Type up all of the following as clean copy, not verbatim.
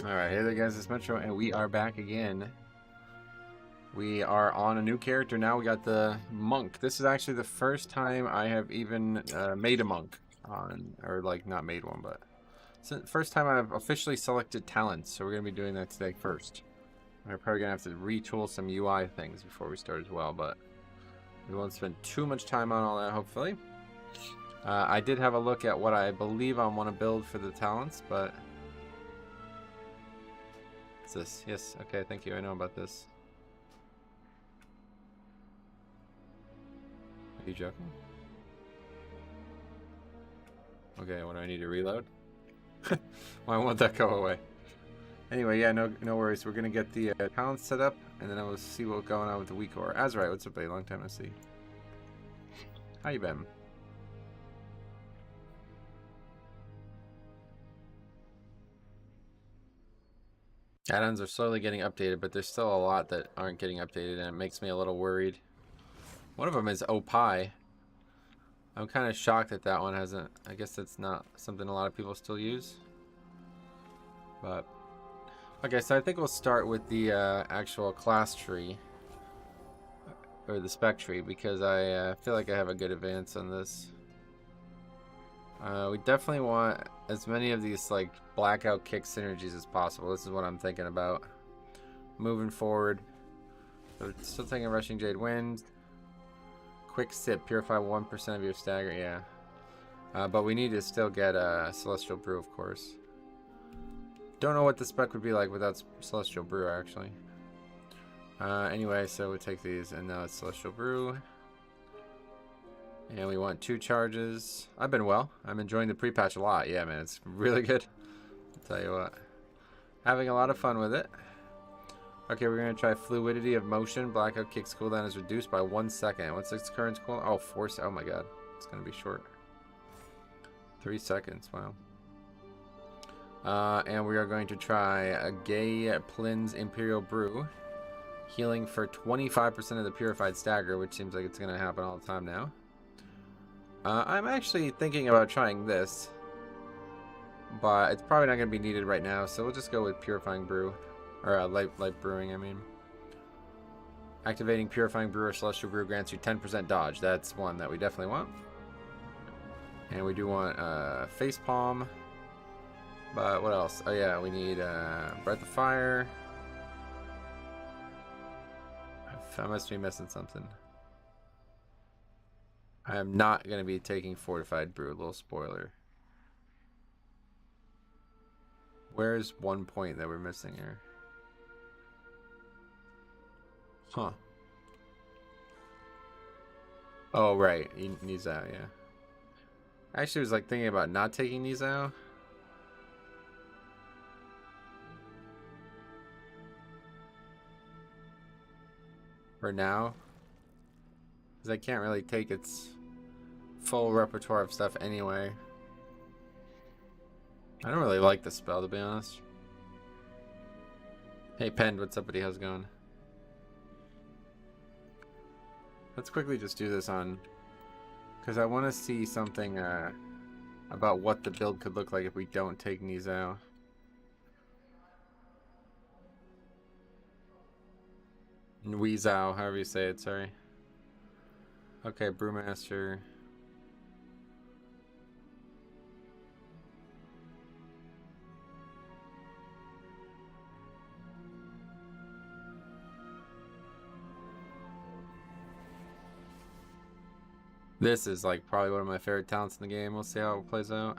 Alright, hey there guys, it's Metro, and we are back again. We are on a new character now. We got the monk. This is actually the first time I have even made a monk on, or like not made one, but it's the first time I've officially selected talents. So we're going to be doing that today first. We're probably going to have to retool some UI things before we start as well, but we won't spend too much time on all that, hopefully. I did have a look at what I believe I want to build for the talents, but... What's this? Yes, okay, thank you. I know about this. Are you joking? Okay, what do I need to reload? Why won't that go away? Anyway, yeah, no worries. We're gonna get the talents set up, and then I will see what's going on with the week core. Azrai, what's up, buddy? Long time no see. How you been? Add-ons are slowly getting updated, but there's still a lot that aren't getting updated, and it makes me a little worried. One of them is Opie. I'm kind of shocked that that one hasn't... I guess that's not something a lot of people still use. But... Okay, so I think we'll start with the actual class tree. Or the spec tree, because I feel like I have a good advance on this. We definitely want as many of these like blackout kick synergies as possible. This is what I'm thinking about moving forward. So still taking Rushing Jade Wind. Quick sip, purify 1% of your stagger, yeah. But we need to still get Celestial Brew, of course. Don't know what the spec would be like without Celestial Brew, actually. Anyway, so we take these, and now it's Celestial Brew. And we want 2 charges. I've been well. I'm enjoying the pre-patch a lot. Yeah, man, it's really good. I'll tell you what. Having a lot of fun with it. Okay, we're going to try Fluidity of Motion. Blackout Kick's cooldown is reduced by 1 second. What's its current cooldown? Oh, 4 seconds. Oh my god. It's going to be short. 3 seconds. Wow. And we are going to try a Gay Plin's Imperial Brew. Healing for 25% of the Purified Stagger, which seems like it's going to happen all the time now. I'm actually thinking about trying this, but it's probably not going to be needed right now, so we'll just go with Purifying Brew, or light Brewing, I mean. Activating Purifying Brew or Celestial Brew grants you 10% dodge. That's one that we definitely want. And we do want Face Palm, but what else? Oh yeah, we need Breath of Fire. I must be missing something. I am not going to be taking Fortified Brew, a little spoiler. Where's 1 point that we're missing here? Huh. Oh, right. He needs out, yeah. I actually was like thinking about not taking these out. For now. Because I can't really take its full repertoire of stuff anyway. I don't really like the spell, to be honest. Hey Pend, what's up, buddy? How's it going? Let's quickly just do this on, because I want to see something about what the build could look like if we don't take Nizao. Weezao, however you say it, sorry. Okay, Brewmaster. This is like probably one of my favorite talents in the game. We'll see how it plays out.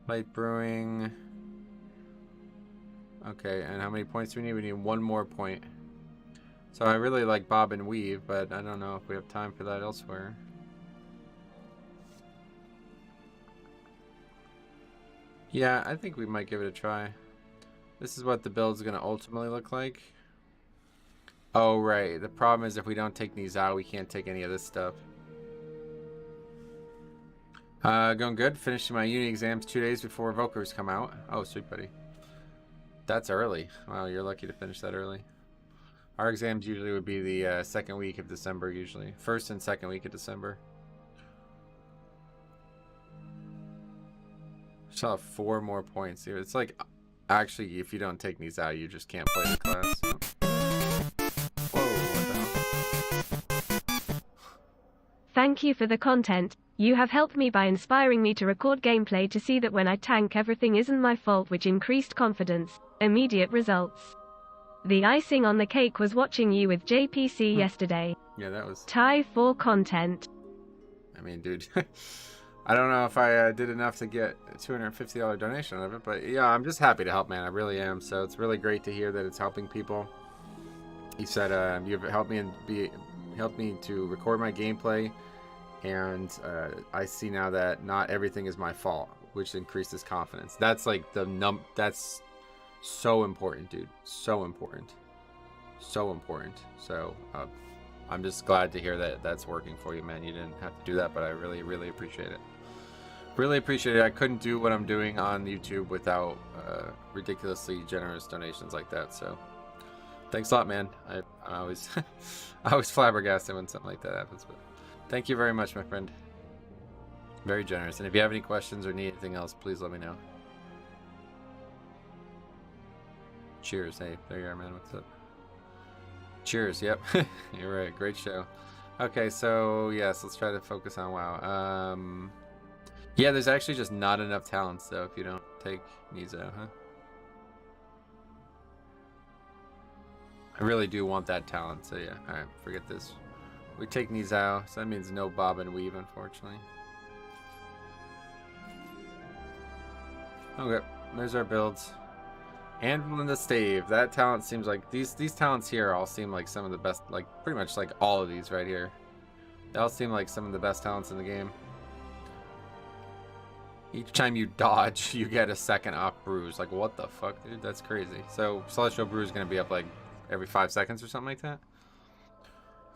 Light Brewing. Okay, and how many points do we need? We need 1 more point. So I really like Bob and Weave, but I don't know if we have time for that elsewhere. Yeah, I think we might give it a try. This is what the build's going to ultimately look like. Oh, right. The problem is if we don't take these out, we can't take any of this stuff. Going good. Finishing my uni exams 2 days before Evokers come out. Oh, sweet buddy. That's early. Wow, you're lucky to finish that early. Our exams usually would be the second week of December, usually. First and second week of December. Still have 4 more points here. It's like Actually, if you don't take these out, you just can't play the class. So. Whoa, what the hell? Thank you for the content. You have helped me by inspiring me to record gameplay to see that when I tank everything isn't my fault, which increased confidence. Immediate results. The icing on the cake was watching you with JPC yesterday. Yeah, that was... Tie for content. I mean, dude, I don't know if I did enough to get a $250 donation out of it, but yeah, I'm just happy to help, man. I really am. So it's really great to hear that it's helping people. He said, you've helped me to record my gameplay, and I see now that not everything is my fault, which increases confidence. That's like that's so important, dude. So important. So important. So I'm just glad to hear that that's working for you, man. You didn't have to do that, but I really, really appreciate it. Really appreciate it. I couldn't do what I'm doing on YouTube without ridiculously generous donations like that. So thanks a lot, man. I always I always flabbergasted when something like that happens. But thank you very much, my friend. Very generous. And if you have any questions or need anything else, please let me know. Cheers. Hey, there you are, man. What's up? Cheers. Yep. You're right. Great show. Okay, so yes, let's try to focus on WoW. Yeah, there's actually just not enough talents though if you don't take Nizo, huh? I really do want that talent, so yeah. Alright, forget this. We take Nizao, so that means no bob and weave, unfortunately. Okay, there's our builds. And the stave. That talent seems like these talents here all seem like some of the best, like pretty much like all of these right here. They all seem like some of the best talents in the game. Each time you dodge, you get a second op bruise. Like what the fuck, dude? That's crazy. So Celestial Brew is gonna be up like every 5 seconds or something like that.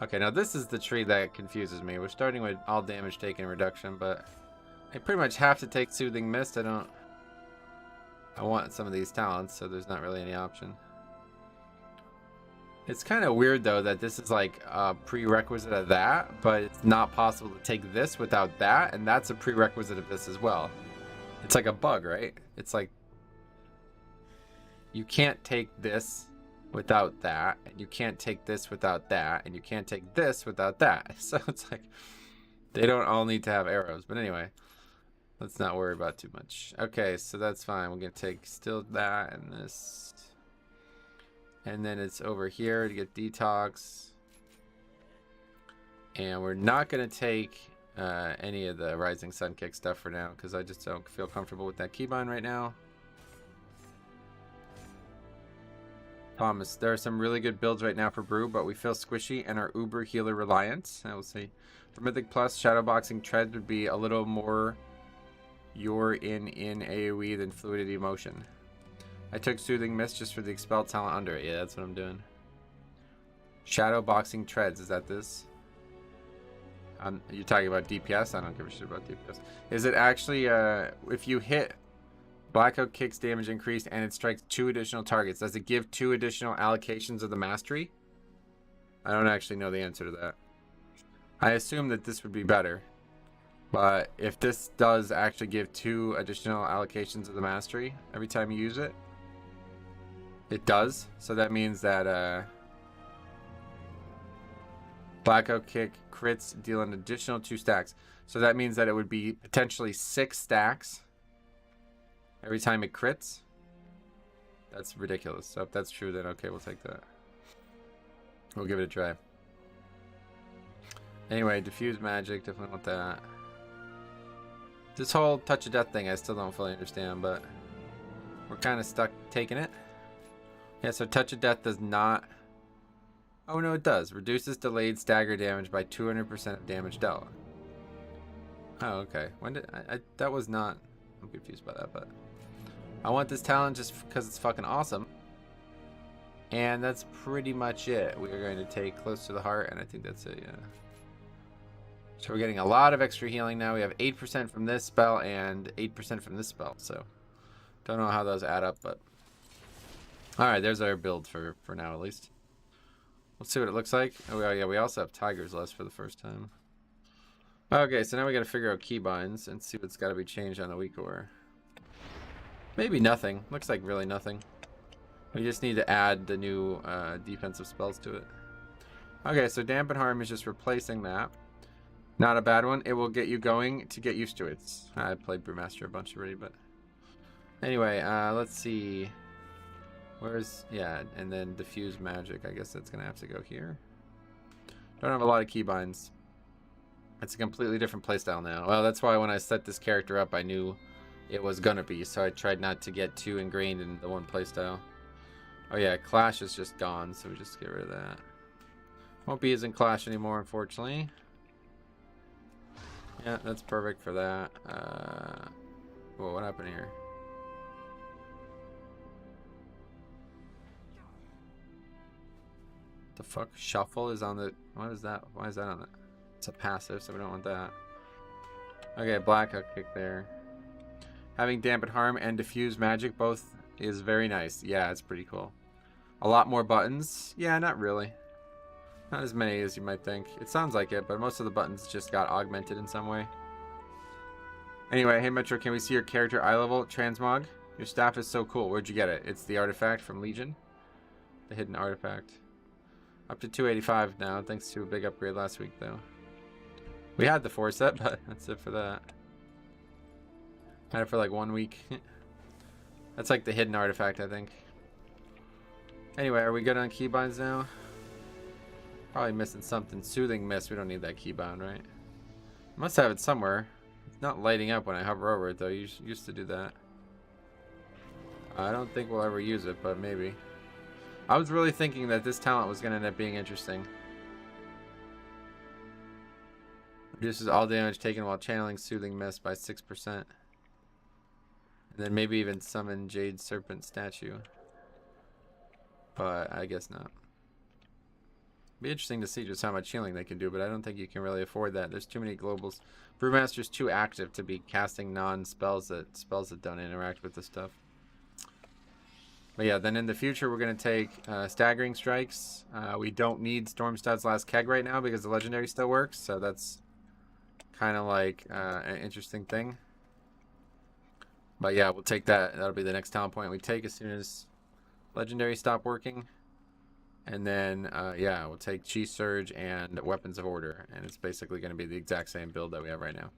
Okay, now this is the tree that confuses me. We're starting with all damage taken reduction, but I pretty much have to take Soothing Mist. I want some of these talents, so there's not really any option. It's kind of weird though that this is like a prerequisite of that, but it's not possible to take this without that, and that's a prerequisite of this as well. It's like a bug, right? It's like you can't take this without that, and you can't take this without that, and you can't take this without that. So it's like they don't all need to have arrows. But anyway, let's not worry about too much. Okay, so that's fine. We're gonna take still that and this, and then it's over here to get detox, and we're not gonna take any of the Rising Sun Kick stuff for now because I just don't feel comfortable with that keybind right now. Thomas, there are some really good builds right now for Brew, but we feel squishy and are uber healer reliant. I will say for Mythic Plus, Shadowboxing Treads would be a little more you're in AoE than Fluidity Motion. I took Soothing Mist just for the Expel talent under it. Yeah, that's what I'm doing. Shadowboxing Treads, is that this? You're talking about DPS? I don't give a shit about DPS. Is it actually, if you hit Blackout Kicks damage increased and it strikes 2 additional targets, does it give 2 additional allocations of the mastery? I don't actually know the answer to that. I assume that this would be better. But if this does actually give 2 additional allocations of the mastery every time you use it, it does. So that means that Blackout Kick crits deal an additional 2 stacks. So that means that it would be potentially 6 stacks every time it crits. That's ridiculous. So if that's true, then okay, we'll take that. We'll give it a try. Anyway, diffuse magic, definitely want that. This whole touch of death thing, I still don't fully understand, but we're kind of stuck taking it. Yeah, so touch of death does not... Oh no, it does. Reduces delayed stagger damage by 200% of damage dealt. Oh, okay. When did I that was not... I'm confused by that, but... I want this talent just because it's fucking awesome. And that's pretty much it. We are going to take Close to the Heart, and I think that's it, yeah. So we're getting a lot of extra healing now. We have 8% from this spell and 8% from this spell. So don't know how those add up, but... Alright, there's our build for now, at least. Let's see what it looks like. Oh, yeah, we also have Tiger's Lust for the first time. Okay, so now we got to figure out keybinds and see what's got to be changed on the weak ore. Maybe nothing. Looks like really nothing. We just need to add the new defensive spells to it. Okay, so Dampen Harm is just replacing that. Not a bad one. It will get you going to get used to it. I played Brewmaster a bunch already, but... Anyway, let's see. Where's... Yeah, and then Diffuse Magic. I guess that's going to have to go here. Don't have a lot of keybinds. It's a completely different playstyle now. Well, that's why when I set this character up, I knew it was going to be. So I tried not to get too ingrained in the one playstyle. Oh yeah, Clash is just gone, so we just get rid of that. Won't be using Clash anymore, unfortunately. Yeah, that's perfect for that. Whoa, what happened here? The fuck? Shuffle is on the... What is that? Why is that on it? It's a passive, so we don't want that. Okay, Blackout Kick there. Having Dampen Harm and Diffuse Magic both is very nice. Yeah, it's pretty cool. A lot more buttons. Yeah, not really. Not as many as you might think. It sounds like it, but most of the buttons just got augmented in some way. Anyway, hey Metro, can we see your character eye level? Transmog? Your staff is so cool. Where'd you get it? It's the artifact from Legion. The hidden artifact. Up to 285 now, thanks to a big upgrade last week, though. We had the 4 set, but that's it for that. Had it for like 1 week. That's like the hidden artifact, I think. Anyway, are we good on keybinds now? Probably missing something. Soothing Mist, we don't need that keybind, right? Must have it somewhere. It's not lighting up when I hover over it, though. You used to do that. I don't think we'll ever use it, but maybe. I was really thinking that this talent was going to end up being interesting. Reduces all damage taken while channeling Soothing Mist by 6%. And then maybe even summon Jade Serpent statue. But I guess not. Be interesting to see just how much healing they can do, but I don't think you can really afford that. There's too many globals. Brewmaster's too active to be casting non-spells that don't interact with the stuff. But yeah, then in the future we're going to take Staggering Strikes. We don't need Stormstad's Last Keg right now because the legendary still works, so that's kind of like an interesting thing. But yeah, we'll take that. That'll be the next talent point we take as soon as legendary stop working. And then, yeah, we'll take Chi Surge and Weapons of Order. And it's basically going to be the exact same build that we have right now.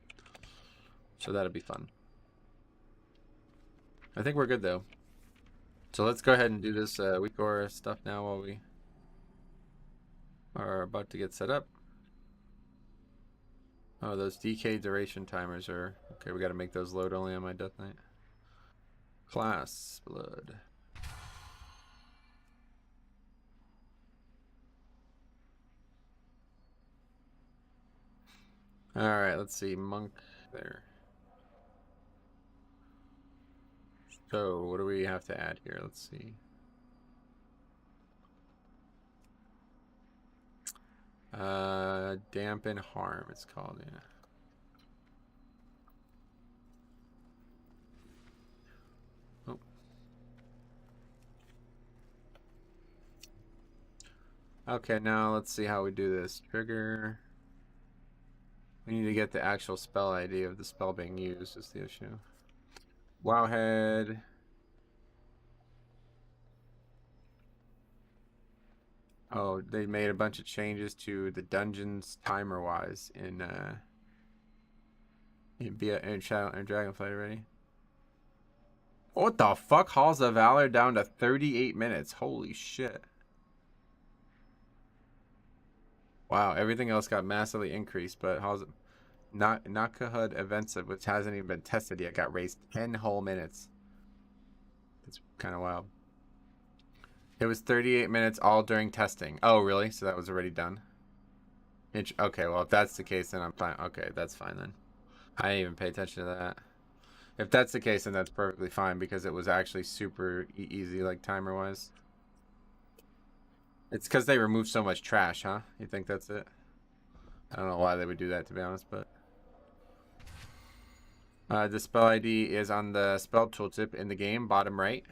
So that'll be fun. I think we're good, though. So let's go ahead and do this week or stuff now while we are about to get set up. Oh, those DK duration timers are... Okay, we got to make those load only on my Death Knight. Class Blood. Alright, let's see. Monk there. So, what do we have to add here? Let's see. Dampen Harm, it's called, yeah. Oh. Okay, now let's see how we do this. Trigger. We need to get the actual spell ID of the spell being used is the issue. Wowhead. Oh, they made a bunch of changes to the dungeons timer-wise in Dragonflight already. What the fuck? Halls of Valor down to 38 minutes. Holy shit. Wow, everything else got massively increased, but Halls of... Nakahud Eventsa, which hasn't even been tested yet, got raised 10 whole minutes. That's kind of wild. It was 38 minutes all during testing. Oh, really? So that was already done? Okay, well, if that's the case, then I'm fine. Okay, that's fine then. I didn't even pay attention to that. If that's the case, then that's perfectly fine because it was actually super easy, like timer-wise. It's because they removed so much trash, huh? You think that's it? I don't know why they would do that, to be honest, but... the spell ID is on the spell tooltip in the game, bottom right.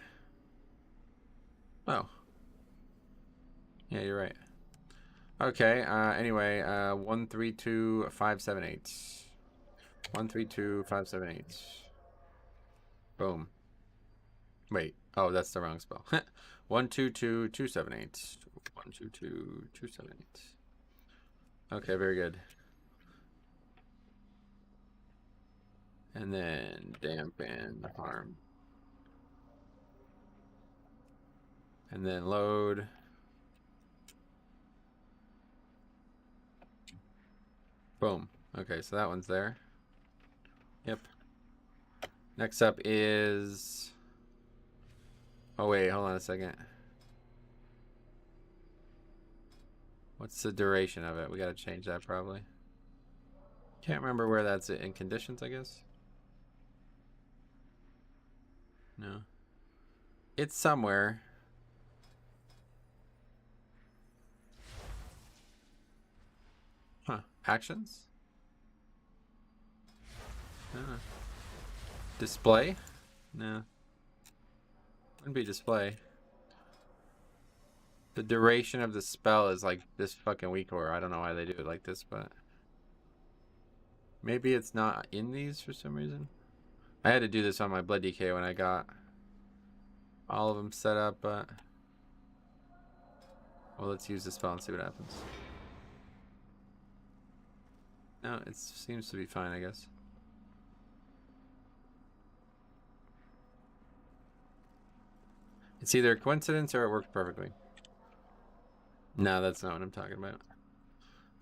Oh. Yeah, you're right. Okay, anyway, 132578. 132578. Boom. Wait. Oh, that's the wrong spell. 122278. 122278. Okay, very good. And then dampen harm. And then load. Boom. Okay, so that one's there. Yep. Next up is... Oh, wait, hold on a second. What's the duration of it? We gotta change that probably. Can't remember where that's in conditions, I guess. No. It's somewhere. Huh. Actions? Display? No. Wouldn't be display. The duration of the spell is like this fucking week, or I don't know why they do it like this, but maybe it's not in these for some reason. I had to do this on my Blood DK when I got all of them set up, but well, let's use the spell and see what happens. No, it seems to be fine, I guess. It's either a coincidence or it worked perfectly. No, that's not what I'm talking about.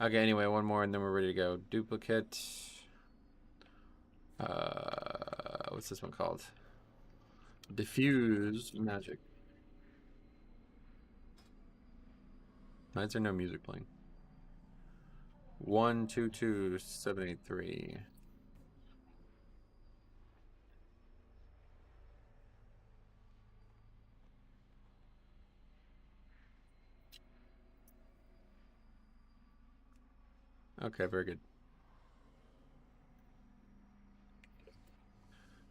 Okay, anyway, one more and then we're ready to go. Duplicate. What's this one called? Diffuse magic. Why is there no music playing? 122783. Okay, very good.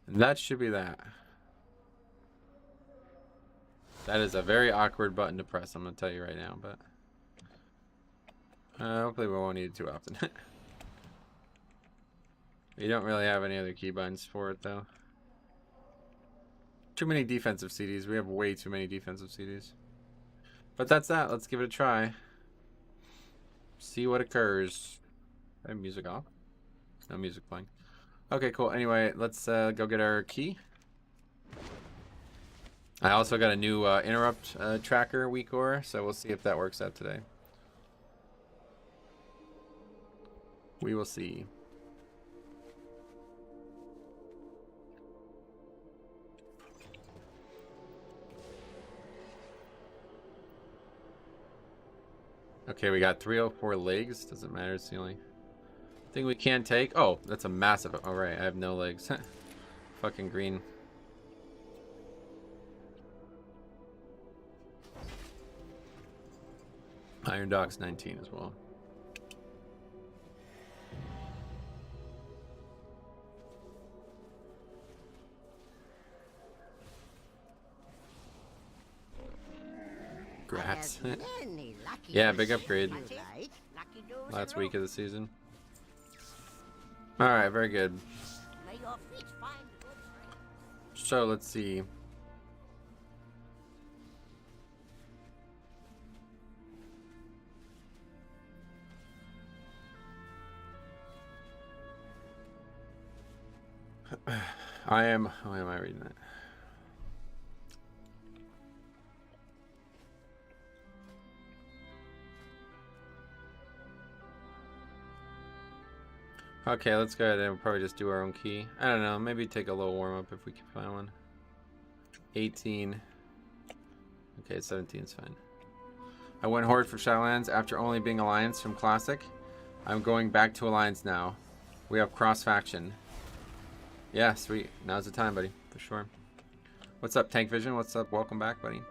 And that should be that. That is a very awkward button to press, I'm going to tell you right now, but hopefully we won't need it too often. You don't really have any other keybinds for it, though. Too many defensive CDs. We have way too many defensive CDs. But that's that. Let's give it a try. See what occurs. I have music off. No music playing. Okay, cool. Anyway, let's go get our key. I also got a new interrupt tracker week aura, so we'll see if that works out today. We will see. Okay, we got 304 legs. Doesn't matter. It's the only thing we can take. Oh, that's a massive. All right, I have no legs. Fucking green. Iron Doc's 19 as well. Grats. Yeah, big upgrade. Last week of the season. Alright, very good. So, let's see. Why am I reading that? Okay, let's go ahead and we'll probably just do our own key. I don't know, maybe take a little warm up if we can find one. 18. Okay, 17 is fine. I went Horde for Shadowlands after only being Alliance from Classic. I'm going back to Alliance now. We have cross faction. Yeah, sweet. Now's the time, buddy, for sure. What's up, Tank Vision? What's up? Welcome back, buddy.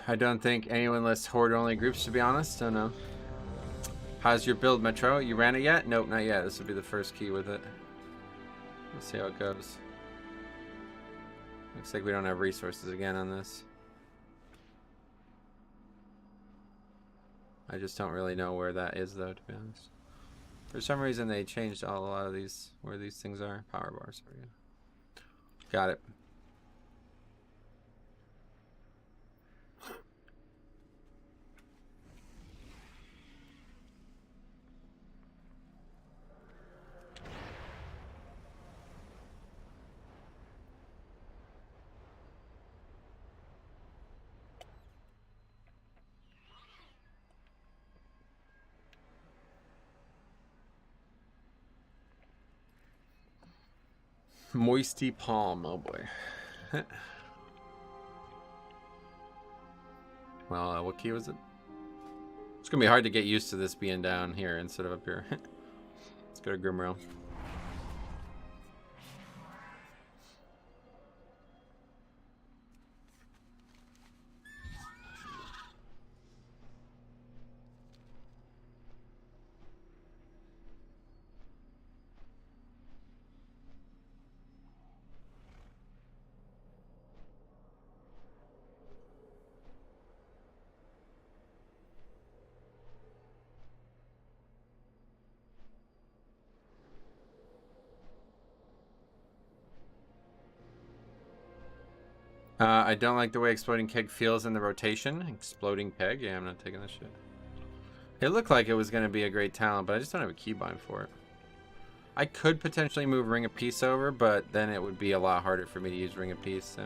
I don't think anyone lists horde-only groups, to be honest. Don't know. How's your build, Metro? You ran it yet? Nope, not yet. This will be the first key with it. Let's see how it goes. Looks like we don't have resources again on this. I just don't really know where that is, though, to be honest. For some reason, they changed a lot of these, where these things are. Power bars. Got it. Moisty palm, oh boy. Well, what key was it? It's gonna be hard to get used to this being down here instead of up here. Let's go to Grimrail. I don't like the way Exploding Keg feels in the rotation. Exploding Keg? Yeah, I'm not taking this shit. It looked like it was going to be a great talent, but I just don't have a keybind for it. I could potentially move Ring of Peace over, but then it would be a lot harder for me to use Ring of Peace, so...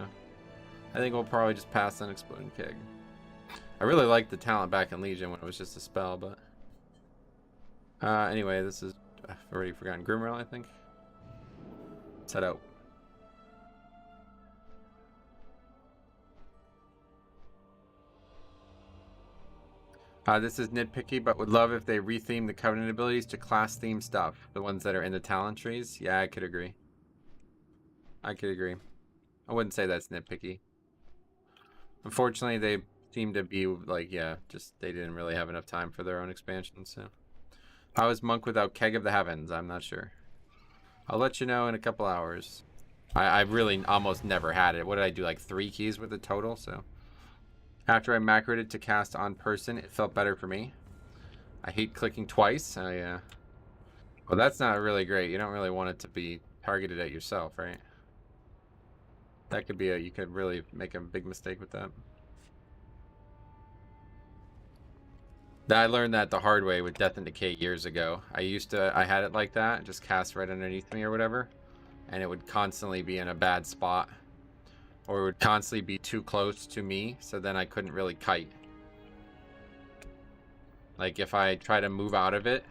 I think we'll probably just pass on Exploding Keg. I really liked the talent back in Legion when it was just a spell, but... anyway, this is... I've already forgotten. Grimrail, I think? Let's head out. This is nitpicky, but would love if they retheme the Covenant abilities to class theme stuff. The ones that are in the talent trees. Yeah, I could agree. I could agree. I wouldn't say that's nitpicky. Unfortunately, they seem to be like, yeah, just they didn't really have enough time for their own expansion, so. How is Monk without Keg of the Heavens? I'm not sure. I'll let you know in a couple hours. I really almost never had it. What did I do, like 3 keys with the total, so. After I macroed it to cast on person, it felt better for me. I hate clicking twice. Well, that's not really great. You don't really want it to be targeted at yourself, right? That could be you could really make a big mistake with that. I learned that the hard way with Death and Decay years ago. I had it like that, just cast right underneath me or whatever, and it would constantly be in a bad spot. Or it would constantly be too close to me, so then I couldn't really kite. Like, if I try to move out of it,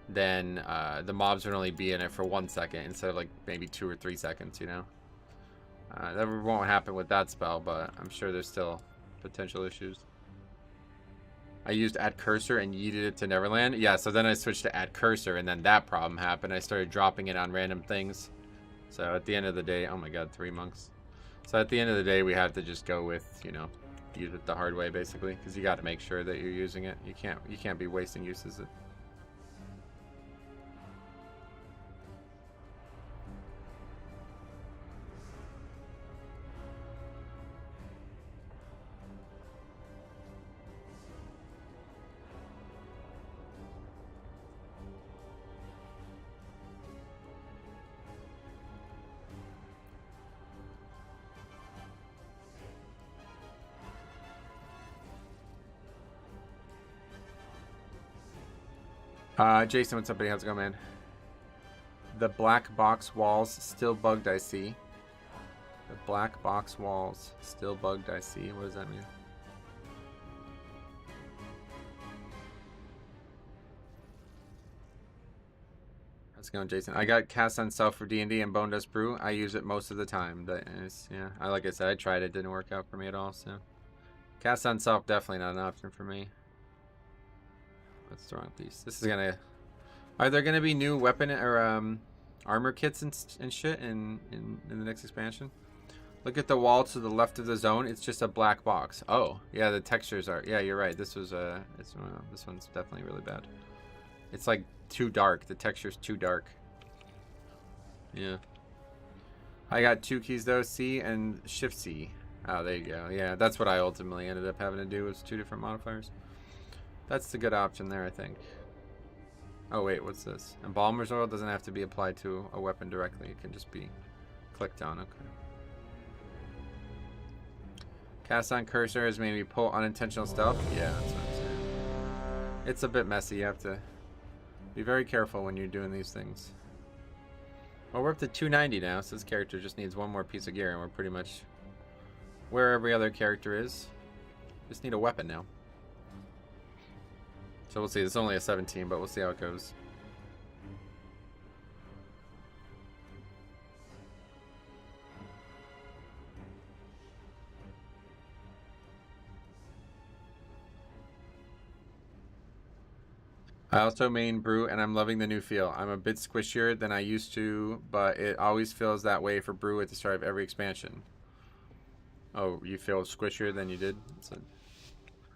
then the mobs would only be in it for 1 second instead of, like, maybe 2 or 3 seconds, you know? That won't happen with that spell, but I'm sure there's still potential issues. I used Add Cursor and yeeted it to Neverland. Yeah, so then I switched to Add Cursor, and then that problem happened. I started dropping it on random things. So at the end of the day... Oh my god, 3 monks. So at the end of the day, we have to just go with, you know, use it the hard way, basically, because you got to make sure that you're using it. You can't be wasting uses. Jason, what's up, buddy? How's it going, man? The black box walls still bugged, I see. The black box walls still bugged, I see. What does that mean? How's it going, Jason? I got cast on self for D&D and Bone Dust Brew. I use it most of the time. That is, yeah. Like I said, I tried it. Didn't work out for me at all, so. Cast on self, definitely not an option for me. What's the wrong piece? This is gonna... Are there gonna be new weapon or armor kits and shit in the next expansion? Look at the wall to the left of the zone. It's just a black box. Oh, yeah, the textures are... Yeah, you're right. This was this one's definitely really bad. It's like too dark. The texture's too dark. Yeah. I got 2 keys though, C and Shift C. Oh, there you go. Yeah, that's what I ultimately ended up having to do, was 2 different modifiers. That's the good option there, I think. Oh wait, what's this? Embalmer's oil doesn't have to be applied to a weapon directly. It can just be clicked on. Okay. Cast on cursor is maybe pull unintentional stealth. Yeah, that's what I'm saying. It's a bit messy. You have to be very careful when you're doing these things. Well, we're up to 290 now, so this character just needs 1 more piece of gear, and we're pretty much where every other character is. Just need a weapon now. So we'll see. It's only a 17, but we'll see how it goes. I also main brew, and I'm loving the new feel. I'm a bit squishier than I used to, but it always feels that way for brew at the start of every expansion. Oh, you feel squishier than you did? It's a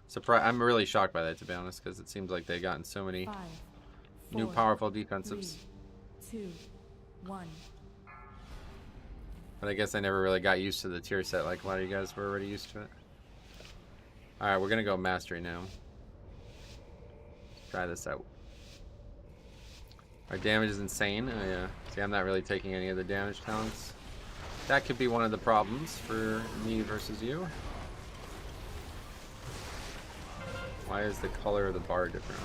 surprise. I'm really shocked by that, to be honest, because it seems like they've gotten so many 5, 4, new powerful defensives. 3, 2, 1. But I guess I never really got used to the tier set like a lot of you guys were already used to it. Alright, we're going to go mastery now. Try this out. Our damage is insane. Oh yeah. See, I'm not really taking any of the damage talents. That could be one of the problems for me versus you. Why is the color of the bar different?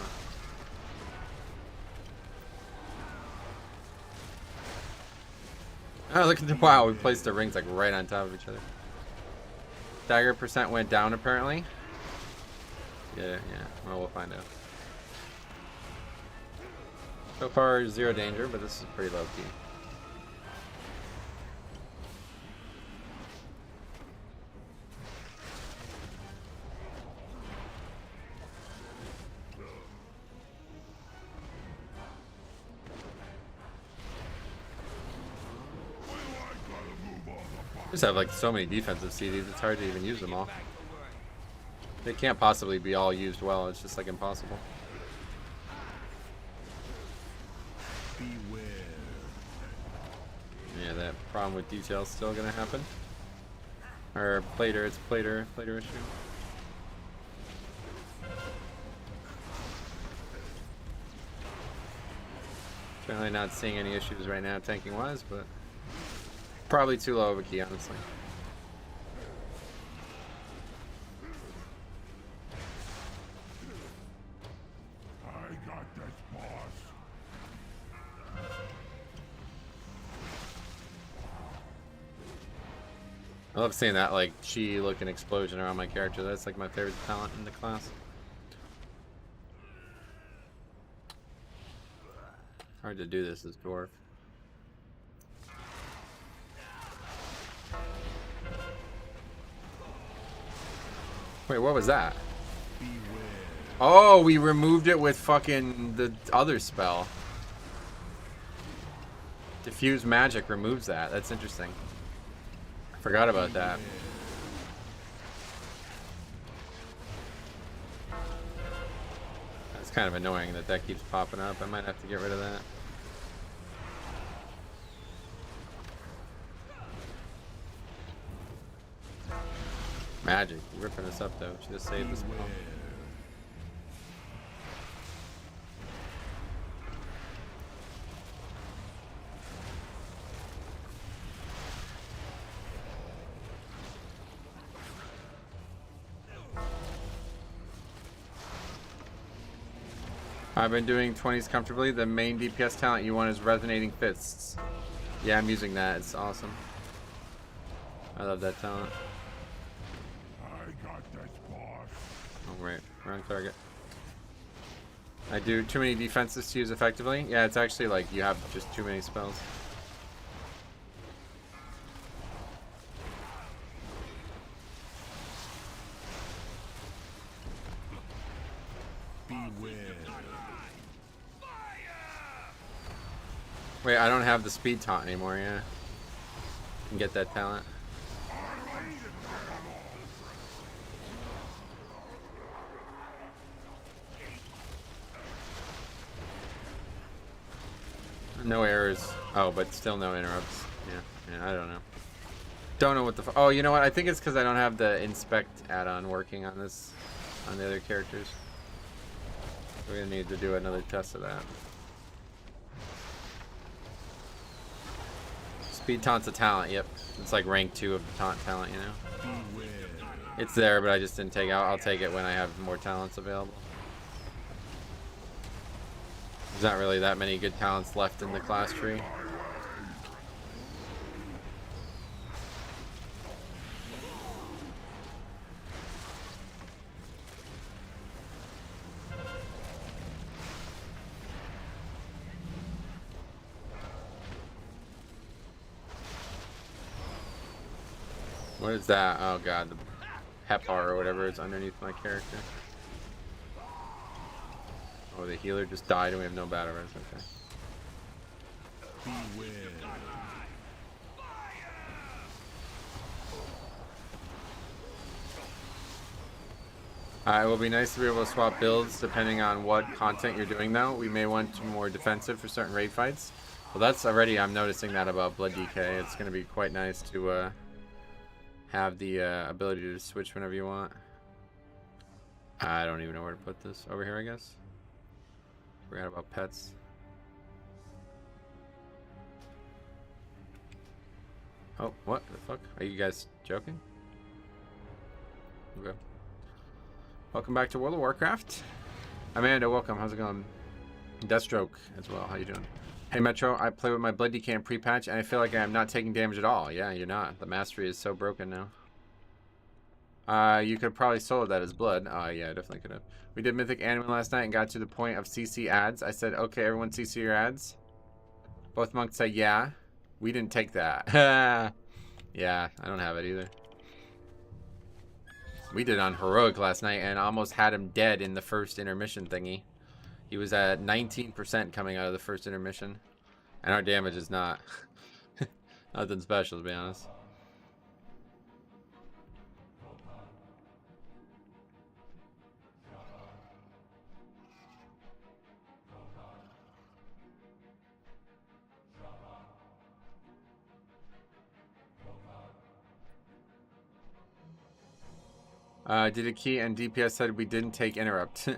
Oh, look at the... Wow, we placed the rings like right on top of each other. Dagger percent went down apparently. Yeah. Well, we'll find out. So far, 0 danger, but this is pretty low key. I just have like so many defensive CDs, it's hard to even use them all. They can't possibly be all used well, it's just like impossible. Yeah, that problem with detail is still gonna happen. Or plater, it's plater issue. Certainly not seeing any issues right now tanking wise, but probably too low of a key, honestly. I love seeing that like chi looking explosion around my character. That's like my favorite talent in the class. Hard to do this as dwarf. Wait, what was that? Oh, we removed it with fucking the other spell. Diffuse magic removes that. That's interesting. Forgot about that. That's kind of annoying that that keeps popping up. I might have to get rid of that. Magic, ripping us up though. Should have saved this one. I've been doing 20s comfortably. The main DPS talent you want is Resonating Fists. Yeah, I'm using that. It's awesome. I love that talent. I got this, boss. Oh, right. Wrong target. I do too many defenses to use effectively. Yeah, it's actually like you have just too many spells. Wait, I don't have the speed taunt anymore, yeah. I can get that talent. No errors. Oh, but still no interrupts. Yeah, I don't know. Don't know what the oh, you know what? I think it's because I don't have the inspect add-on working on this, on the other characters. We're gonna need to do another test of that. Speed taunt's a talent. Yep, it's like rank 2 of the taunt talent. You know, it's there, but I just didn't take it. I'll take it when I have more talents available. There's not really that many good talents left in the class tree. What is that? Oh god, the Hepar or whatever is underneath my character. Oh, the healer just died and we have no battle res. Okay. It will be nice to be able to swap builds depending on what content you're doing though. We may want more defensive for certain raid fights. Well, that's already, I'm noticing that about Blood DK. It's going to be quite nice to have the ability to switch whenever you want. I don't even know where to put this. Over here, I guess. Forgot about pets. Oh, what the fuck? Are you guys joking? Okay. Welcome back to World of Warcraft. Amanda, welcome. How's it going? Deathstroke as well. How you doing? Hey Metro, I play with my Blood DK and Prepatch and I feel like I'm not taking damage at all. Yeah, you're not. The mastery is so broken now. You could probably solo that as Blood. Yeah, I definitely could have. We did Mythic Anime last night and got to the point of CC ads. I said, okay, everyone CC your ads. Both monks said, yeah. We didn't take that. Yeah, I don't have it either. We did on Heroic last night and almost had him dead in the first intermission thingy. He was at 19% coming out of the first intermission. And our damage is not nothing special, to be honest. Did a key and DPS said we didn't take interrupt.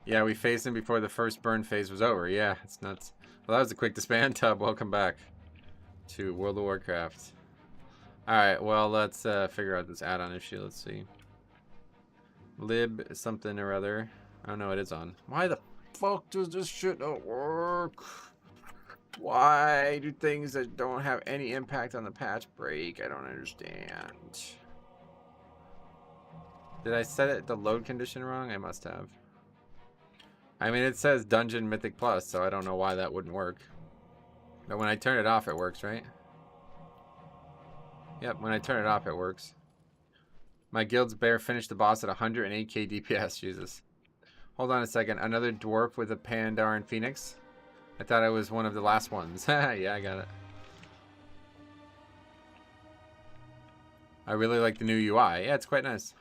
Yeah, we phased him before the first burn phase was over. Yeah, it's nuts. Well, that was a quick disband. Tub, welcome back to World of Warcraft. Alright, well, let's figure out this add-on issue. Let's see. Lib something or other. I don't know what it's on. Why the fuck does this shit not work? Why do things that don't have any impact on the patch break? I don't understand. Did I set it the load condition wrong? I must have. I mean, it says Dungeon Mythic Plus, so I don't know why that wouldn't work. But when I turn it off, it works, right? Yep, when I turn it off, it works. My guild's bear finished the boss at 108k DPS, Jesus. Hold on a second, another dwarf with a Pandaran Phoenix? I thought I was one of the last ones. Yeah, I got it. I really like the new UI. Yeah, it's quite nice.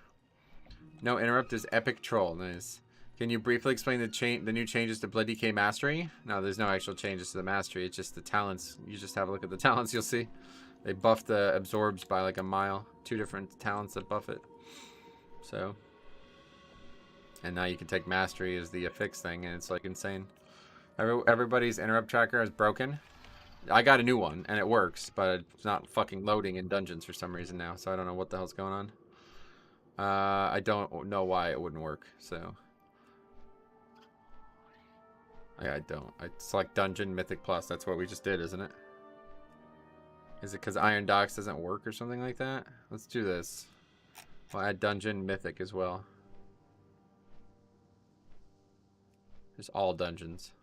No interrupt is epic troll. Nice. Can you briefly explain the new changes to Blood DK Mastery? No, there's no actual changes to the Mastery. It's just the talents. You just have a look at the talents, you'll see. They buffed the absorbs by like a mile. 2 different talents that buff it. So. And now you can take Mastery as the affix thing, and it's like insane. Everybody's interrupt tracker is broken. I got a new one, and it works, but it's not fucking loading in dungeons for some reason now, so I don't know what the hell's going on. I don't know why it wouldn't work, so. I don't. It's like Dungeon Mythic Plus. That's what we just did, isn't it? Is it because Iron Docks doesn't work or something like that? Let's do this. We'll add Dungeon Mythic as well. Just all dungeons.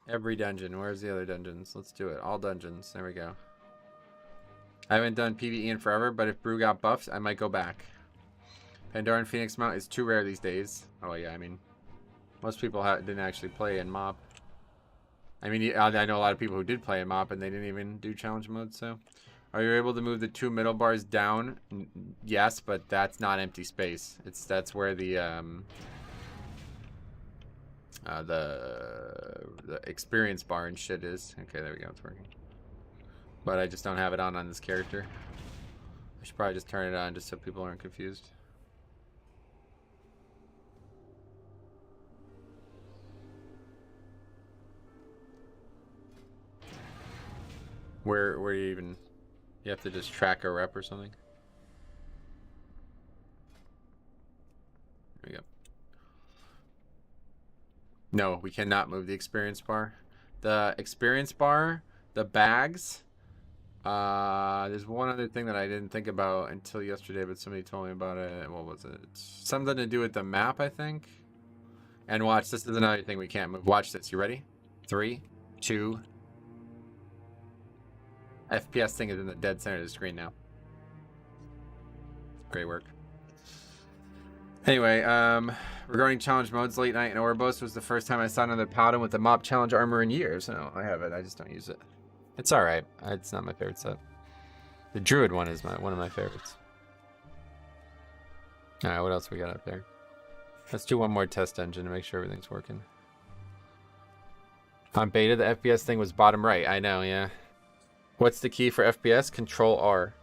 Every dungeon. Where's the other dungeons? Let's do it. All dungeons. There we go. I haven't done PvE in forever, but if Brew got buffed, I might go back. Pandaran Phoenix mount is too rare these days. Oh yeah, I mean, most people didn't actually play in MoP. I mean, I know a lot of people who did play in MoP and they didn't even do challenge mode, so. Are you able to move the 2 middle bars down? Yes, but that's not empty space. That's where the the experience bar and shit is. Okay, there we go. It's working. But I just don't have it on this character. I should probably just turn it on just so people aren't confused. Where do you even... You have to just track a rep or something? There we go. No, we cannot move the experience bar. The experience bar, the bags... there's one other thing that I didn't think about until yesterday, but somebody told me about it. What was it? Something to do with the map, I think. And watch, this is another thing we can't move. Watch this. You ready? 3, 2. FPS thing is in the dead center of the screen now. Great work. Anyway, regarding challenge modes, Late Night and Ouroboros was the first time I saw another paladin with the mop challenge armor in years. No, I have it. I just don't use it. It's alright. It's not my favorite set. The Druid one is one of my favorites. Alright, what else we got up there? Let's do one more test engine to make sure everything's working. On beta, the FPS thing was bottom right. I know, yeah. What's the key for FPS? Control R.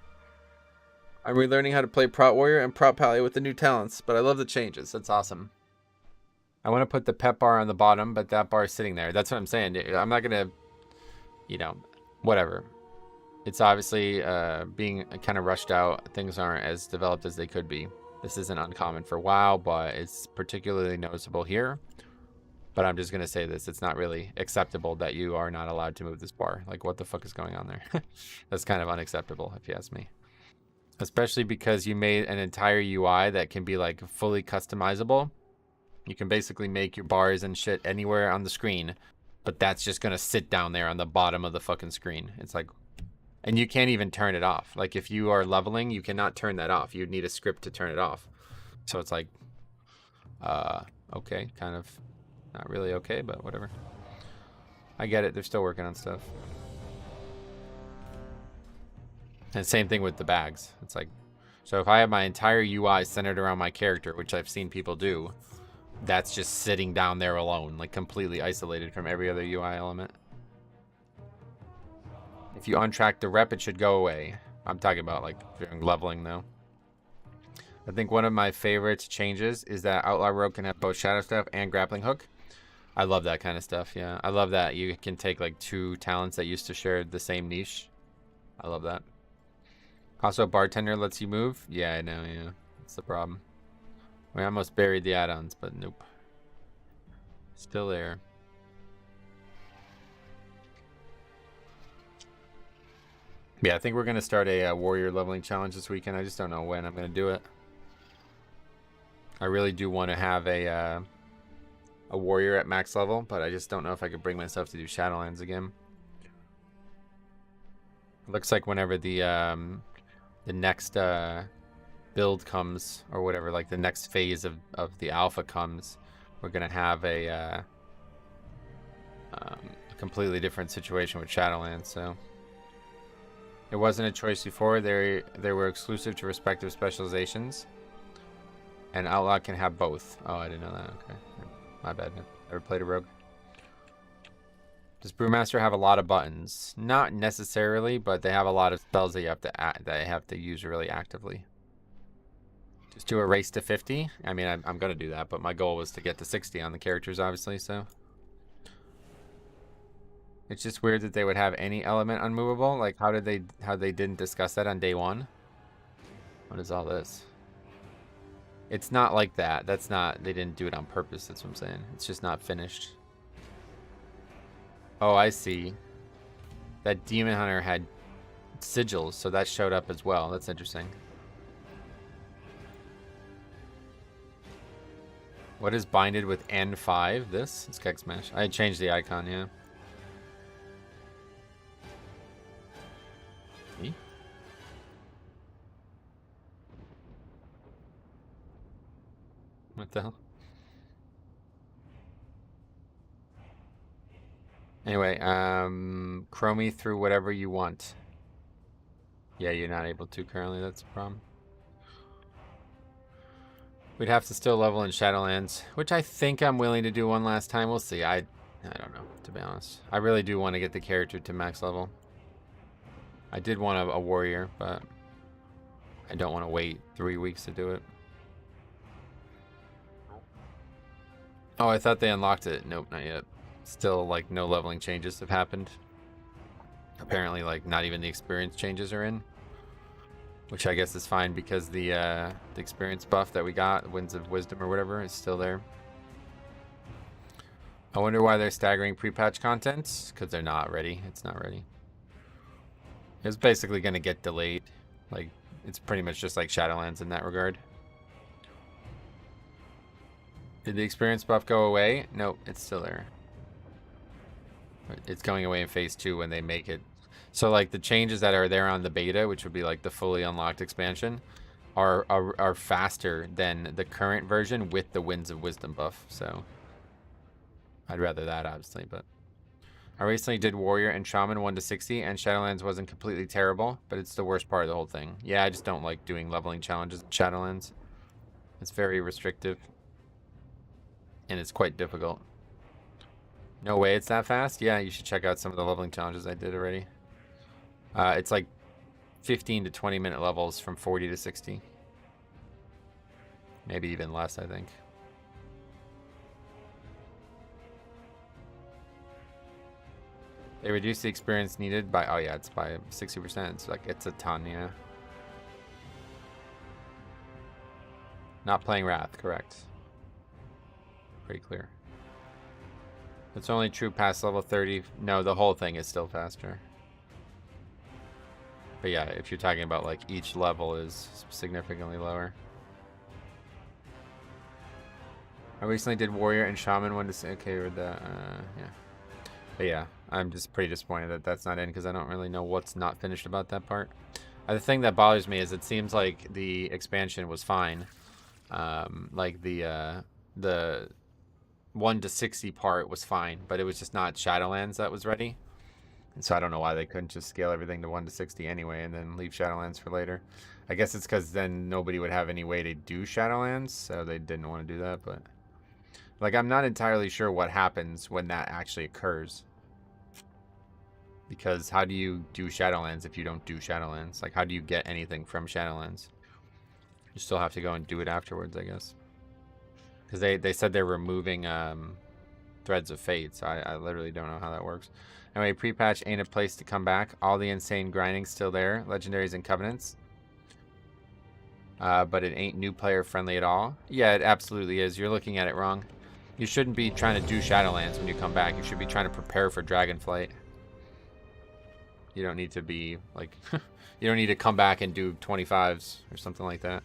I'm relearning how to play Prot Warrior and Prot Pally with the new talents, but I love the changes. That's awesome. I want to put the pep bar on the bottom, but that bar is sitting there. That's what I'm saying. I'm not going to, you know, whatever. It's obviously being kind of rushed out. Things aren't as developed as they could be. This isn't uncommon for WoW, but it's particularly noticeable here. But I'm just going to say this. It's not really acceptable that you are not allowed to move this bar. Like, what the fuck is going on there? That's kind of unacceptable, if you ask me. Especially because you made an entire UI that can be, like, fully customizable. You can basically make your bars and shit anywhere on the screen. But that's just going to sit down there on the bottom of the fucking screen. It's like... And you can't even turn it off. Like, if you are leveling, you cannot turn that off. You'd need a script to turn it off. So it's like... okay, kind of... Not really okay, but whatever. I get it. They're still working on stuff. And same thing with the bags. It's like, so if I have my entire UI centered around my character, which I've seen people do, that's just sitting down there alone, like completely isolated from every other UI element. If you untrack the rep, it should go away. I'm talking about like during leveling though. I think one of my favorite changes is that Outlaw Rogue can have both Shadow Staff and Grappling Hook. I love that kind of stuff, yeah. I love that you can take like 2 talents that used to share the same niche. I love that. Also, Bartender lets you move. Yeah, I know, yeah. That's the problem. We almost buried the add-ons, but nope. Still there. Yeah, I think we're going to start a warrior leveling challenge this weekend. I just don't know when I'm going to do it. I really do want to have a warrior at max level, but I just don't know if I could bring myself to do Shadowlands again. Looks like whenever the next build comes, or whatever, like the next phase of the alpha comes, we're gonna have a completely different situation with Shadowlands. So it wasn't a choice before. They were exclusive to respective specializations, and Outlaw can have both. Oh, I didn't know that. Okay. My bad, man. Never played a rogue. Does Brewmaster have a lot of buttons? Not necessarily, but they have a lot of spells that you have to use really actively. Just do a race to 50. I mean, I'm gonna do that, but my goal was to get to 60 on the characters, obviously. So it's just weird that they would have any element unmovable. Like, how they didn't discuss that on day 1? What is all this? It's not like that. That's not... They didn't do it on purpose. That's what I'm saying. It's just not finished. Oh, I see. That Demon Hunter had sigils, so that showed up as well. That's interesting. What is binded with N5? This? It's Keg Smash. I changed the icon, yeah. Me? What the hell? Anyway, chrome me through whatever you want. Yeah, you're not able to currently. That's a problem. We'd have to still level in Shadowlands, which I think I'm willing to do one last time. We'll see. I don't know, to be honest. I really do want to get the character to max level. I did want a warrior, but I don't want to wait 3 weeks to do it. Oh, I thought they unlocked it. Nope, not yet. Still, like, no leveling changes have happened. Apparently, like, not even the experience changes are in. Which I guess is fine because the experience buff that we got, Winds of Wisdom or whatever, is still there. I wonder why they're staggering pre-patch content. Because they're not ready. It's not ready. It's basically going to get delayed. Like, it's pretty much just like Shadowlands in that regard. Did the experience buff go away? Nope, it's still there. It's going away in phase 2 when they make it. So like the changes that are there on the beta, which would be like the fully unlocked expansion, are faster than the current version with the Winds of Wisdom buff. So I'd rather that, obviously, but I recently did Warrior and Shaman 1 to 60, and Shadowlands wasn't completely terrible, but it's the worst part of the whole thing. Yeah, I just don't like doing leveling challenges in Shadowlands. It's very restrictive, and it's quite difficult. No way it's that fast? Yeah, you should check out some of the leveling challenges I did already. It's like 15 to 20 minute levels from 40 to 60. Maybe even less, I think. They reduce the experience needed by, oh yeah, it's by 60%. It's like, it's a ton, yeah. Not playing Wrath, correct. Pretty clear. It's only true past level 30. No, the whole thing is still faster. But yeah, if you're talking about like each level is significantly lower. I recently did Warrior and Shaman 1 to say, okay, or the, yeah. But yeah, I'm just pretty disappointed that that's not in because I don't really know what's not finished about that part. The thing that bothers me is it seems like the expansion was fine. Like the 1 to 60 part was fine, but it was just not Shadowlands that was ready. And so I don't know why they couldn't just scale everything to 1 to 60 anyway and then leave Shadowlands for later. I guess it's because then nobody would have any way to do Shadowlands, so they didn't want to do that. But like, I'm not entirely sure what happens when that actually occurs. Because how do you do Shadowlands if you don't do Shadowlands? Like, how do you get anything from Shadowlands? You still have to go and do it afterwards, I guess. Because they said they're removing Threads of Fate, so I literally don't know how that works. Anyway, pre-patch ain't a place to come back. All the insane grinding's still there. Legendaries and Covenants. But it ain't new player friendly at all. Yeah, it absolutely is. You're looking at it wrong. You shouldn't be trying to do Shadowlands when you come back. You should be trying to prepare for Dragonflight. You don't need to be, like... you don't need to come back and do 25s or something like that.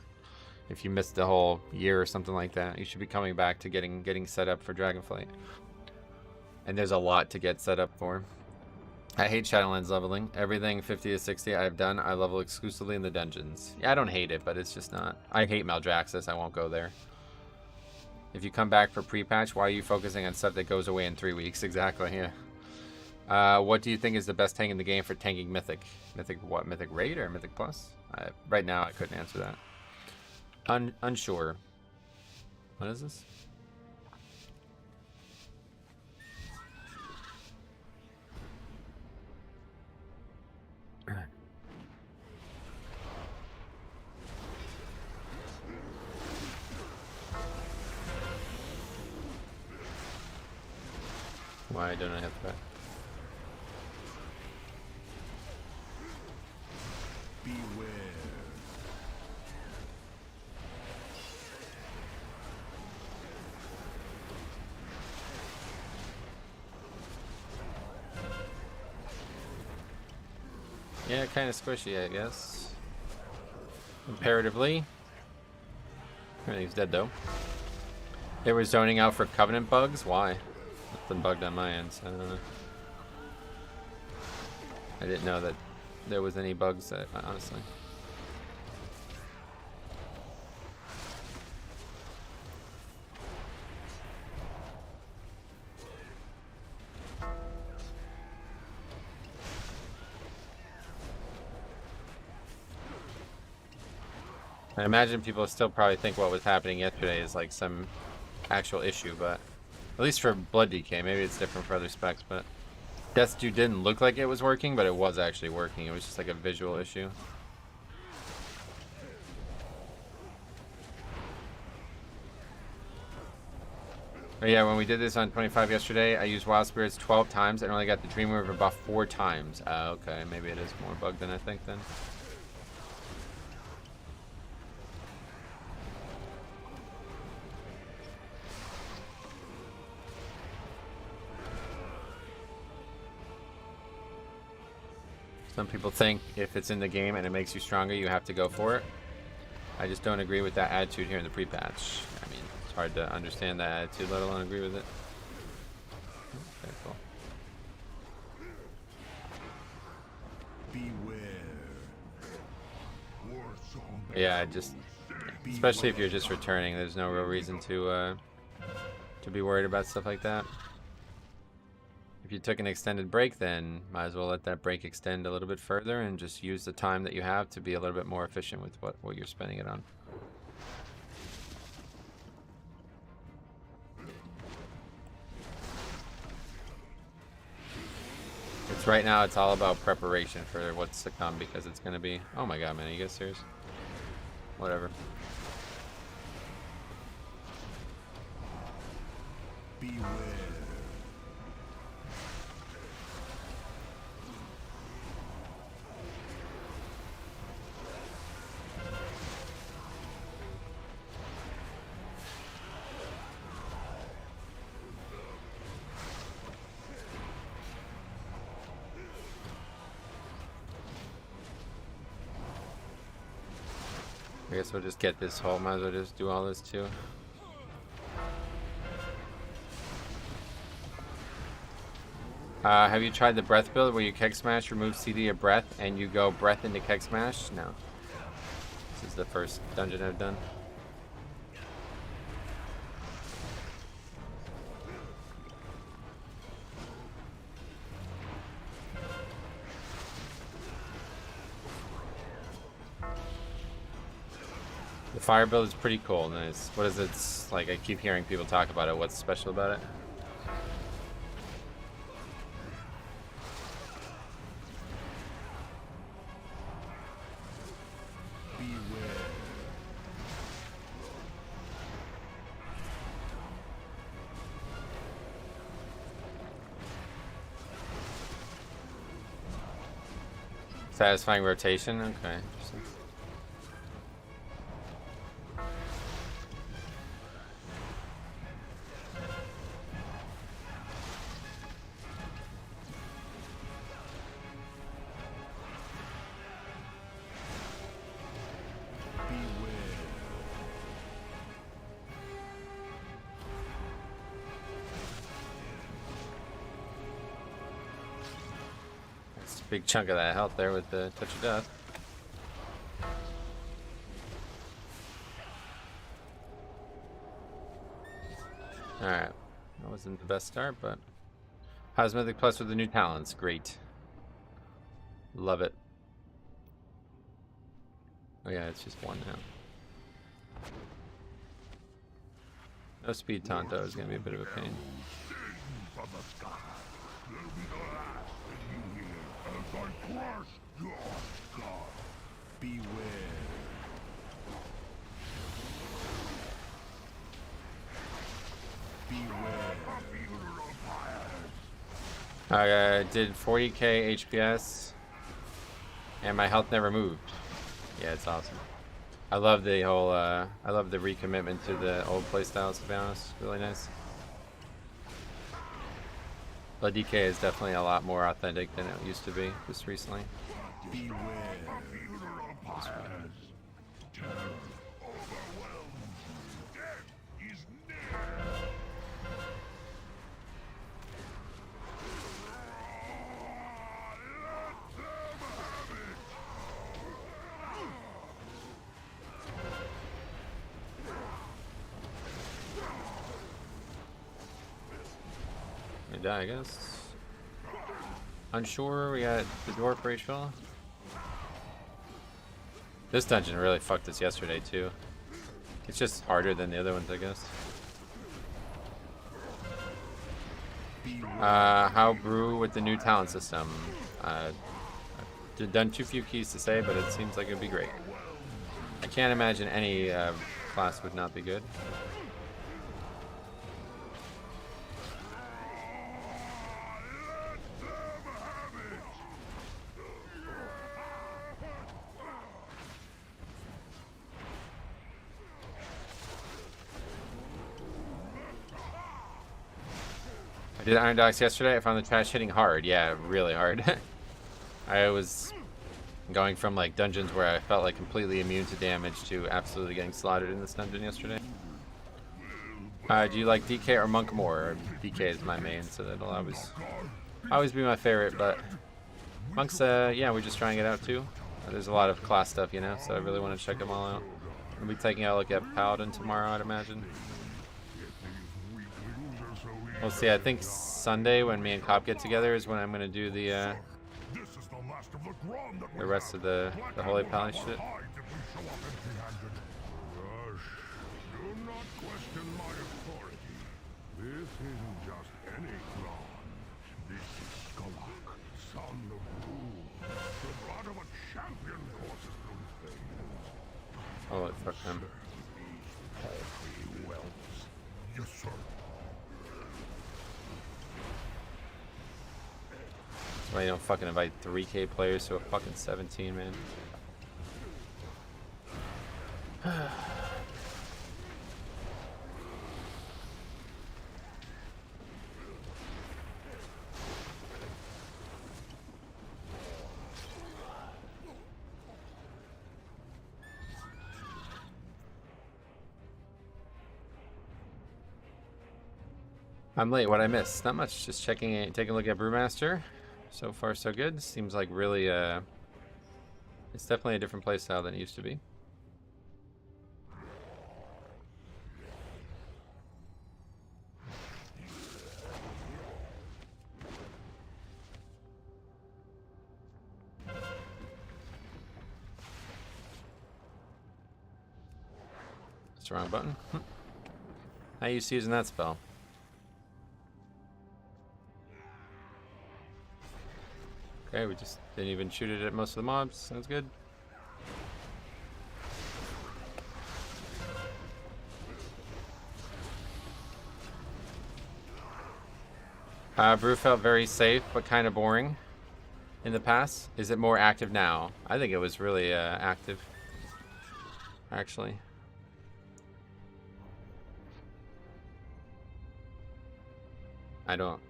If you missed the whole year or something like that, you should be coming back to getting set up for Dragonflight. And there's a lot to get set up for. I hate Shadowlands leveling. Everything 50 to 60 I've done, I level exclusively in the dungeons. Yeah, I don't hate it, but it's just not... I hate Maldraxxus. I won't go there. If you come back for pre-patch, why are you focusing on stuff that goes away in 3 weeks? Exactly, yeah. What do you think is the best tank in the game for tanking Mythic? Mythic what? Mythic Raid or Mythic Plus? Right now, I couldn't answer that. Unsure. What is this? Why don't I have that? Beware. Yeah, kind of squishy, I guess. Comparatively. Everything's dead, though. They were zoning out for Covenant bugs? Why? Nothing bugged on my end, so I don't know. I didn't know that there was any bugs, honestly. I imagine people still probably think what was happening yesterday is like some actual issue, but at least for Blood DK, maybe it's different for other specs, but Death Dew didn't look like it was working, but it was actually working. It was just like a visual issue. But yeah, when we did this on 25 yesterday, I used Wild Spirits 12 times and only got the Dream River buff 4 times. Okay, maybe it is more bugged than I think then. Some people think if it's in the game and it makes you stronger, you have to go for it. I just don't agree with that attitude here in the pre-patch. I mean, it's hard to understand that attitude, let alone agree with it. Okay, cool. Yeah, just especially if you're just returning, there's no real reason to be worried about stuff like that. If you took an extended break, then might as well let that break extend a little bit further and just use the time that you have to be a little bit more efficient with what you're spending it on. It's right now, it's all about preparation for what's to come because it's going to be... Oh my god, man, are you guys serious? Whatever. Beware. I guess we'll just get this whole, might as well just do all this too. Have you tried the breath build where you keg smash, remove CD of breath, and you go breath into keg smash? No. This is the first dungeon I've done. The fire build is pretty cool. Nice. What is it? It's like I keep hearing people talk about it. What's special about it? Satisfying rotation? Okay. Interesting. Big chunk of that health there with the touch of death. Alright. That wasn't the best start, but... How's Mythic Plus with the new talents? Great. Love it. Oh yeah, it's just one now. No speed Tonto is going to be a bit of a pain. I crush your skull. Beware. I did 40k HPS, and my health never moved. Yeah, it's awesome. I love the whole, I love the recommitment to the old playstyles, to be honest. Really nice. Blood DK is definitely a lot more authentic than it used to be just recently. Die, I guess. Unsure, we got the dwarf Rachel. This dungeon really fucked us yesterday too. It's just harder than the other ones, I guess. How brew with the new talent system? I've done too few keys to say, but it seems like it'd be great. I can't imagine any class would not be good. I did Iron Dogs yesterday. I found the trash hitting hard. Yeah, really hard. I was going from like dungeons where I felt like completely immune to damage to absolutely getting slaughtered in this dungeon yesterday. Do you like DK or Monk more? DK is my main, so that'll always be my favorite. But Monk's, yeah, we just trying it out too. There's a lot of class stuff, you know, so I really want to check them all out. We'll be taking a look at Paladin tomorrow, I'd imagine. We'll see. I think Sunday when me and Cop get together is when I'm gonna do the rest of the Holy Palace shit. Do not question my authority. This isn't just any clan. This is Skolak, son of Doom. The blood of a champion courses through his veins. Oh, fuck them. Yes, sir. Why you don't fucking invite 3K players to a fucking 17, man? I'm late. What I missed? Not much. Just taking a look at Brewmaster. So far, so good. Seems like really, it's definitely a different playstyle than it used to be. That's the wrong button. How you using that spell? Okay, we just didn't even shoot it at most of the mobs. Sounds good. Brew felt very safe, but kind of boring in the past. Is it more active now? I think it was really active, actually. I don't.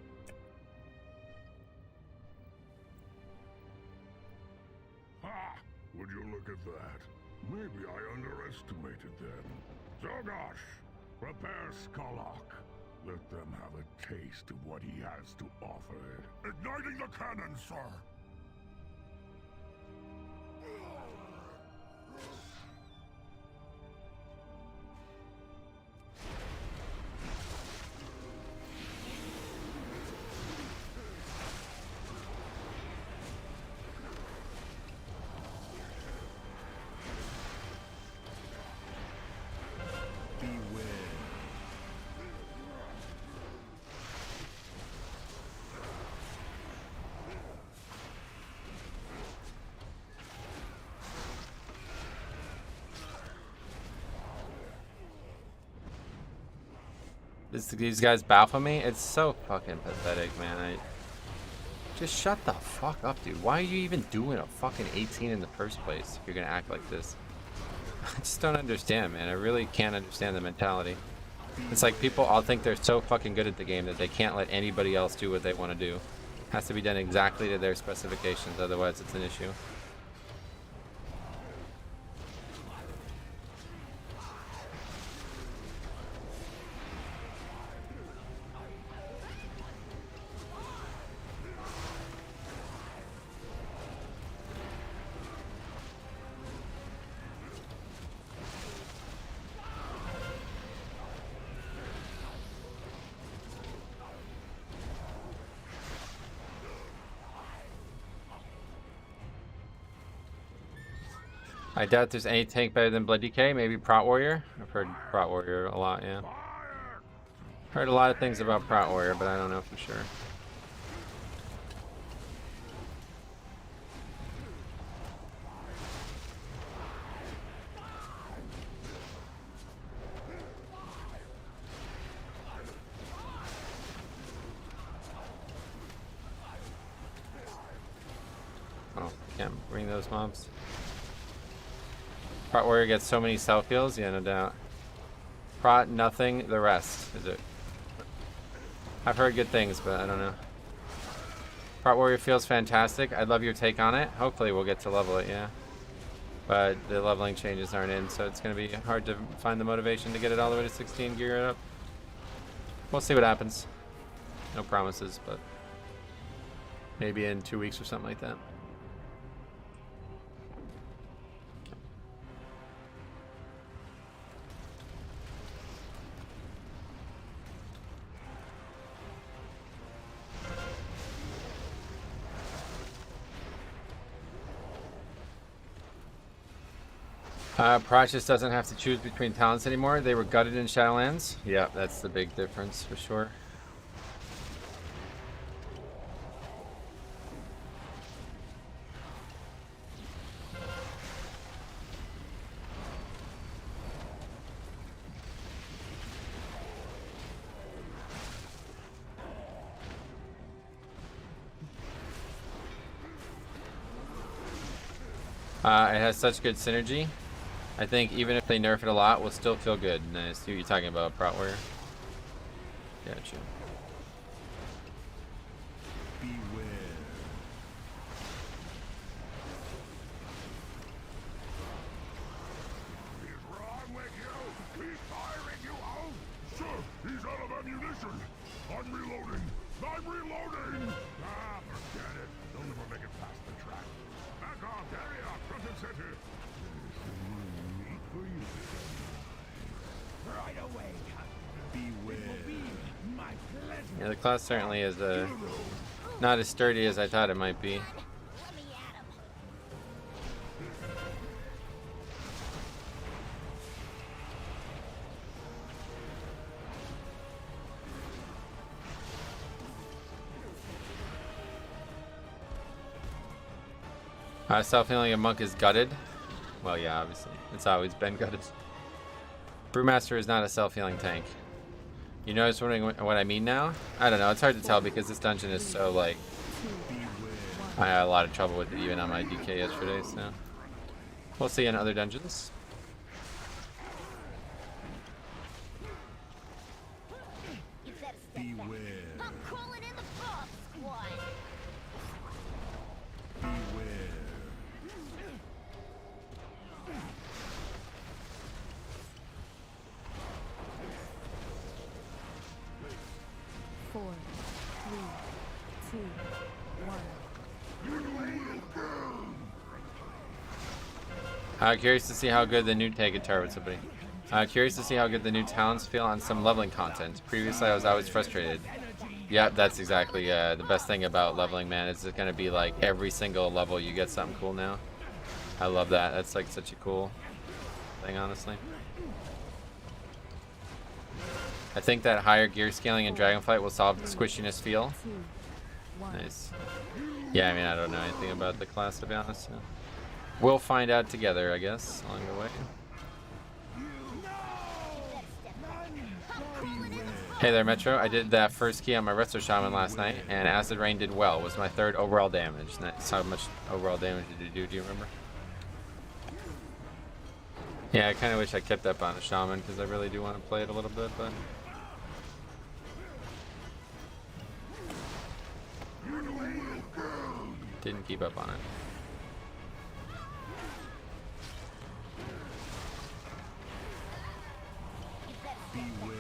Would you look at that? Maybe I underestimated them. Zogosh, prepare Skolak. Let them have a taste of what he has to offer. Igniting the cannon, sir! These guys baffle me. It's so fucking pathetic, man. Just shut the fuck up, dude. Why are you even doing a fucking 18 in the first place if you're gonna act like this? I just don't understand, man. I really can't understand the mentality. It's like people all think they're so fucking good at the game that they can't let anybody else do what they want to do. It has to be done exactly to their specifications, otherwise it's an issue. I doubt there's any tank better than Blood DK. Maybe Prot Warrior. I've heard Prot Warrior a lot, yeah. Heard a lot of things about Prot Warrior, but I don't know for sure. Oh, can't bring those mobs. Prot Warrior gets so many self heals, yeah, no doubt. Prot, nothing, the rest, is it? I've heard good things, but I don't know. Prot Warrior feels fantastic. I'd love your take on it. Hopefully we'll get to level it, yeah. But the leveling changes aren't in, so it's going to be hard to find the motivation to get it all the way to 16, gear it up. We'll see what happens. No promises, but maybe in 2 weeks or something like that. Prepatch just doesn't have to choose between talents anymore. They were gutted in Shadowlands. Yeah, that's the big difference for sure. It has such good synergy. I think even if they nerf it a lot, we'll still feel good. Nice. Who are you talking about, Prot Warrior? Gotcha. Beware. He's wrong with you. He's firing you out. Sir, he's out of ammunition. I'm reloading. I'm reloading. Ah, forget it. They'll never make it past the track. Back off, area, front and center. Right away. Beware. My pleasure. Yeah, the class certainly is not as sturdy as I thought it might be. Self-healing a monk is gutted. Well, yeah, obviously. It's always been gutted. Brewmaster is not a self-healing tank. You notice what I mean now? I don't know. It's hard to tell because this dungeon is so, like... I had a lot of trouble with it even on my DK yesterday, so... We'll see in other dungeons. Beware. I'm crawling in the box, squad. Beware. 4, 3, 2, 1. Curious to see how good the new take guitar with somebody. Curious to see how good the new talents feel on some leveling content. Previously, I was always frustrated. Yeah, that's exactly the best thing about leveling, man. It's going to be like every single level you get something cool now. I love that. That's like such a cool thing, honestly. I think that higher gear scaling in Dragonflight will solve the squishiness feel. 2, 1. Nice. Yeah, I mean, I don't know anything about the class, to be honest. So. We'll find out together, I guess, along the way. Hey there, Metro. I did that first key on my Resto Shaman last night, and Acid Rain did well. It was my 3rd overall damage. Nice. How much overall damage did you do? Do you remember? Yeah, I kind of wish I kept up on a Shaman, because I really do want to play it a little bit, but... Didn't keep up on it. Beware.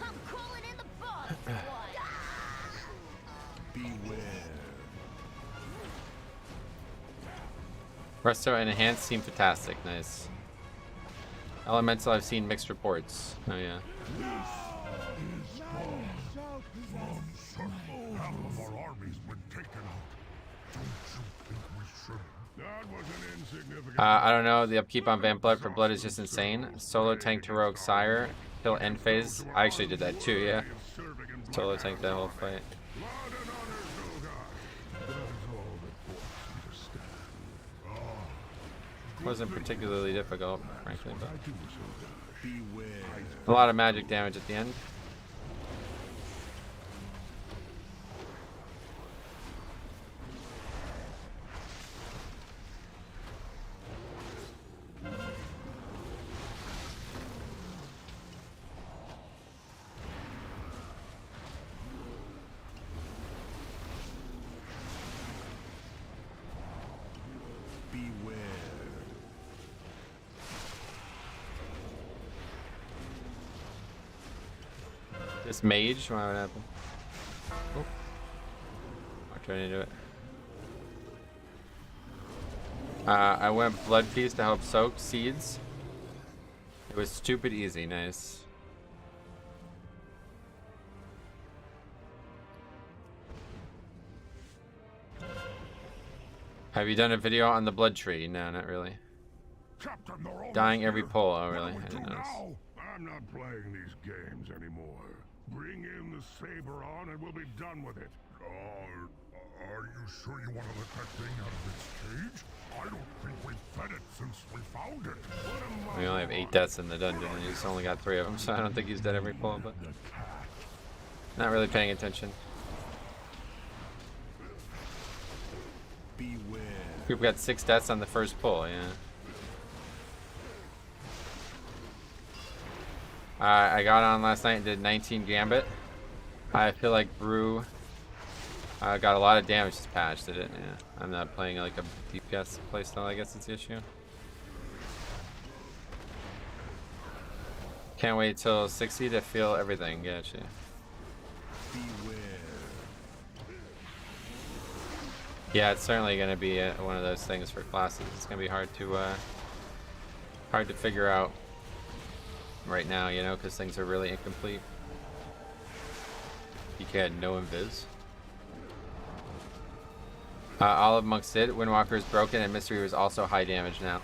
I'm crawling in the box, squad. Beware. Resto and Enhanced seem fantastic. Nice. Elemental, I've seen mixed reports. Oh, yeah. Half of our army's been taken out. Don't you think we should That was an insignificant. I don't know. The upkeep on Vamp Blood for Blood is just insane. Solo tank to Heroic Sire. Kill end phase. I actually did that too, yeah. Solo tank that whole fight. Blood and honor, Zogar. That is all that force understand. Wasn't particularly difficult, frankly, but I do, Zogar. Beware. a lot of magic damage at the end. This mage, why would happen? Oh. I'll try to do it. I went Blood Feast to help soak seeds. It was stupid easy, nice. Have you done a video on the blood tree? No, not really. Captain, they're almost Dying every here. pull. Oh, What really? do we I do didn't notice. now? I'm not playing these games anymore. Bring in the saber on and we'll be done with it. Are you sure you want to let that thing out of its cage? I don't think we've fed it since we found it. What am We only have 8 deaths in the dungeon, and he's only got 3 of them, so I don't think he's dead every pull, but not really paying attention. Beware. We've got 6 deaths on the first pull, yeah. I got on last night and did 19 Gambit. I feel like Brew got a lot of damage this patch, did it? Yeah. I'm not playing like a DPS playstyle, I guess it's the issue. Can't wait till 60 to feel everything, gotcha. Beware. Yeah, it's certainly going to be one of those things for classes. It's going to be hard to figure out right now, you know, because things are really incomplete. DK had no invis. Olive Monks did. Windwalker is broken, and Mystery was also high damage now.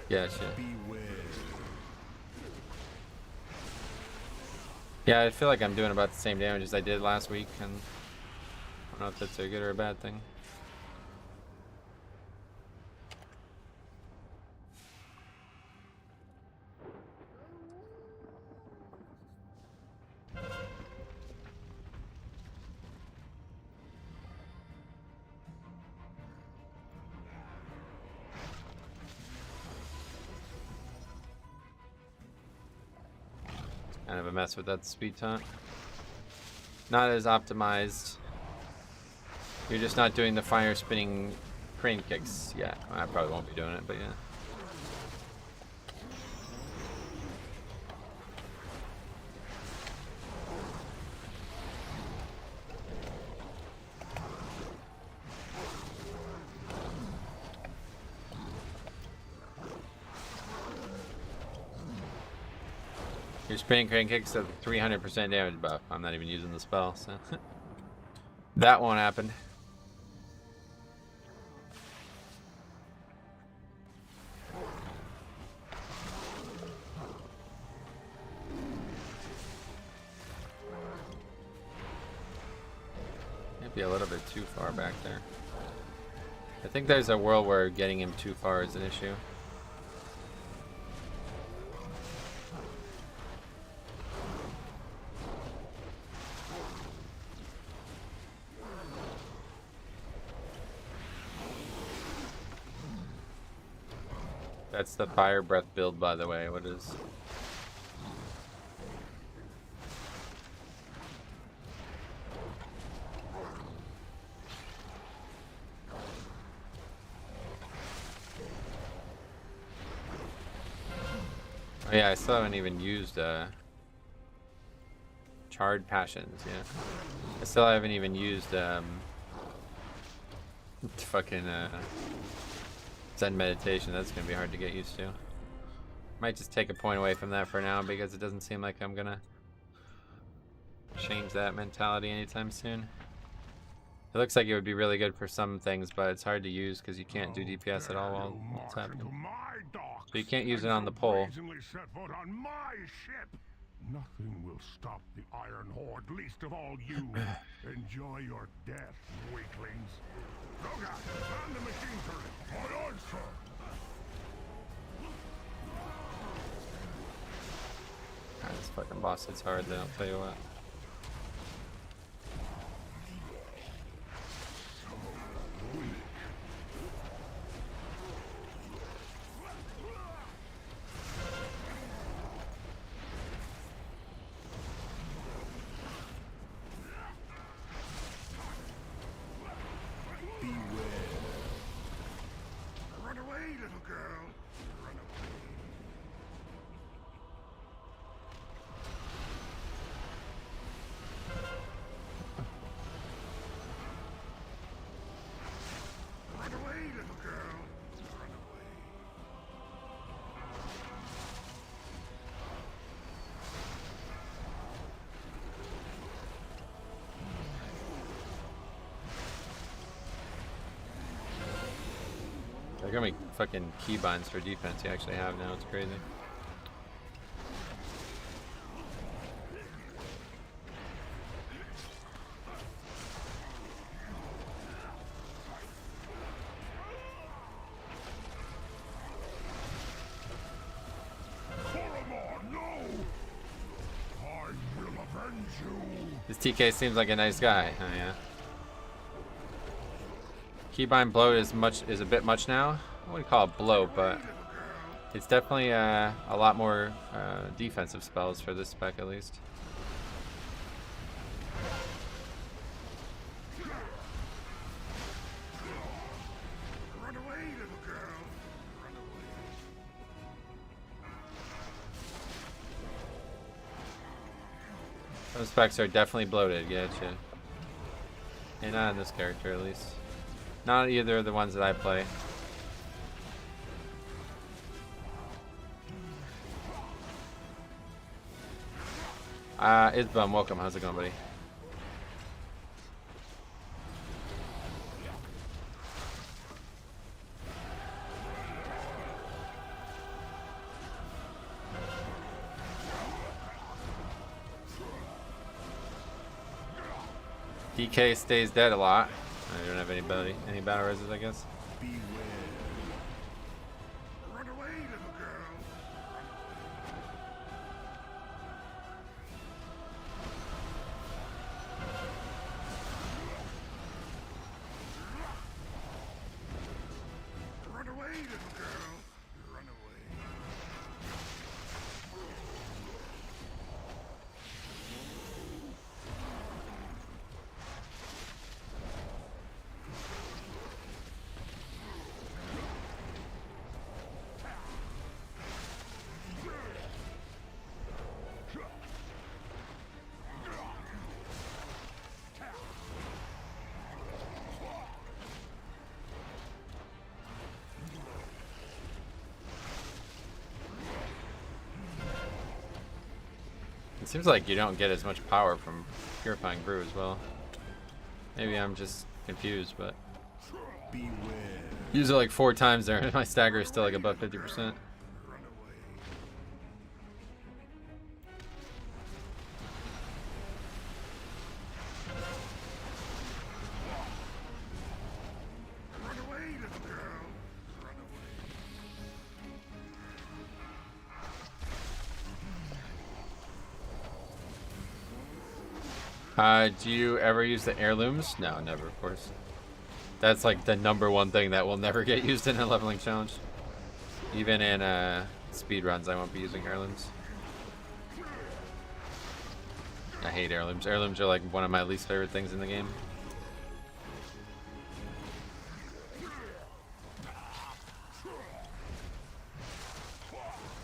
Gotcha. Beware. Yeah, I feel like I'm doing about the same damage as I did last week, and I don't know if that's a good or a bad thing. Kind of a mess with that speed taunt. Not as optimized. You're just not doing the fire spinning crane kicks. Yeah, I probably won't be doing it, but yeah. Your spinning crane kicks a 300% damage buff. I'm not even using the spell, so that won't happen. Might be a little bit too far back there. I think there's a world where getting him too far is an issue. That's the fire breath build, by the way. What is? Oh yeah, I still haven't even used Charred Passions. Yeah, I still haven't even used fucking Zen meditation. That's gonna be hard to get used to. Might just take a point away from that for now because it doesn't seem like I'm gonna change that mentality anytime soon. It looks like it would be really good for some things, but it's hard to use because you can't do DPS at all while it's happening. So you can't use it on the pole. Set foot on my ship. Nothing will stop the Iron Horde, least of all you. Enjoy your death, weaklings. Roga, man the machine turret. Aye, aye, sir. This fucking boss hits hard, then I'll tell you what. Run away, little girl. Run away. Run away, little girl. Run away. Look how many fucking keybinds for defense you actually have now. It's crazy. Koromor, no! I will avenge you. This TK seems like a nice guy. Oh yeah. Keybind bloat is a bit much now. I wouldn't call it bloat, but it's definitely a lot more defensive spells for this spec at least. Run away, little girl. Run away. Those specs are definitely bloated, getcha. And not in this character at least. Not either of the ones that I play. Isbum, welcome. How's it going, buddy? DK stays dead a lot. I don't have any battle reses, I guess. Beware. Run away, little girl. Run away, little girl. Run away. It seems like you don't get as much power from Purifying Brew as well. Maybe I'm just confused, but Beware. use it like 4 times there, and my stagger is still like above 50%. Run away, little girl. Run away. Do you ever use the heirlooms? No, never, of course. That's like the #1 thing that will never get used in a leveling challenge. Even in speed runs, I won't be using heirlooms. I hate heirlooms. Heirlooms are like one of my least favorite things in the game.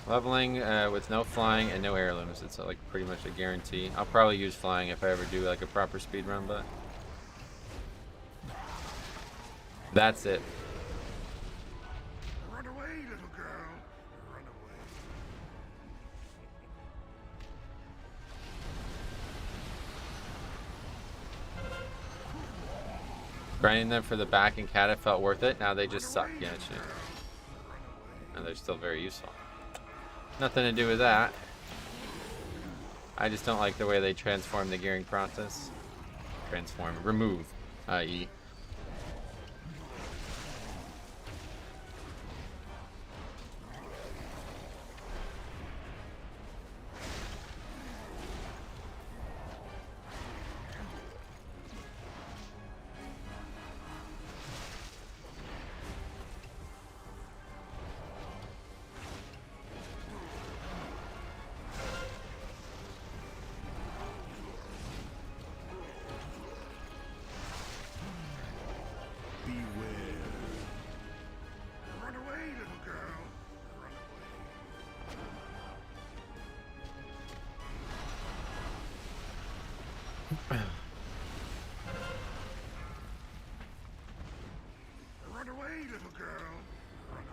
Leveling with no flying and no heirlooms. It's like pretty much a guarantee. I'll probably use flying if I ever do like a proper speed run, but that's it. Run away, little girl. Run away. Grinding them for the back and cat, it felt worth it. Now they just suck. Yeah, shit. And they're still very useful. Nothing to do with that. I just don't like the way they transform the gearing process. Transform. Remove, i.e. Run away, little girl. Run away. Run away, little girl. Run away.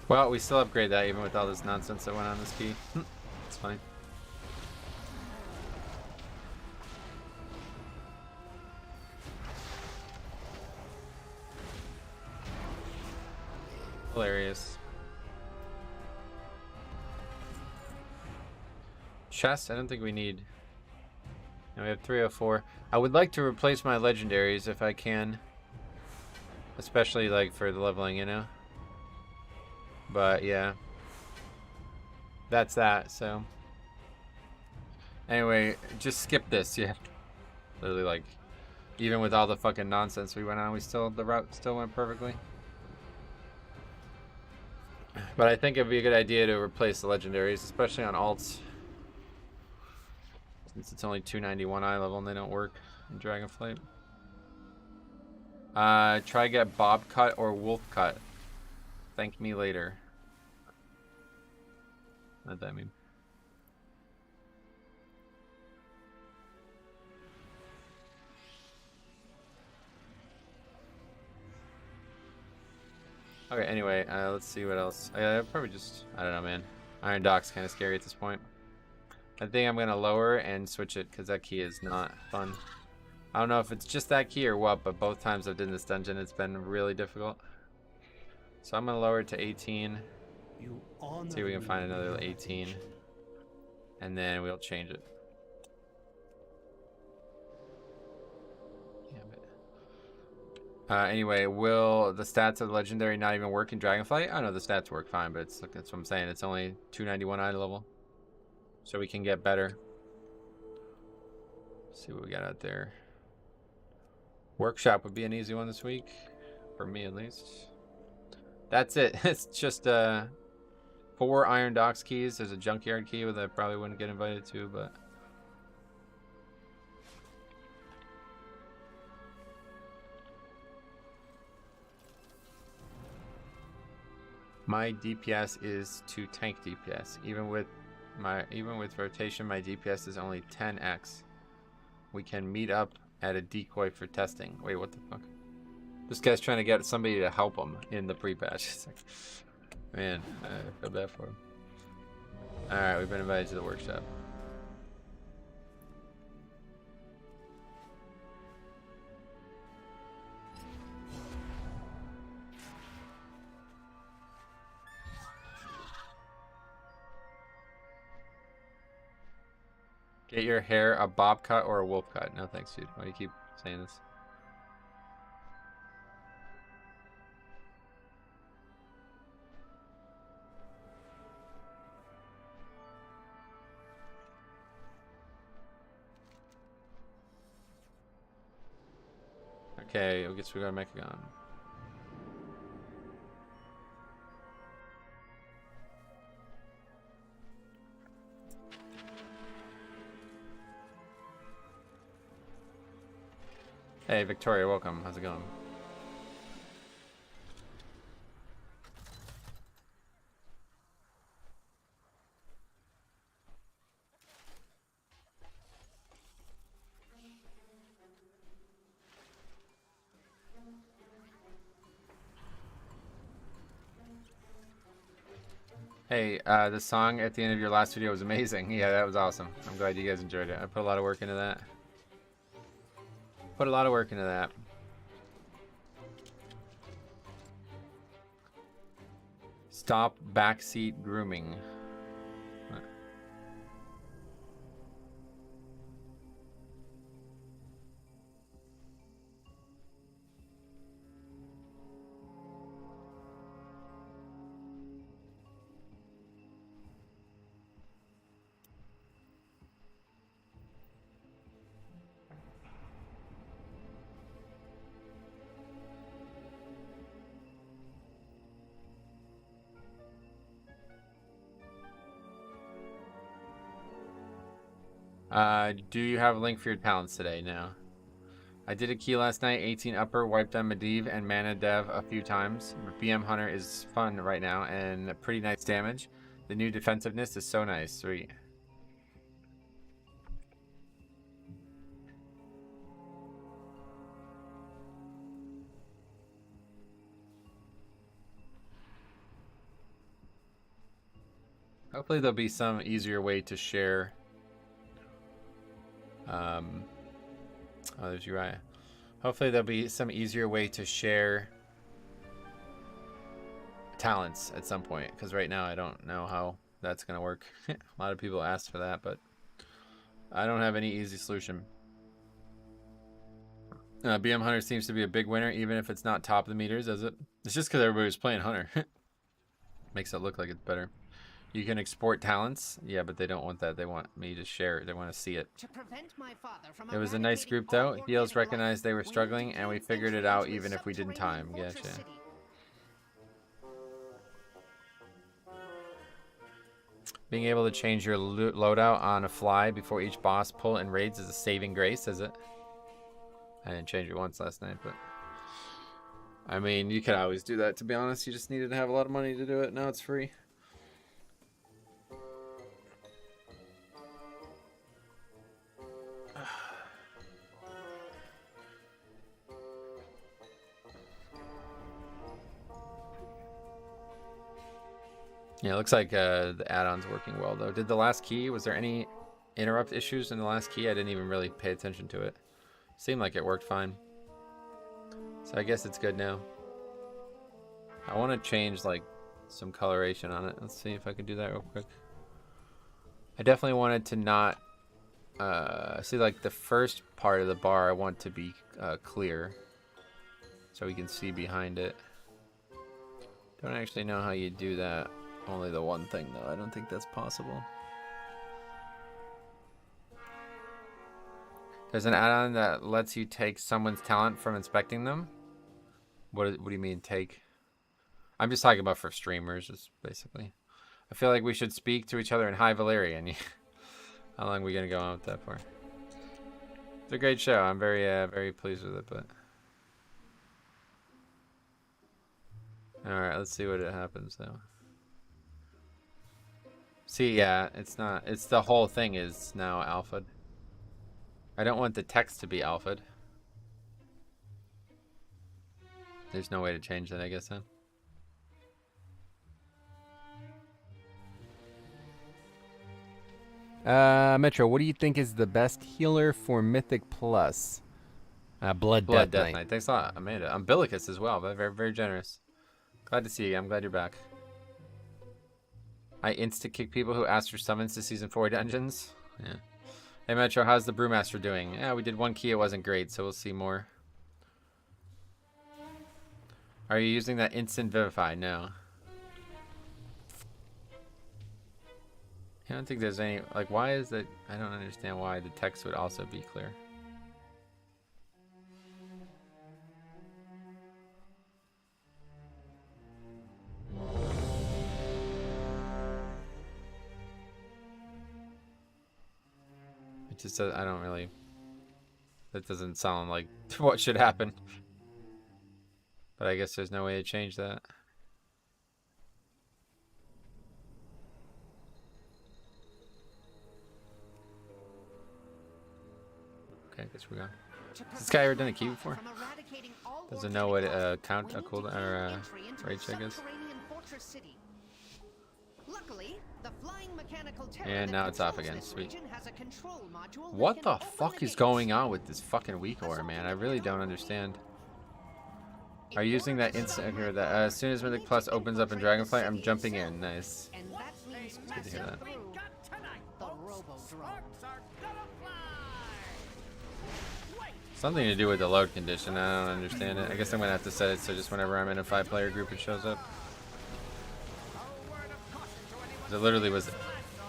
Well, we still upgrade that even with all this nonsense that went on this key. It's fine. Hilarious. Chest, I don't think we need. And we have 304. I would like to replace my legendaries if I can. Especially like for the leveling, you know? But yeah. That's that, so. Anyway, just skip this, yeah. Literally like, even with all the fucking nonsense we went on, the route still went perfectly. But I think it'd be a good idea to replace the legendaries, especially on alts. Since it's only 291 eye level and they don't work in Dragonflight. Try get Bob Cut or Wolf Cut. Thank me later. What does that mean? Okay, anyway, let's see what else. Probably just, I don't know, man. Iron Dock's kind of scary at this point. I think I'm going to lower and switch it because that key is not fun. I don't know if it's just that key or what, but both times I've done this dungeon, it's been really difficult. So I'm going to lower it to 18. See if we can find another 18. And then we'll change it. Anyway, will the stats of the legendary not even work in Dragonflight? I know the stats work fine, but that's what I'm saying. It's only 291 eye level. So we can get better. Let's see what we got out there. Workshop would be an easy one this week. For me, at least. That's it. It's just 4 Iron Docks keys. There's a Junkyard key that I probably wouldn't get invited to, but... My DPS is to tank DPS. Even with rotation, my DPS is only 10x. We can meet up at a decoy for testing. Wait, what the fuck? This guy's trying to get somebody to help him in the pre-patch. Like, man, I feel bad for him. Alright, we've been invited to the workshop. Get your hair a bob cut or a wolf cut. No thanks, dude. Why do you keep saying this? Okay, I guess we got Mechagon. Hey, Victoria, welcome. How's it going? Hey, the song at the end of your last video was amazing. Yeah, that was awesome. I'm glad you guys enjoyed it. I put a lot of work into that. Put a lot of work into that. Stop backseat grooming. Do you have a link for your talents today? No. I did a key last night, 18 upper, wiped on Medivh and Mana Dev a few times. BM Hunter is fun right now and pretty nice damage. The new defensiveness is so nice. Sweet. Hopefully there'll be some easier way to share. Oh, there's Uriah. Hopefully there'll be some easier way to share talents at some point, because right now I don't know how that's gonna work. A lot of people asked for that, but I don't have any easy solution. BM Hunter seems to be a big winner, even if it's not top of the meters, is it? It's just because everybody was playing Hunter. Makes it look like it's better. You can export talents. Yeah, but they don't want that. They want me to share it. They want to see it. It was a nice group, though. Heels recognized they were struggling, and we figured it out even if we didn't time. Gotcha. Being able to change your loadout on a fly before each boss pull and raids is a saving grace, is it? I didn't change it once last night, but... I mean, you could always do that, to be honest. You just needed to have a lot of money to do it. Now it's free. Yeah, it looks like the add-on's working well, though. Did the last key, was there any interrupt issues in the last key? I didn't even really pay attention to it. Seemed like it worked fine. So I guess it's good now. I want to change, like, some coloration on it. Let's see if I can do that real quick. I definitely wanted to not... see, like, the first part of the bar I want to be clear. So we can see behind it. Don't actually know how you do that. Only the one thing, though. I don't think that's possible. There's an add-on that lets you take someone's talent from inspecting them. What do you mean, take? I'm just talking about for streamers, just basically. I feel like we should speak to each other in High Valerian. How long are we going to go on with that for? It's a great show. I'm very pleased with it, but... Alright, let's see what it happens, though. See, yeah, it's not. It's the whole thing is now alpha'd. I don't want the text to be alpha'd. There's no way to change that, I guess, then. Metro, what do you think is the best healer for Mythic Plus? Blood Death Knight. Thanks a lot, Amanda. Umbilicus as well, but very generous. Glad to see you. I'm glad you're back. I insta-kick people who ask for summons to Season 4 dungeons. Yeah. Hey, Metro, how's the Brewmaster doing? Yeah, we did one key. It wasn't great, so we'll see more. Are you using that instant Vivify? No. I don't think there's any... Like, why is that... I don't understand why the text would also be clear. It just does, I don't really... That doesn't sound like what should happen. But I guess there's no way to change that. Okay, I guess we're gone. Has this guy ever done a key before? Doesn't know what count a cooldown or rage check is. Luckily, the flying mechanical terror And that now it's off controls again. this Sweet. region has a control module that What can the open fuck the is gates. going on with this fucking weak ore, man? I really don't understand. Are you using that instant or that as soon as Mythic Plus opens up in Dragonflight, I'm jumping in. Nice. And that means Good to hear that. through the Robodrome. Something to do with the load condition. I don't understand it. I guess I'm gonna have to set it so just whenever I'm in a 5-player group, it shows up. 'Cause it literally was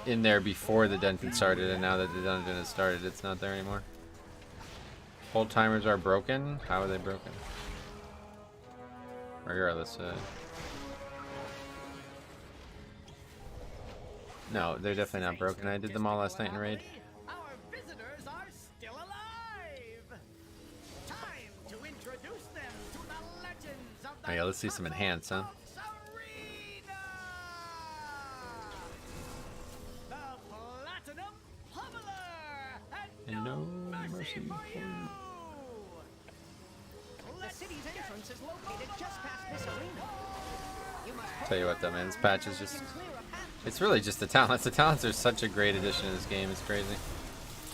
in there before the dungeon started, and now that the dungeon has started, it's not there anymore. Hold timers are broken. How are they broken? Regardless, no, they're definitely not broken. I did them all last night in raid. Our visitors are still alive. Time to introduce them to the legends of the Oh yeah, let's see some enhance, huh? Arena. The Platinum Pummeler And no mercy mercy for for you. you. The city's entrance is located just past this arena. You must Tell you what though, man, this patch is just... clear a path to It's really just the talents. The talents are such a great addition to this game. It's crazy.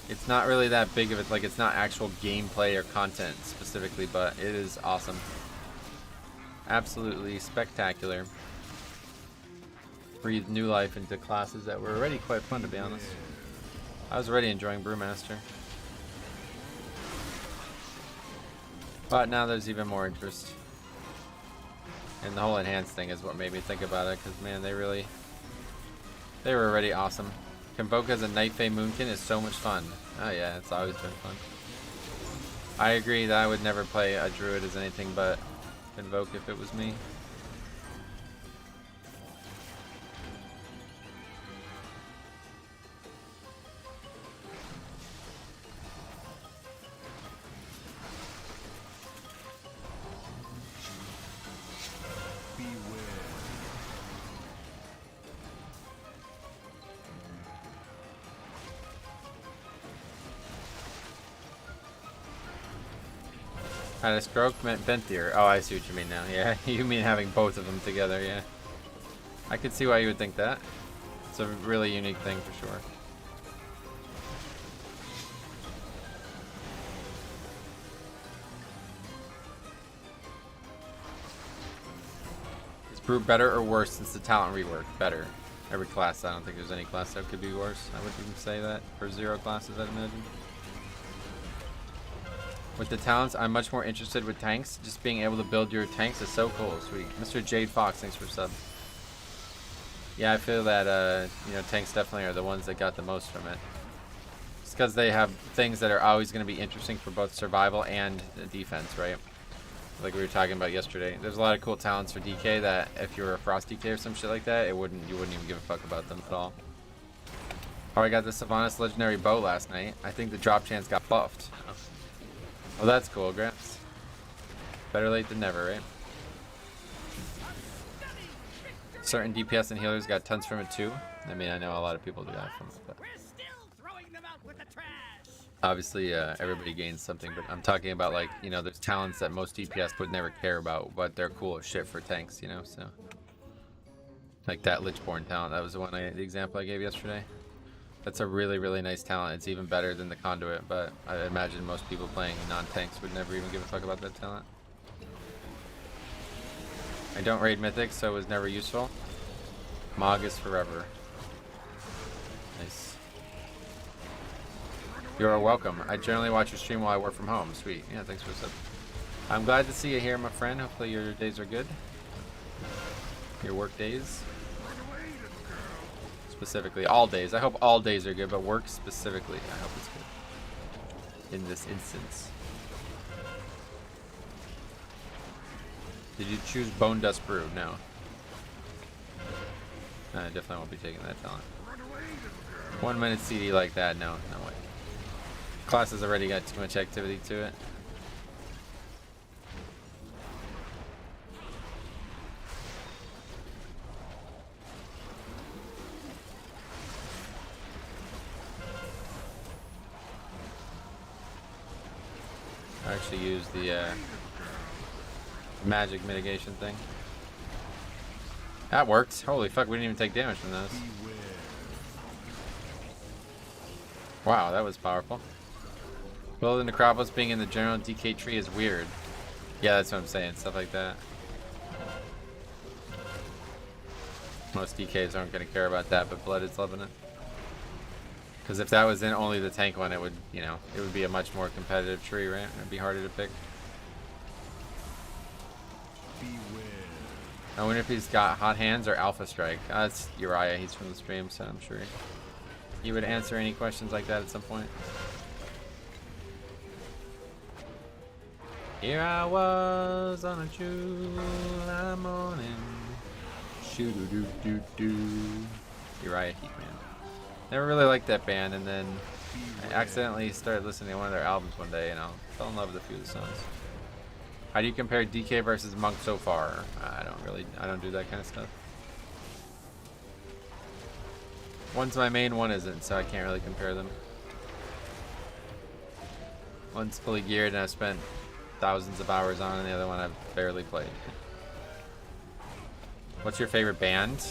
It's not really that big of it. Like, it's not actual gameplay or content specifically, but it is awesome. Absolutely spectacular. Breathed new life into classes that were already quite fun, to be honest. I was already enjoying Brewmaster. But now there's even more interest. And the whole enhanced thing is what made me think about it, because man, they were already awesome. Convoke as a Night Fae Moonkin is so much fun. Oh yeah, it's always been fun. I agree that I would never play a druid as anything but Convoke if it was me. Had a stroke meant Benthier. Oh, I see what you mean now. Yeah, you mean having both of them together, yeah. I could see why you would think that. It's a really unique thing for sure. Is Brew better or worse since the talent rework? Better. Every class, I don't think there's any class that could be worse. I wouldn't even say that for 0 classes, I'd imagine. With the talents, I'm much more interested with tanks. Just being able to build your tanks is so cool. Sweet. Mr. Jade Fox, thanks for sub. Yeah, I feel that, you know, tanks definitely are the ones that got the most from it. It's because they have things that are always going to be interesting for both survival and defense, right? Like we were talking about yesterday. There's a lot of cool talents for DK that if you were a Frost DK or some shit like that, you wouldn't even give a fuck about them at all. Oh, I got the Sylvanas Legendary Bow last night. I think the drop chance got buffed. Oh, that's cool, Gramps. Better late than never, right? Certain DPS and healers got tons from it too. I mean, I know a lot of people do that from it, but We're still throwing them out with the trash. obviously everybody gains something. But I'm talking about, like, you know, there's talents that most DPS would never care about, but they're cool as shit for tanks, you know. So, like that Lichborn talent, that was the the example I gave yesterday. That's a really, really nice talent. It's even better than the Conduit, but I imagine most people playing non-tanks would never even give a fuck about that talent. I don't raid Mythic, so it was never useful. Mog is forever. Nice. You are welcome. I generally watch your stream while I work from home. Sweet. Yeah, thanks for the sub. I'm glad to see you here, my friend. Hopefully your days are good. Your work days. Specifically, all days. I hope all days are good, but work specifically, I hope it's good. In this instance. Did you choose Bone Dust Brew? No. I definitely won't be taking that talent. 1 minute CD like that, no, no way. Class has already got too much activity to it. I actually used the magic mitigation thing. That worked. Holy fuck, we didn't even take damage from those. Wow, that was powerful. Well, the Necropolis being in the general DK tree is weird. Yeah, that's what I'm saying. Stuff like that. Most DKs aren't going to care about that, but Blood is loving it. Because if that was in only the tank one, it would, you know, it would be a much more competitive tree, right? It'd be harder to pick. I wonder if he's got Hot Hands or Alpha Strike. That's Uriah. He's from the stream, so I'm sure he would answer any questions like that at some point. Here I was on a July morning. Shoo-doo-doo-doo-doo. Uriah Heatman. Never really liked that band, and then I accidentally started listening to one of their albums one day, and I fell in love with a few of the songs. How do you compare DK versus Monk so far? I don't do that kind of stuff. One's my main, one isn't, so I can't really compare them. One's fully geared and I've spent thousands of hours on, and the other one I've barely played. What's your favorite band?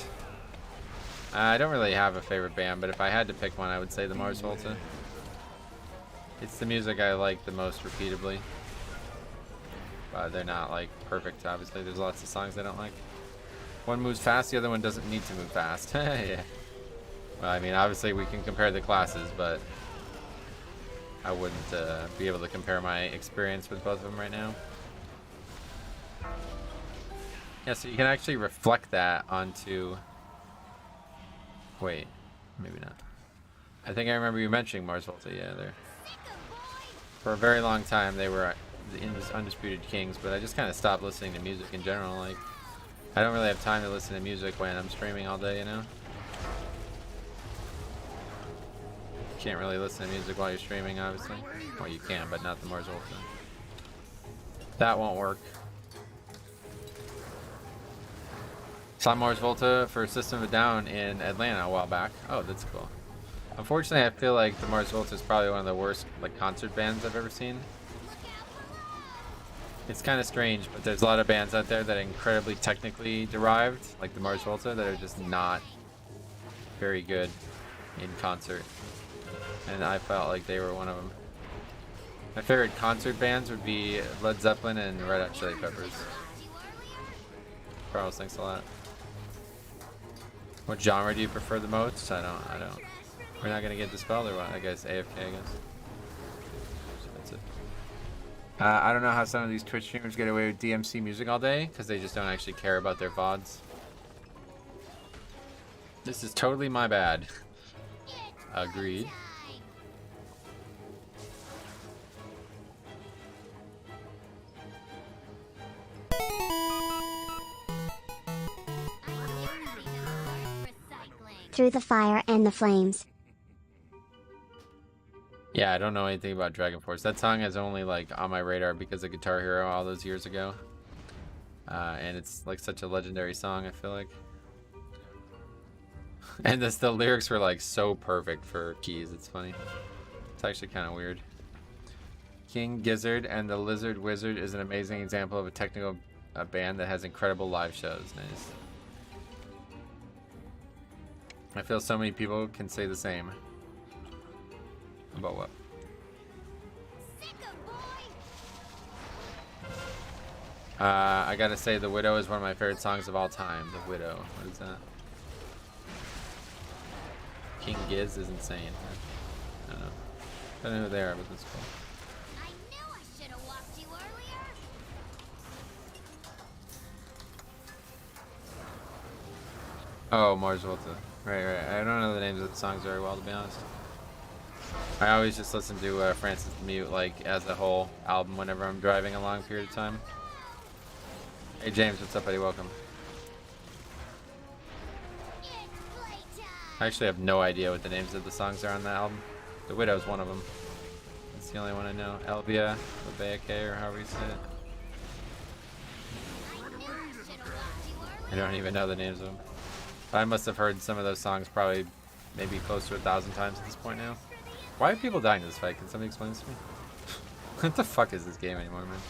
I don't really have a favorite band, but if I had to pick one, I would say the Mars Volta. It's the music I like the most repeatably. They're not like perfect, obviously. There's lots of songs I don't like. One moves fast, the other one doesn't need to move fast. Yeah. Well, I mean, obviously we can compare the classes, but I wouldn't be able to compare my experience with both of them right now. Yeah, so you can actually reflect that onto... Wait, maybe not. I think I remember you mentioning Mars Volta. Yeah, there. For a very long time, they were the undisputed kings, but I just kind of stopped listening to music in general. Like, I don't really have time to listen to music when I'm streaming all day, you know? Can't really listen to music while you're streaming, obviously. Well, you can, but not the Mars Volta. That won't work. Saw Mars Volta for System of a Down in Atlanta a while back. Oh, that's cool. Unfortunately, I feel like the Mars Volta is probably one of the worst like concert bands I've ever seen. It's kind of strange, but there's a lot of bands out there that are incredibly technically derived, like the Mars Volta, that are just not very good in concert. And I felt like they were one of them. My favorite concert bands would be Led Zeppelin and Red Hot Chili Peppers. Carlos, thanks a lot. What genre do you prefer the most? I don't. We're not gonna get dispelled or what? I guess AFK, I guess. So that's it. I don't know how some of these Twitch streamers get away with DMC music all day, because they just don't actually care about their VODs. This is totally my bad. Agreed. Through the fire and the flames. Yeah, I don't know anything about Dragon Force. That song is only like on my radar because of Guitar Hero all those years ago. And it's like such a legendary song, I feel like. And the lyrics were like so perfect for keys, it's funny. It's actually kind of weird. King Gizzard and the Lizard Wizard is an amazing example of a technical band that has incredible live shows. Nice. I feel so many people can say the same. About what? I gotta say, The Widow is one of my favorite songs of all time. The Widow. What is that? King Giz is insane. I don't know. I don't know who they are, but that's cool. I knew I should have walked you earlier. Oh, Mars Volta. Right. I don't know the names of the songs very well, to be honest. I always just listen to Francis the Mute, like, as a whole album whenever I'm driving a long period of time. Hey, James, what's up, buddy? Welcome. I actually have no idea what the names of the songs are on that album. The Widow is one of them. That's the only one I know. Elvia, Lebeake, or however you say it. I don't even know the names of them. I must have heard some of those songs probably maybe close to 1,000 times at this point now. Why are people dying in this fight? Can somebody explain this to me? What the fuck is this game anymore, man?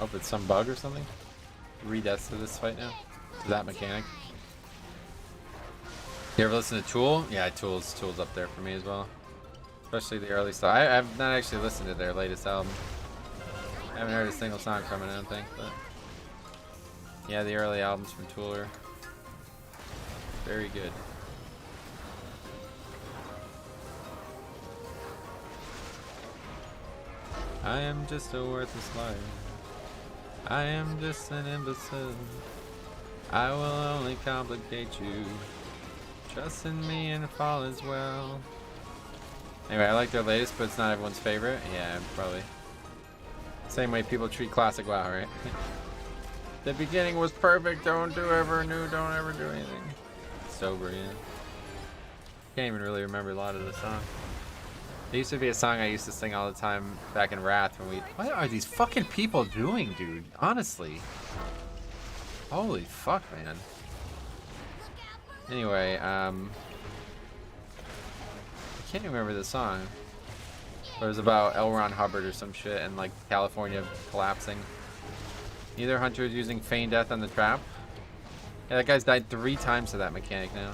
Oh, it's some bug or something? 3 deaths to this fight now? To that mechanic? You ever listen to Tool? Yeah, Tool's up there for me as well. Especially the early stuff. I've not actually listened to their latest album. I haven't heard a single song from it, I don't think. But yeah, the early albums from Tool are very good. I am just a worthless liar. I am just an imbecile. I will only complicate you. Trust in me and fall as well. Anyway, I like their latest, but it's not everyone's favorite. Yeah, probably. Same way people treat classic WoW, right? The beginning was perfect. Don't ever do anything. Sober, yeah. Can't even really remember a lot of the song. There used to be a song I used to sing all the time back in Wrath when we... What are these fucking people doing, dude? Honestly. Holy fuck, man. Anyway, I can't remember the song. But it was about L. Ron Hubbard or some shit and like California collapsing. Neither hunter is using feign death on the trap. Yeah, that guy's died 3 times to that mechanic now.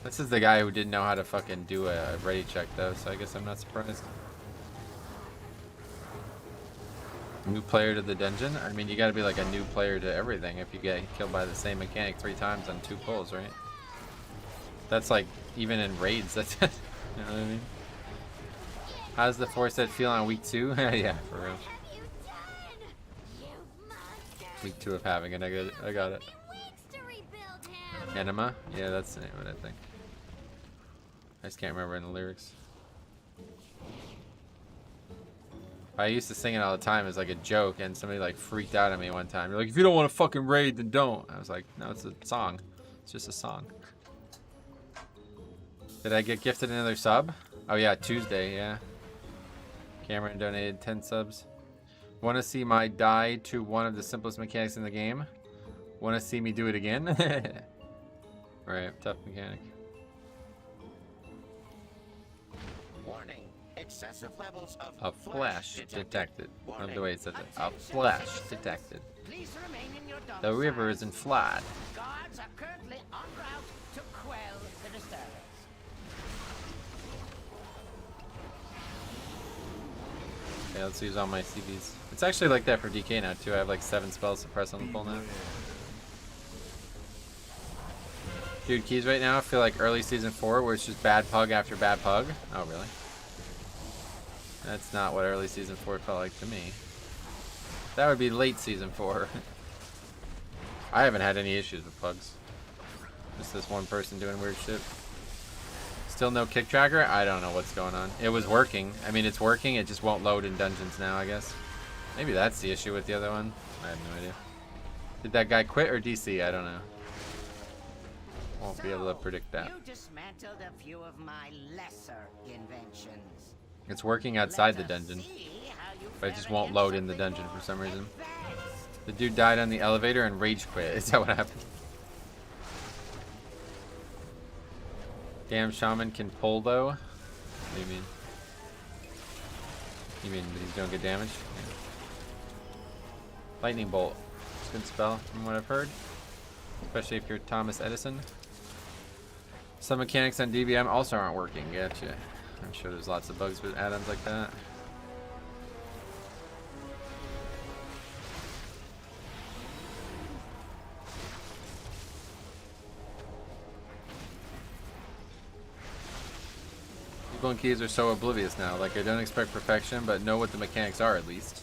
This is the guy who didn't know how to fucking do a ready check though, so I guess I'm not surprised. New player to the dungeon? I mean, you gotta be like a new player to everything if you get killed by the same mechanic 3 times on 2 pulls, right? That's like, even in raids, that's you know what I mean? How's the 4-set feel on week 2? Yeah, for real. Week 2 of having it, I got it. Enema? Yeah, that's the name of it, I think. I just can't remember in the lyrics. I used to sing it all the time as like a joke, and somebody like freaked out at me one time. You're like, if you don't want to fucking raid, then don't. I was like, no, it's a song. It's just a song. Did I get gifted another sub? Oh yeah, Tuesday, yeah. Cameron donated 10 subs. Want to see my die to one of the simplest mechanics in the game? Want to see me do it again? Right, tough mechanic. Warning. Excessive levels of A flash detected. I love the way it says it. A flash detected. Please remain in your The river is in flood. Guards are currently en route to quell the disturbance. Okay, let's use all my CVs. It's actually like that for DK now too. I have like 7 spells suppressed on the full now. Dude, keys right now I feel like early season 4 where it's just bad pug after bad pug. Oh really? That's not what early season 4 felt like to me. That would be late season 4. I haven't had any issues with pugs. Just this one person doing weird shit. Still no kick tracker? I don't know what's going on. It was working. I mean, it's working. It just won't load in dungeons now, I guess. Maybe that's the issue with the other one. I have no idea. Did that guy quit or DC? I don't know. Won't be able to predict that. You dismantled a few of my lesser inventions. It's working outside the dungeon, but it just won't load in the dungeon for some reason. The dude died on the elevator and rage quit. Is that what happened? Damn shaman can pull though? What do you mean? You mean he's doing good damage? Yeah. Lightning bolt. It's a good spell from what I've heard. Especially if you're Thomas Edison. Some mechanics on DBM also aren't working. Gotcha. I'm sure there's lots of bugs with add-ons like that. People and keys are so oblivious now. Like, I don't expect perfection, but know what the mechanics are at least.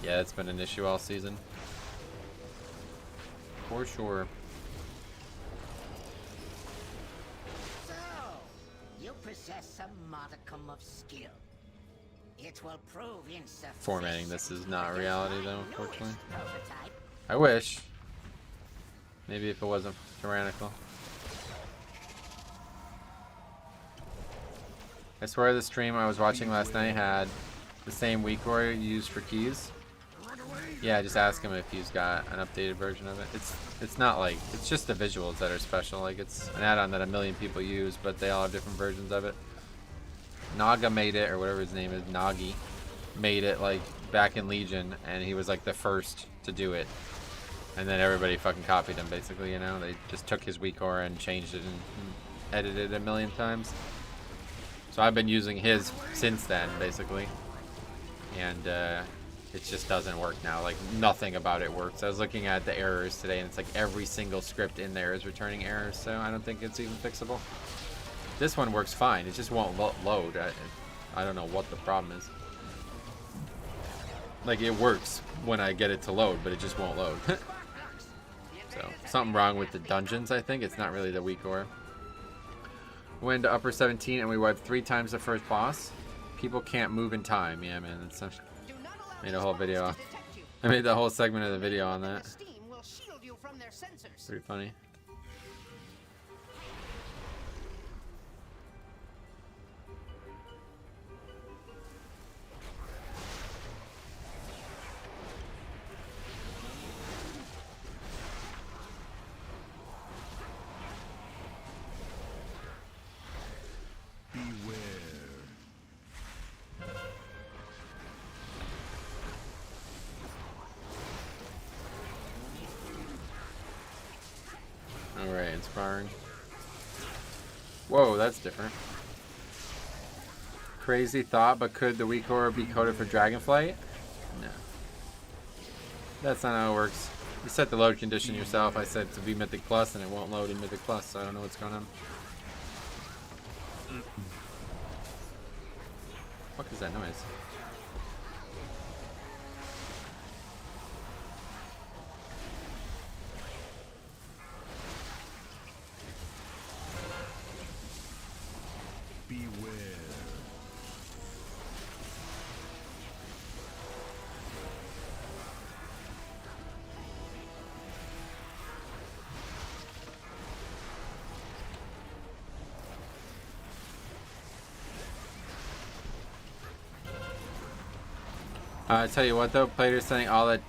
Yeah, it's been an issue all season. For sure. So, you possess a modicum of skill. It will prove insufficient. Formatting this is not reality though, My unfortunately. newest prototype. I wish. Maybe if it wasn't tyrannical. I swear the stream I was watching last night had the same weak core you used for keys. Yeah, just ask him if he's got an updated version of it. It's not like, it's just the visuals that are special. Like, it's an add-on that a million people use, but they all have different versions of it. Naga made it, or whatever his name is, Nagi, made it like back in Legion, and he was like the first to do it. And then everybody fucking copied him, basically, you know? They just took his weak aura and changed it and edited it a million times. So I've been using his since then, basically. And it just doesn't work now. Like, nothing about it works. I was looking at the errors today, and it's like every single script in there is returning errors, so I don't think it's even fixable. This one works fine. It just won't load. I don't know what the problem is. Like, it works when I get it to load, but it just won't load. So, something wrong with the dungeons, I think. It's not really the weak ore. Went to upper 17, and we wiped 3 times the first boss. People can't move in time. Yeah, man. That's made a whole video. I made the whole segment of the video on that. Pretty funny. Alright, inspiring. Whoa, that's different. Crazy thought, but could the weak aura be coded for Dragonflight? No. That's not how it works. You set the load condition yourself. I said to be Mythic Plus, and it won't load in Mythic Plus, so I don't know what's going on. What is that noise? I tell you what though, players sending all the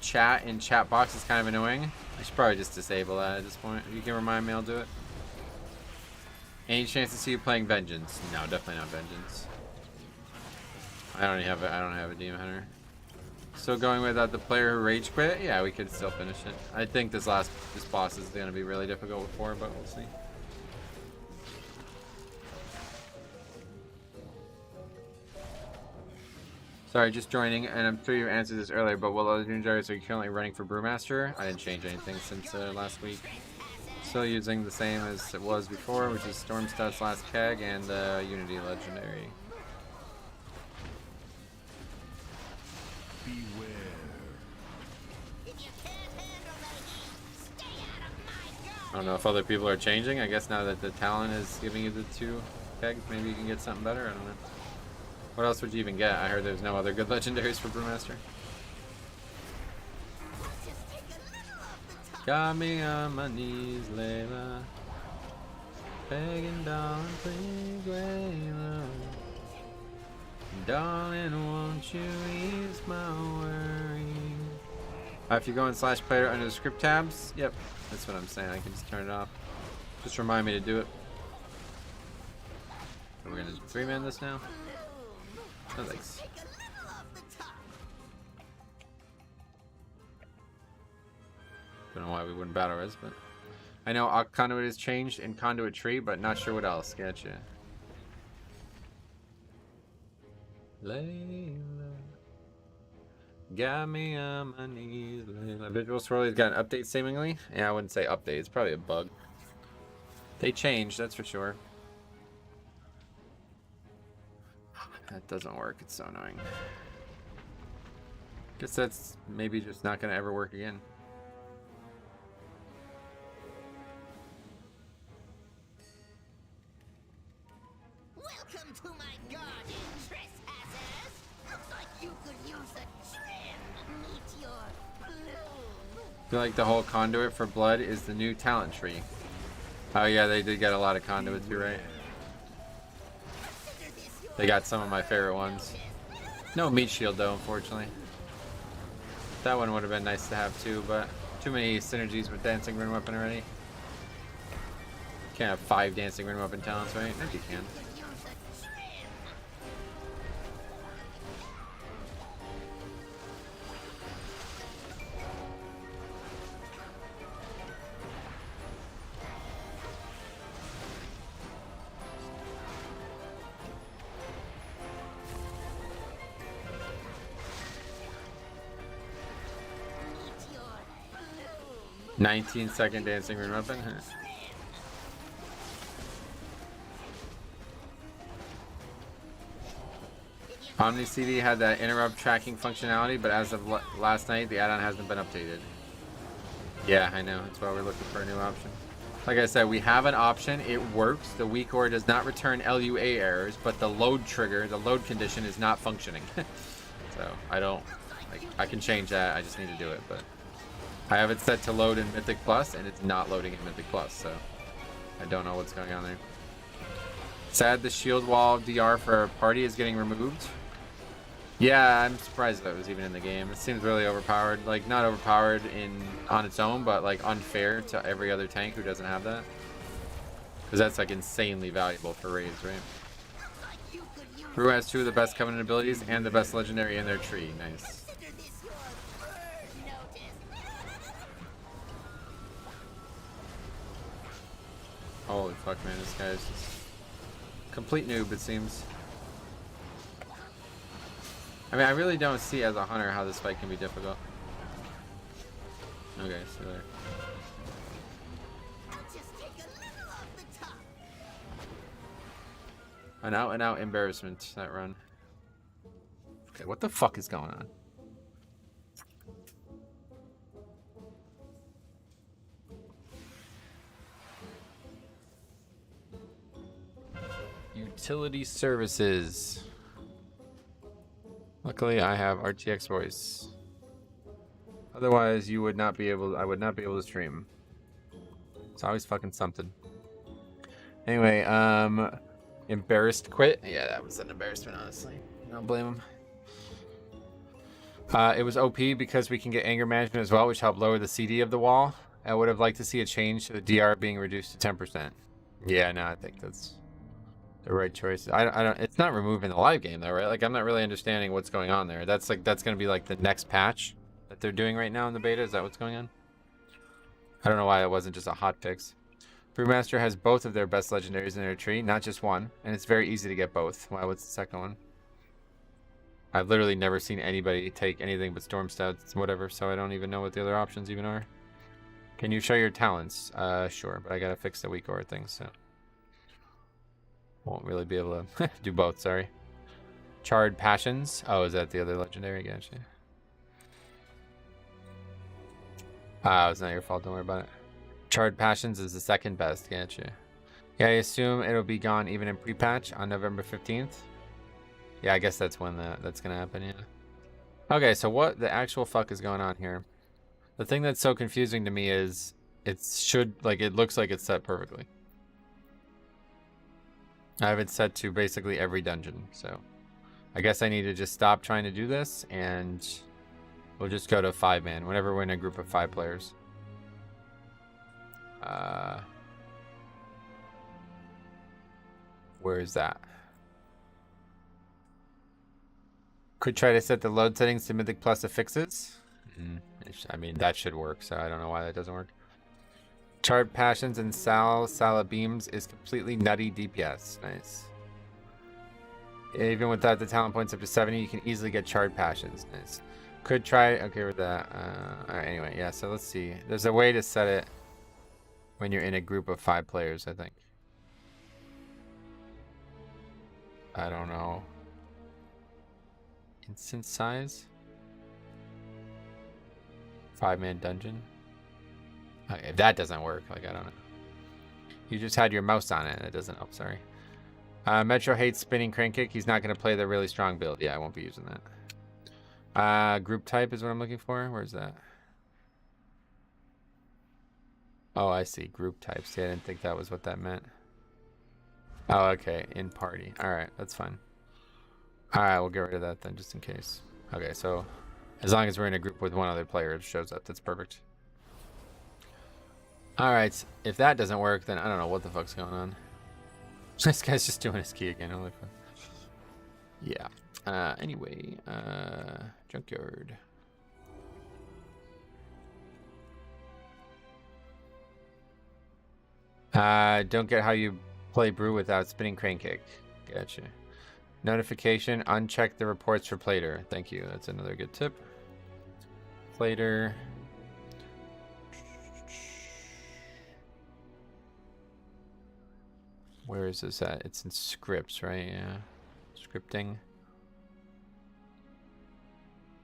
chat in chat box is kind of annoying. I should probably just disable that at this point. If you can remind me, I'll do it. Any chance to see you playing Vengeance? No, definitely not Vengeance. I don't have a Demon Hunter. Still going without the player who rage quit? Yeah, we could still finish it. I think this boss is gonna be really difficult with 4, but we'll see. Sorry, just joining, and I'm sure you answered this earlier, but what other legendaries are you currently running for Brewmaster? I didn't change anything since last week. Still using the same as it was before, which is Stormstud's last keg and Unity Legendary. I don't know if other people are changing. I guess now that the talent is giving you the 2 kegs, maybe you can get something better. I don't know. What else would you even get? I heard there's no other good legendaries for Brewmaster. Got me on my knees, Layla. Begging, darling, please lay low. Darling, won't you ease my worry? If you go in /player under the script tabs, yep, that's what I'm saying. I can just turn it off. Just remind me to do it. So we're gonna 3-man this now. Oh, thanks. Don't know why we wouldn't battle res, but I know Conduit has changed in Conduit Tree, but not sure what else. Gotcha. Layla, got me on my knees. Layla. Visual Swirly's got an update seemingly. Yeah, I wouldn't say update. It's probably a bug. They changed, that's for sure. That doesn't work. It's so annoying. Guess that's maybe just not gonna ever work again. Welcome to my garden, trespassers. Looks like you could use a trim. Meet your bloom. I feel like the whole conduit for blood is the new talent tree. Oh yeah, they did get a lot of conduits, you're right. They got some of my favorite ones. No meat shield though, unfortunately. That one would have been nice to have too, but too many synergies with Dancing Rune Weapon already. Can't have 5 Dancing Rune Weapon talents, right? Maybe you can. 19-second dancing rune weapon. Omni CD had that interrupt tracking functionality, but as of last night, the add-on hasn't been updated. Yeah, I know. That's why we're looking for a new option. Like I said, we have an option. It works. The weak ore does not return LUA errors, but the load trigger, the load condition is not functioning. So I don't, like, I can change that. I just need to do it, but I have it set to load in Mythic Plus, and it's not loading in Mythic Plus, so I don't know what's going on there. Sad the shield wall DR for a party is getting removed. Yeah, I'm surprised that it was even in the game. It seems really overpowered. Like, not overpowered on its own, but like unfair to every other tank who doesn't have that. Because that's like insanely valuable for raids, right? Brew has 2 of the best Covenant abilities and the best legendary in their tree. Nice. Holy fuck, man, this guy's just complete noob, it seems. I mean, I really don't see as a hunter how this fight can be difficult. Okay, so there. An out-and-out embarrassment, that run. Okay, what the fuck is going on? Utility services. Luckily, I have RTX voice. Otherwise, you would not be able. I would not be able to stream. It's always fucking something. Anyway, embarrassed quit. Yeah, that was an embarrassment, honestly. I don't blame him. It was OP because we can get anger management as well, which helped lower the CD of the wall. I would have liked to see a change to the DR being reduced to 10%. Yeah, no, I think that's the right choice. I don't. It's not removing the live game though, right? Like, I'm not really understanding what's going on there. That's gonna be like the next patch that they're doing right now in the beta. Is that what's going on? I don't know why it wasn't just a hot fix. Brewmaster has both of their best legendaries in their tree, not just one, and it's very easy to get both. Why? What's the second one? I've literally never seen anybody take anything but storm stats, whatever. So I don't even know what the other options even are. Can you show your talents? Sure, but I gotta fix the weak ore thing, so won't really be able to do both. Sorry. Charred Passions. Oh, is that the other legendary? Gotcha. It's not your fault. Don't worry about it. Charred Passions is the second best. Gotcha. Yeah, I assume it'll be gone even in pre-patch on November 15th. Yeah, I guess that's when that's gonna happen. Yeah. Okay, so what the actual fuck is going on here? The thing that's so confusing to me is it looks like it's set perfectly. I have it set to basically every dungeon, so I guess I need to just stop trying to do this and we'll just go to 5-man whenever we're in a group of 5 players. Where is that? Could try to set the load settings to Mythic Plus affixes. I mean, that should work, so I don't know why that doesn't work. Charred Passions and Sala Beams is completely nutty DPS. Nice. Even without the talent points up to 70, you can easily get Charred Passions. Nice. Could try, okay with that. Alright, anyway, yeah, so let's see. There's a way to set it when you're in a group of 5 players, I think. I don't know. Instance size? 5-man dungeon? Okay, if that doesn't work, like, I don't know. You just had your mouse on it. That doesn't help, sorry. Metro hates spinning crane kick. He's not going to play the really strong build. Yeah, I won't be using that. Group type is what I'm looking for. Where's that? Oh, I see. Group type. See, I didn't think that was what that meant. Oh, okay. In party. Alright, that's fine. Alright, we'll get rid of that then, just in case. Okay, so as long as we're in a group with one other player, it shows up. That's perfect. Alright, if that doesn't work, then I don't know what the fuck's going on. This guy's just doing his key again. Holy fuck. Yeah. Anyway, Junkyard. Don't get how you play Brew without spinning crane kick. Gotcha. Notification, uncheck the reports for Plater. Thank you. That's another good tip. Plater. Where is this at? It's in scripts, right? Yeah. Scripting.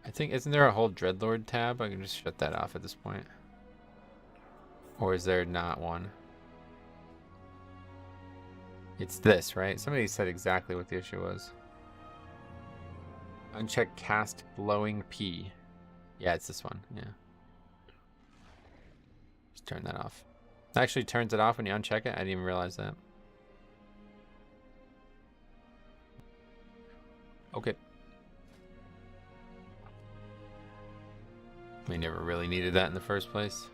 I think, isn't there a whole Dreadlord tab? I can just shut that off at this point. Or is there not one? It's this, right? Somebody said exactly what the issue was. Uncheck cast blowing P. Yeah, it's this one. Yeah. Just turn that off. It actually turns it off when you uncheck it. I didn't even realize that. Okay. We never really needed that in the first place.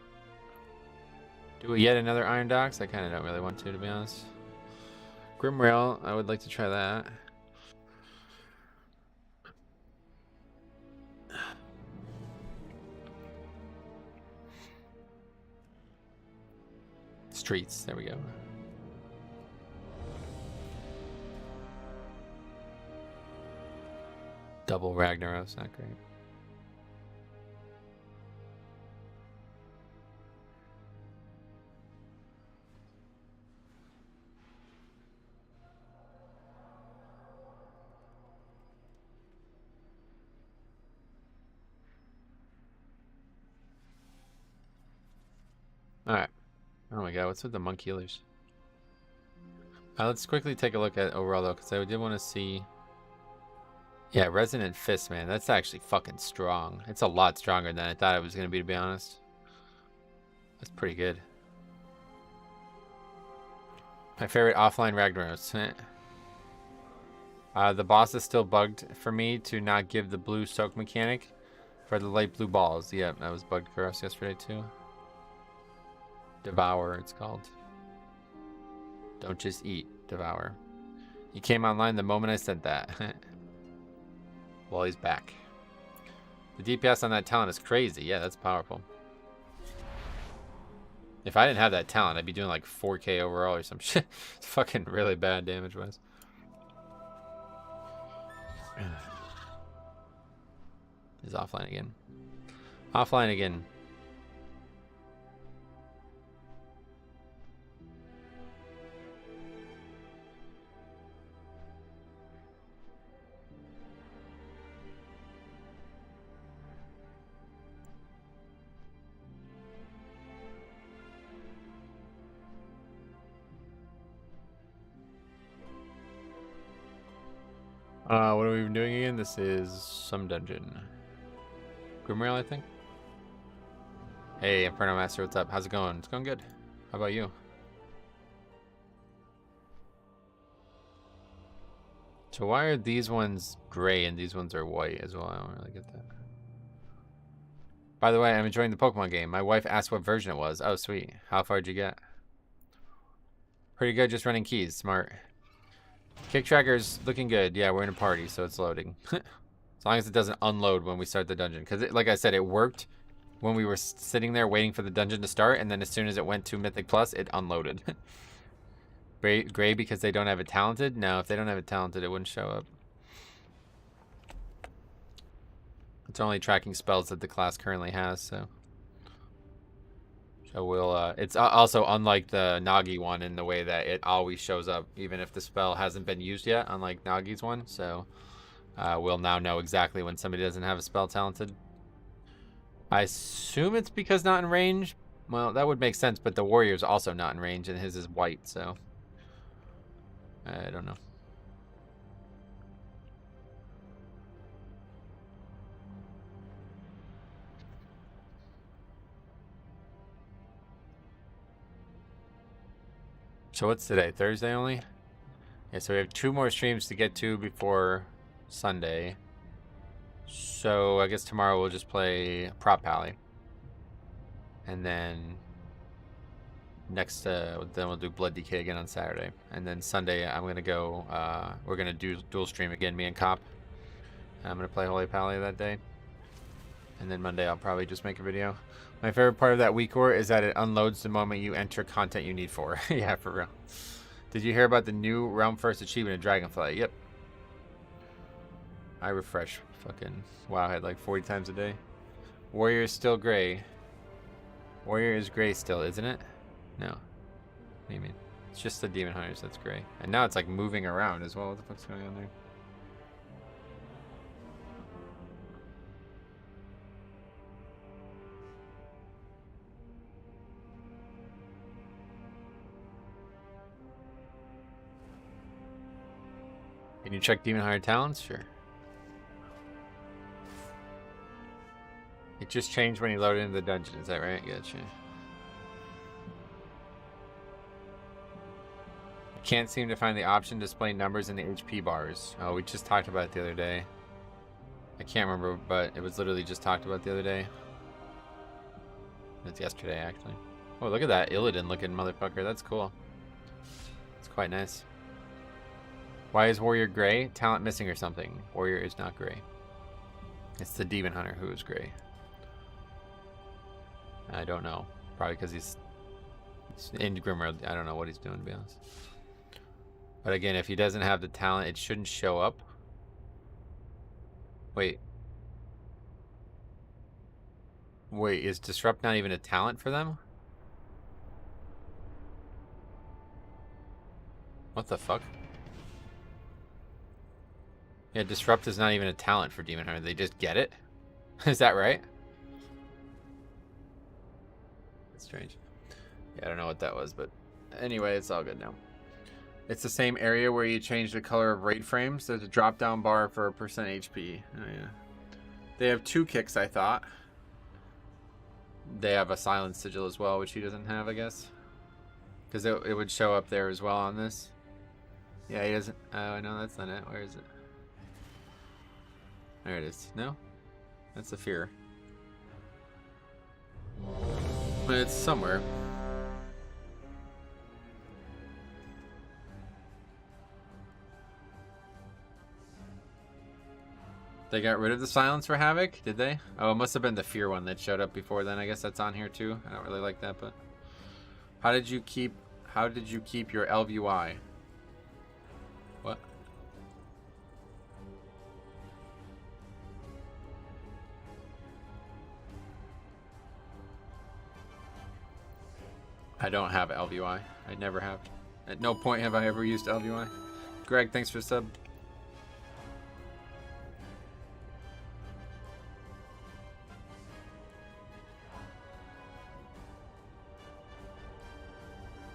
Do we yet another Iron Docks? I kind of don't really want to be honest. Grimrail, I would like to try that. Streets, there we go. Double Ragnaros, not great. Alright. Oh my god, what's with the monk healers? Let's quickly take a look at overall though, because I did want to see. Yeah, Resonant Fist, man. That's actually fucking strong. It's a lot stronger than I thought it was going to be honest. That's pretty good. My favorite offline Ragnaros. The boss is still bugged for me to not give the blue soak mechanic for the light blue balls. Yeah, that was bugged for us yesterday too. Devour, it's called. Don't just eat, devour. He came online the moment I said that. Well, he's back. The DPS on that talent is crazy. Yeah, that's powerful. If I didn't have that talent, I'd be doing like 4K overall or some shit. It's fucking really bad damage-wise. He's offline again. Offline again. What are we even doing again? This is some dungeon. Grimrail, I think. Hey, Inferno Master, what's up? How's it going? It's going good. How about you? So why are these ones gray and these ones are white as well? I don't really get that. By the way, I'm enjoying the Pokemon game. My wife asked what version it was. Oh, sweet. How far did you get? Pretty good, just running keys. Smart. Kick tracker's looking good. Yeah, we're in a party, so it's loading. As long as it doesn't unload when we start the dungeon. Because, like I said, it worked when we were sitting there waiting for the dungeon to start, and then as soon as it went to Mythic Plus, it unloaded. Gray because they don't have it talented? No, if they don't have it talented, it wouldn't show up. It's only tracking spells that the class currently has, so... So we'll, it's also unlike the Nagi one in the way that it always shows up, even if the spell hasn't been used yet, unlike Nagi's one. So we'll now know exactly when somebody doesn't have a spell talented. I assume it's because not in range. Well, that would make sense, but the warrior's also not in range, and his is white, so I don't know. So what's today? Thursday only? Yeah, so we have 2 more streams to get to before Sunday. So I guess tomorrow we'll just play Prop Pally. And then next, then we'll do Blood DK again on Saturday. And then Sunday I'm going to go, we're going to do dual stream again, me and Cop. I'm going to play Holy Pally that day. And then Monday I'll probably just make a video. My favorite part of that week core is that it unloads the moment you enter content you need for. Yeah, for real. Did you hear about the new Realm First achievement in Dragonflight? Yep. I refresh fucking Wowhead like 40 times a day. Warrior is still gray. Warrior is gray still, isn't it? No. What do you mean? It's just the Demon Hunters that's gray. And now it's like moving around as well. What the fuck's going on there? Can you check Demon Hunter talents? Sure. It just changed when you loaded into the dungeon, is that right? Gotcha. Can't seem to find the option to display numbers in the HP bars. Oh, we just talked about it the other day. I can't remember, but it was literally just talked about the other day. It's yesterday, actually. Oh, look at that Illidan looking motherfucker. That's cool. It's quite nice. Why is Warrior gray? Talent missing or something. Warrior is not gray. It's the Demon Hunter who is gray. I don't know. Probably because he's in Grimworld. I don't know what he's doing, to be honest. But again, if he doesn't have the talent, it shouldn't show up. Wait. Wait, is Disrupt not even a talent for them? What the fuck? Yeah, Disrupt is not even a talent for Demon Hunter. They just get it? Is that right? That's strange. Yeah, I don't know what that was, but anyway, it's all good now. It's the same area where you change the color of raid frames. There's a drop-down bar for % HP. Oh, yeah. They have 2 kicks, I thought. They have a silent sigil as well, which he doesn't have, I guess. Because it would show up there as well on this. Yeah, he doesn't. Oh, no, that's not it. Where is it? There it is. No? That's the fear. But it's somewhere. They got rid of the silence for Havoc, did they? Oh, it must have been the fear one that showed up before then. I guess that's on here too. I don't really like that, but how did you keep your LVY? What? I don't have LVY. I never have. At no point have I ever used LVY. Greg, thanks for the sub.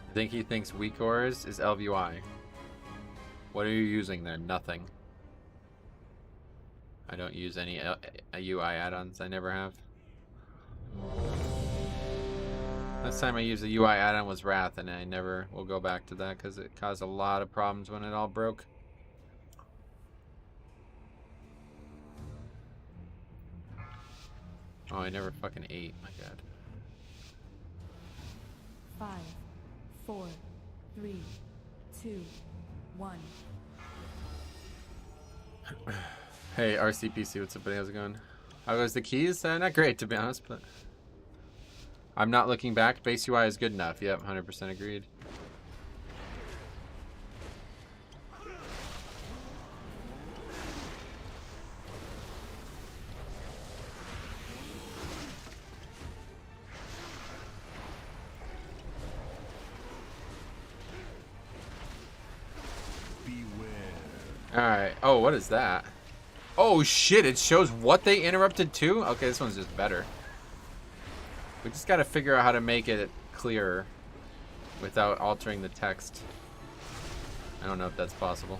I think he thinks weak auras is LVY. What are you using then? Nothing. I don't use any UI add-ons. I never have. Last time I used a UI add-on was Wrath, and I never will go back to that because it caused a lot of problems when it all broke. Oh, I never fucking ate. My God. 5, 4, 3, 2, 1. Hey, RCPC, what's up, buddy? How's it going? How goes the keys? Not great, to be honest, but I'm not looking back. Base UI is good enough. Yep, 100% agreed. Alright. Oh, what is that? Oh, shit. It shows what they interrupted too? Okay, this one's just better. We just gotta figure out how to make it clearer without altering the text. I don't know if that's possible.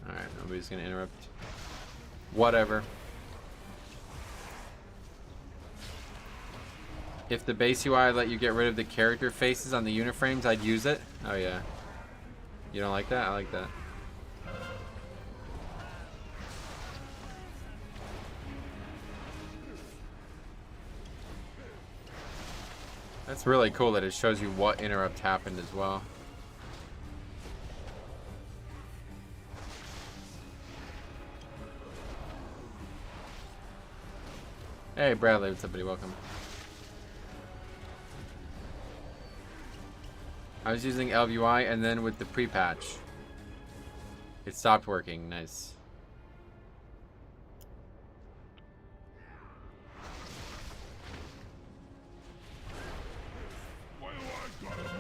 Alright, nobody's gonna interrupt. Whatever. If the base UI let you get rid of the character faces on the uniframes, I'd use it. Oh, yeah. You don't like that? I like that. That's really cool that it shows you what interrupt happened as well. Hey Bradley, what's up, buddy? Welcome. I was using LVY and then with the pre-patch it stopped working. Nice. Well, I got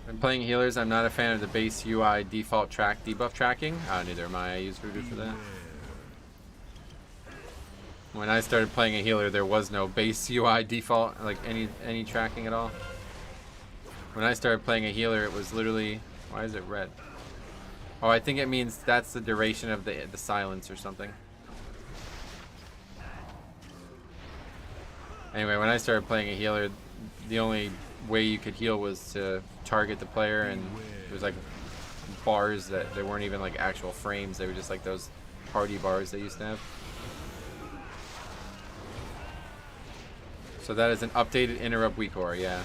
When playing healers, I'm not a fan of the base UI default track debuff tracking. Neither am I. I use Voodoo for that. When I started playing a healer, there was no base UI default, like any tracking at all. When I started playing a healer, it was literally... Why is it red? Oh, I think it means that's the duration of the silence or something. Anyway, when I started playing a healer, the only way you could heal was to target the player, and it was like bars that there weren't even like actual frames. They were just like those party bars they used to have. So that is an updated interrupt weak core, yeah.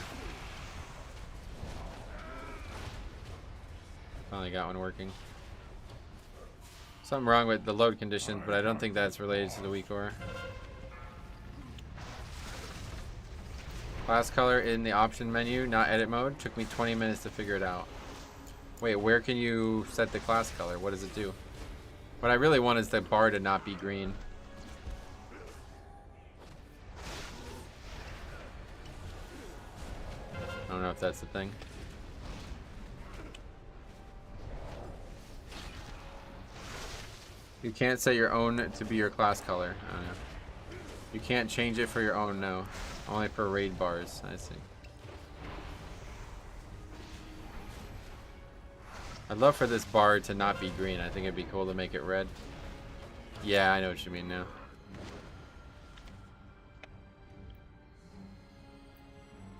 Finally got one working. Something wrong with the load conditions, but I don't think that's related to the weak core. Class color in the option menu, not edit mode. Took me 20 minutes to figure it out. Wait, where can you set the class color? What does it do? What I really want is the bar to not be green. I don't know if that's the thing. You can't set your own to be your class color. I don't know. You can't change it for your own, no. Only for raid bars, I see. I'd love for this bar to not be green. I think it'd be cool to make it red. Yeah, I know what you mean now.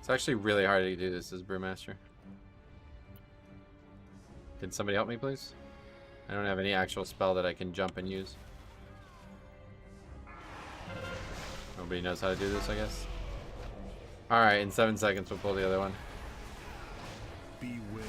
It's actually really hard to do this as Brewmaster. Can somebody help me, please? I don't have any actual spell that I can jump and use. Nobody knows how to do this, I guess. Alright, in 7 seconds we'll pull the other one. Beware.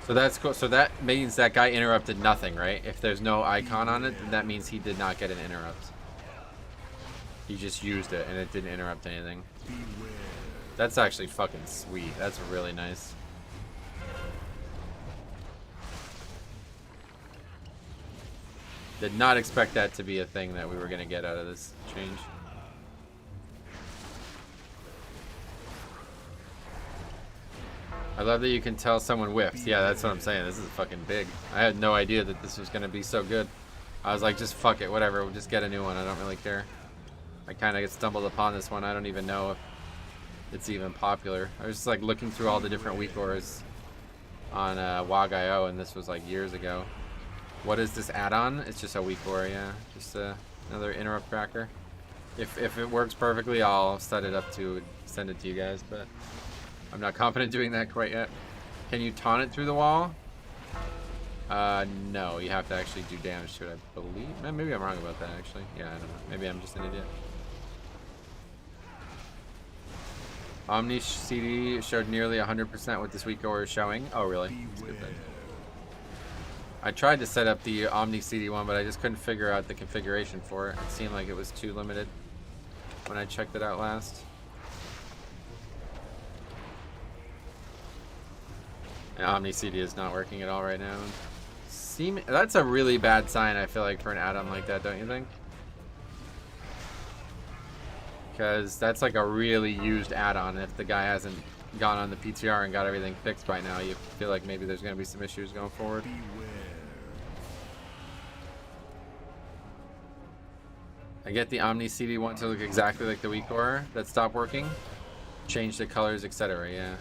So that's cool. So that means that guy interrupted nothing, right? If there's no icon on it, then that means he did not get an interrupt. He just used it and it didn't interrupt anything. That's actually fucking sweet. That's really nice. Did not expect that to be a thing that we were gonna get out of this change. I love that you can tell someone whiffs. Yeah, that's what I'm saying. This is fucking big. I had no idea that this was gonna be so good. I was like, just fuck it, whatever. We'll just get a new one. I don't really care. I kind of stumbled upon this one. I don't even know if it's even popular. I was just like looking through all the different weak cores on WOG.io, and this was like years ago. What is this add-on? It's just a weak core, yeah. Just another interrupt tracker. If it works perfectly, I'll set it up to send it to you guys, but I'm not confident doing that quite yet. Can you taunt it through the wall? No, you have to actually do damage to it, I believe. Maybe I'm wrong about that, actually. Yeah, I don't know. Maybe I'm just an idiot. Omni CD showed nearly 100% what this weak core is showing. Oh, really? That's good then. I tried to set up the Omni CD one, but I just couldn't figure out the configuration for it. It seemed like it was too limited when I checked it out last. And Omni CD is not working at all right now. That's a really bad sign, I feel like, for an add-on like that, don't you think? Because that's like a really used add-on. If the guy hasn't gone on the PTR and got everything fixed by now, you feel like maybe there's going to be some issues going forward. I get the Omni CD one to look exactly like the weak core that stopped working. Change the colors, etc. Yeah.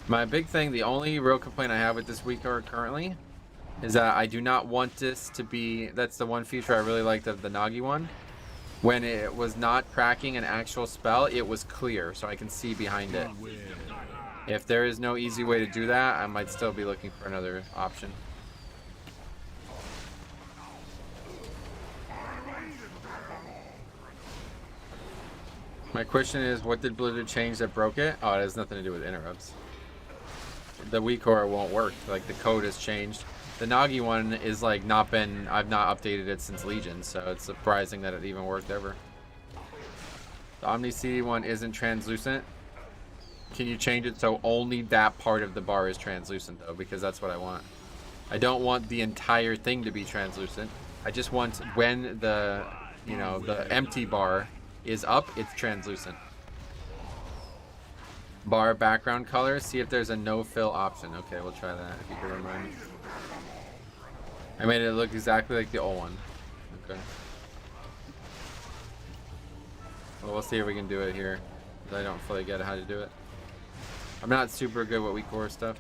My big thing, the only real complaint I have with this weak core currently is that I do not want this to be, that's the one feature I really liked of the Nagi one. When it was not cracking an actual spell, it was clear, so I can see behind it. If there is no easy way to do that, I might still be looking for another option. My question is, what did Blizzard change that broke it? Oh, it has nothing to do with interrupts. The weak core won't work. Like, the code has changed. The Nagi one is like not been, I've not updated it since Legion, so it's surprising that it even worked ever. The Omni CD one isn't translucent. Can you change it so only that part of the bar is translucent though? Because that's what I want. I don't want the entire thing to be translucent. I just want when the, you know, the empty bar is up, it's translucent. Bar background color, see if there's a no fill option. Okay, we'll try that if you can remind me. I made it look exactly like the old one. Okay. Well, we'll see if we can do it here. I don't fully get how to do it. I'm not super good with weak core stuff.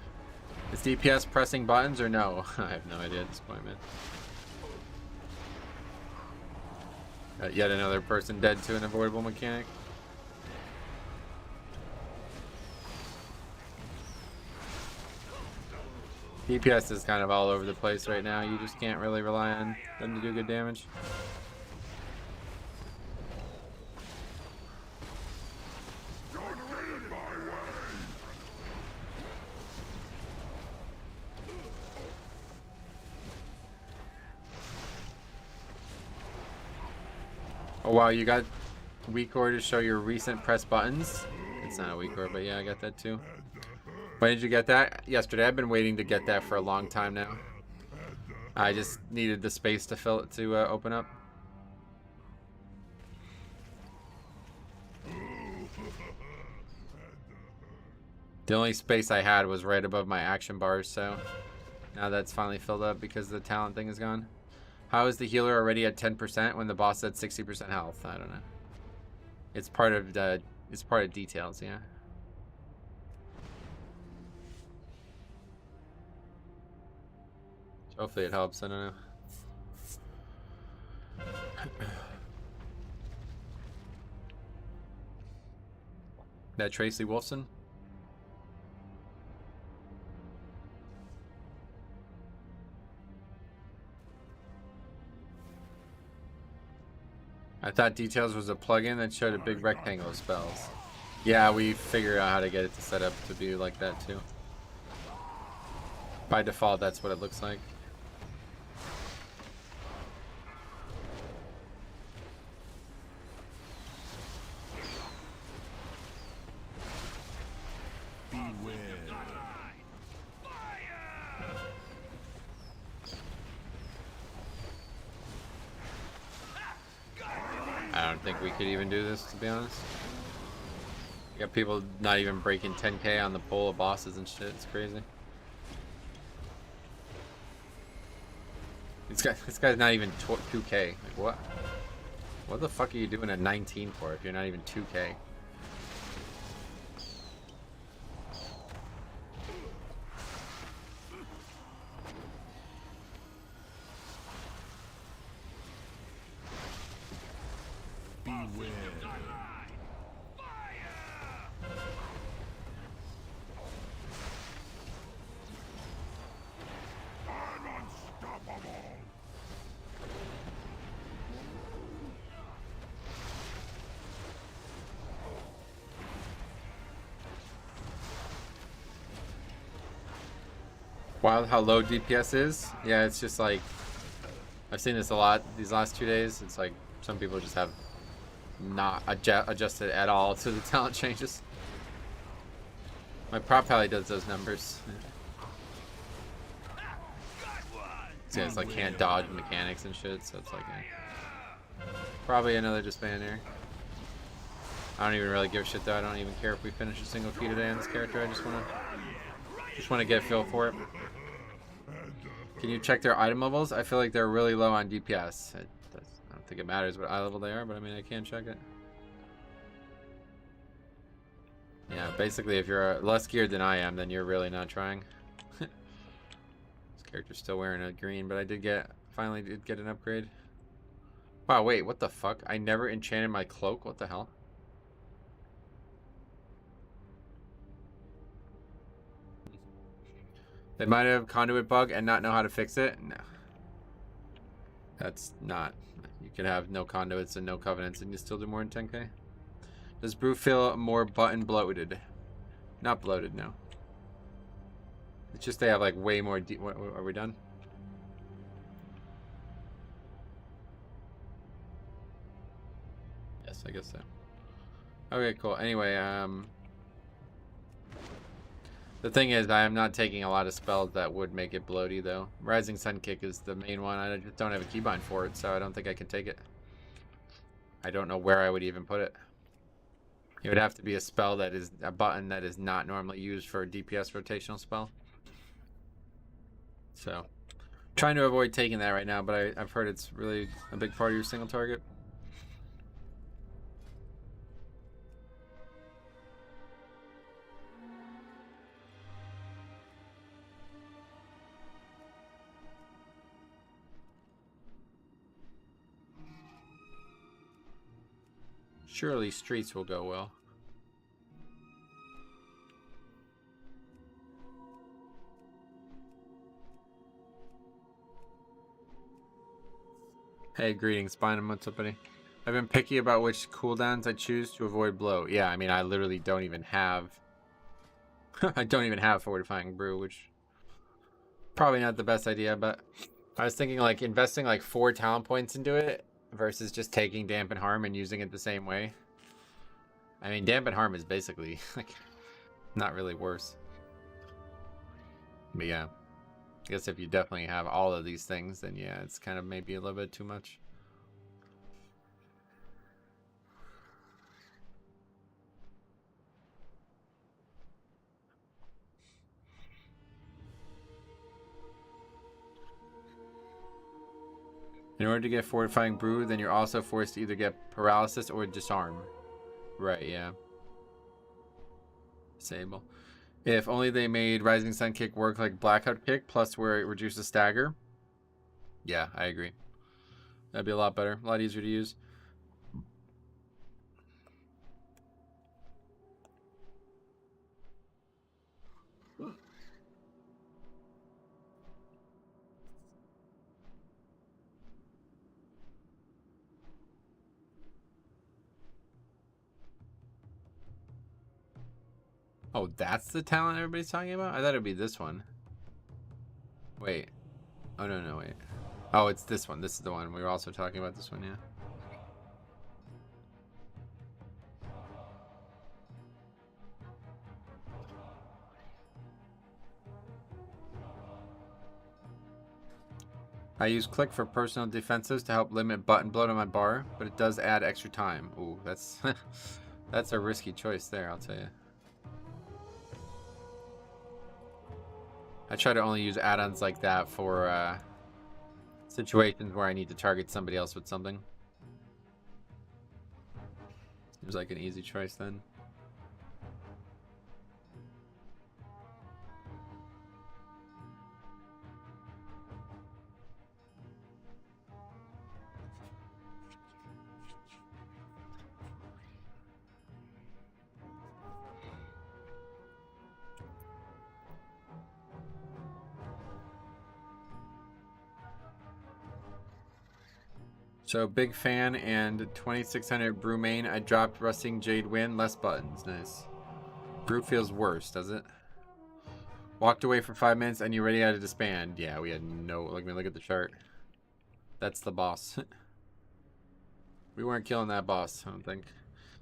Is DPS pressing buttons or no? I have no idea at this point, man. Yet another person dead to an avoidable mechanic. DPS is kind of all over the place right now. You just can't really rely on them to do good damage. Oh wow, you got weak core to show your recent press buttons. It's not a weak core, but yeah, I got that too. When did you get that? Yesterday. I've been waiting to get that for a long time now. I just needed the space to fill it to open up. The only space I had was right above my action bars, so now that's finally filled up because the talent thing is gone. How is the healer already at 10% when the boss is at 60% health? I don't know. It's part of details, yeah. Hopefully it helps, I don't know. That Tracy Wolfson? I thought Details was a plugin that showed a big rectangle of spells. Yeah, we figured out how to get it to set up to be like that too. By default, that's what it looks like. I don't think we could even do this, to be honest. You got people not even breaking 10k on the pole of bosses and shit. It's crazy. This guy's not even 2k. Like, what? What the fuck are you doing at 19 for if you're not even 2k? Wild how low DPS is. Yeah, it's just like, I've seen this a lot these last 2 days. It's like some people just have not adjusted at all to the talent changes. My prop pally does those numbers. So yeah, it's like can't dodge mechanics and shit, so it's like probably another disband here. I don't even really give a shit though. I don't even care if we finish a single key today on this character. I just want to get a feel for it. Can you check their item levels? I feel like they're really low on DPS. I don't think it matters what eye level they are, but I mean, I can check it. Yeah, basically, if you're less geared than I am, then you're really not trying. This character's still wearing a green, but I finally did get an upgrade. Wow, wait, what the fuck? I never enchanted my cloak? What the hell? They might have conduit bug and not know how to fix it. No. That's not. You could have no conduits and no covenants and you still do more than 10k. Does brew feel more button bloated? Not bloated, no. It's just they have like way more. What, are we done? Yes, I guess so. Okay, cool. Anyway, the thing is, I am not taking a lot of spells that would make it bloaty, though. Rising Sun Kick is the main one. I just don't have a keybind for it, so I don't think I can take it. I don't know where I would even put it. It would have to be a spell that is a button that is not normally used for a DPS rotational spell. So, trying to avoid taking that right now, but I've heard it's really a big part of your single target. Surely streets will go well. Hey, greetings, Spine. What's up, buddy? I've been picky about which cooldowns I choose to avoid blow. Yeah, I mean, I literally don't even have... I don't even have Fortifying Brew, which... probably not the best idea, but... I was thinking, like, investing, like, 4 talent points into it versus just taking Dampen Harm and using it the same way. I mean, Dampen Harm is basically, like, not really worse. But yeah. I guess if you definitely have all of these things, then yeah, it's kind of maybe a little bit too much. In order to get Fortifying Brew, then you're also forced to either get Paralysis or Disarm. Right, yeah. Disable. If only they made Rising Sun Kick work like Blackout Kick, plus where it reduces stagger. Yeah, I agree. That'd be a lot better, a lot easier to use. Oh, that's the talent everybody's talking about? I thought it'd be this one. Wait. Oh, no, wait. Oh, it's this one. This is the one. We were also talking about this one, yeah. I use click for personal defenses to help limit button bloat on my bar, but it does add extra time. Ooh, that's that's a risky choice there, I'll tell you. I try to only use add-ons like that for situations where I need to target somebody else with something. Seems like an easy choice then. So big fan and 2600 brew main. I dropped Rusting Jade Wind, less buttons. Nice. Brew feels worse, does it? Walked away for 5 minutes and you already had to disband. Yeah, we had no. Look at the chart. That's the boss. We weren't killing that boss, I don't think.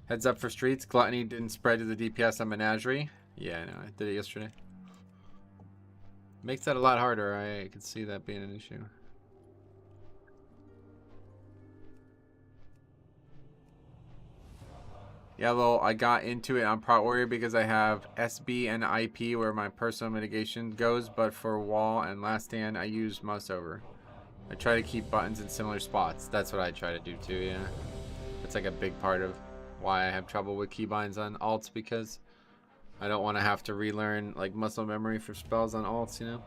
Heads up for streets. Gluttony didn't spread to the DPS on Menagerie. Yeah, I know. I did it yesterday. Makes that a lot harder. I can see that being an issue. Yeah, well, I got into it on Prot Warrior because I have SB and IP where my personal mitigation goes, but for Wall and Last Stand, I use Mouse Over. I try to keep buttons in similar spots. That's what I try to do too, yeah. It's like a big part of why I have trouble with keybinds on alts, because I don't want to have to relearn like muscle memory for spells on alts, you know?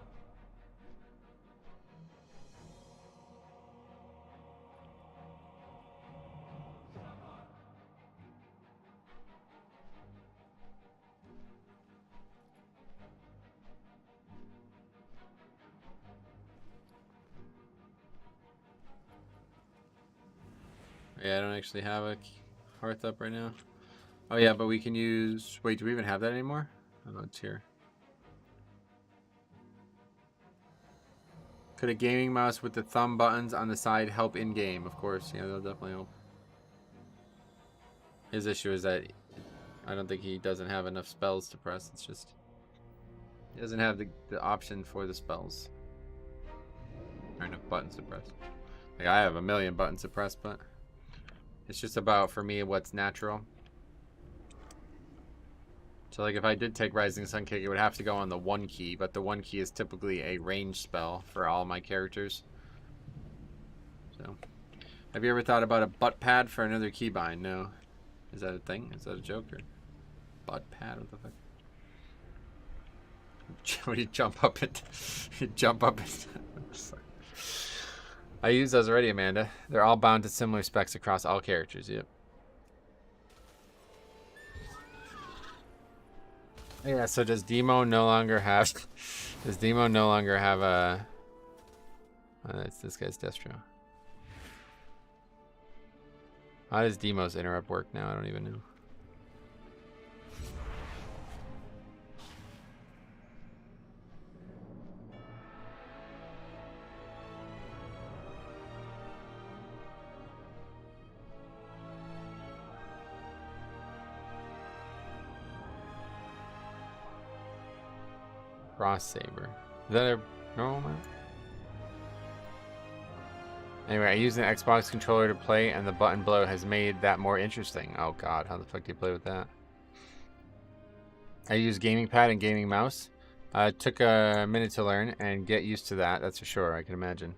Yeah, I don't actually have a hearth up right now. Oh yeah, but we can use... Wait, do we even have that anymore? Oh, it's here. Could a gaming mouse with the thumb buttons on the side help in-game? Of course, yeah, that'll definitely help. His issue is that I don't think he doesn't have enough spells to press. It's just he doesn't have the option for the spells. Or enough buttons to press. Like, I have a million buttons to press, but it's just about, for me, what's natural. So like if I did take Rising Sun Kick, it would have to go on the 1 key, but the 1 key is typically a range spell for all my characters. So, have you ever thought about a butt pad for another keybind? No. Is that a thing? Is that a joke? Or butt pad? What the fuck? What do you jump up and you jump up and I use those already, Amanda. They're all bound to similar specs across all characters. Yep. Yeah, so does Demo no longer have a that's this guy's Destro. How does Demo's interrupt work now? I don't even know. Cross Saber. Is that a normal map? Anyway, I use an Xbox controller to play, and the button below has made that more interesting. Oh god, how the fuck do you play with that? I use gaming pad and gaming mouse. It took a minute to learn and get used to that, that's for sure, I can imagine.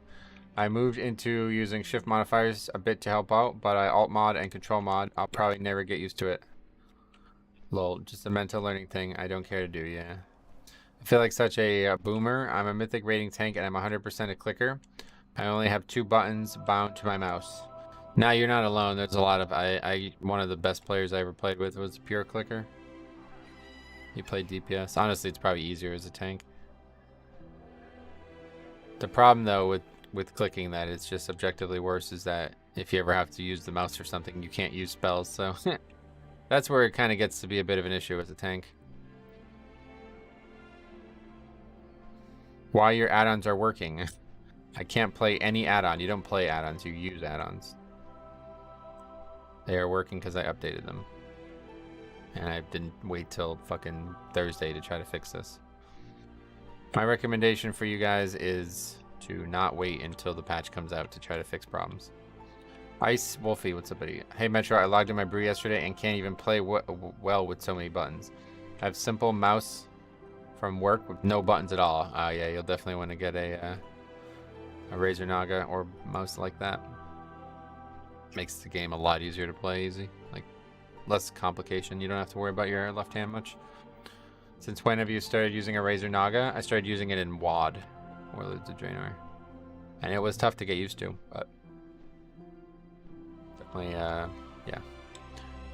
I moved into using shift modifiers a bit to help out, but I alt mod and control mod. I'll probably never get used to it. Lol, just a mental learning thing I don't care to do, yeah. I feel like such a boomer. I'm a mythic rating tank and I'm 100% a clicker. I only have 2 buttons bound to my mouse. Now you're not alone. There's a lot of one of the best players I ever played with was a pure clicker. He played DPS. Honestly, it's probably easier as a tank. The problem though with clicking that it's just objectively worse is that if you ever have to use the mouse for something, you can't use spells. So that's where it kind of gets to be a bit of an issue as a tank. Why your add-ons are working. I can't play any add-on. You don't play add-ons, you use add-ons. They are working because I updated them. And I didn't wait till fucking Thursday to try to fix this. My recommendation for you guys is to not wait until the patch comes out to try to fix problems. Ice Wolfie, what's up, buddy? Hey Metro, I logged in my brew yesterday and can't even play well with so many buttons. I have simple mouse from work with no buttons at all. Yeah, you'll definitely want to get a Razer Naga or mouse like that. Makes the game a lot easier to play easy. Like, less complication. You don't have to worry about your left hand much. Since when have you started using a Razer Naga? I started using it in WAD, Warlords of Draenor. And it was tough to get used to, but definitely, yeah.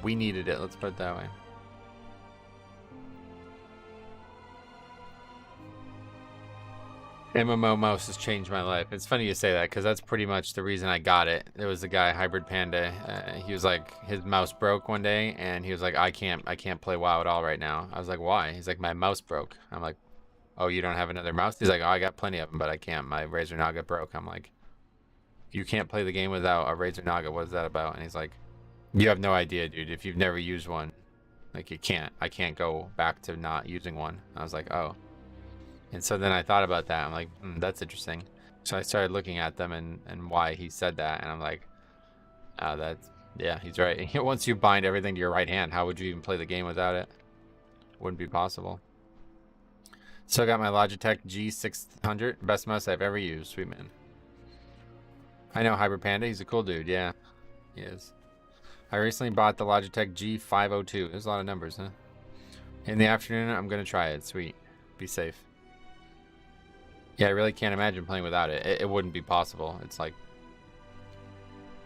We needed it, let's put it that way. MMO mouse has changed my life. It's funny you say that because that's pretty much the reason I got it. There was a guy, Hybrid Panda. He was like, his mouse broke one day, and he was like, I can't play WoW at all right now. I was like, why? He's like, my mouse broke. I'm like, oh, you don't have another mouse? He's like, oh, I got plenty of them, but I can't. My Razer Naga broke. I'm like, you can't play the game without a Razer Naga. What is that about? And he's like, you have no idea, dude. If you've never used one, like you can't. I can't go back to not using one. I was like, oh. And so then I thought about that. I'm like, that's interesting. So I started looking at them and why he said that. And I'm like, oh, that's, yeah, he's right. Once you bind everything to your right hand, how would you even play the game without it? Wouldn't be possible. Still got my Logitech G600. Best mouse I've ever used. Sweet man. I know Hybrid Panda. He's a cool dude. Yeah, he is. I recently bought the Logitech G502. There's a lot of numbers, huh? In the afternoon, I'm going to try it. Sweet. Be safe. Yeah, I really can't imagine playing without it. It wouldn't be possible. It's like,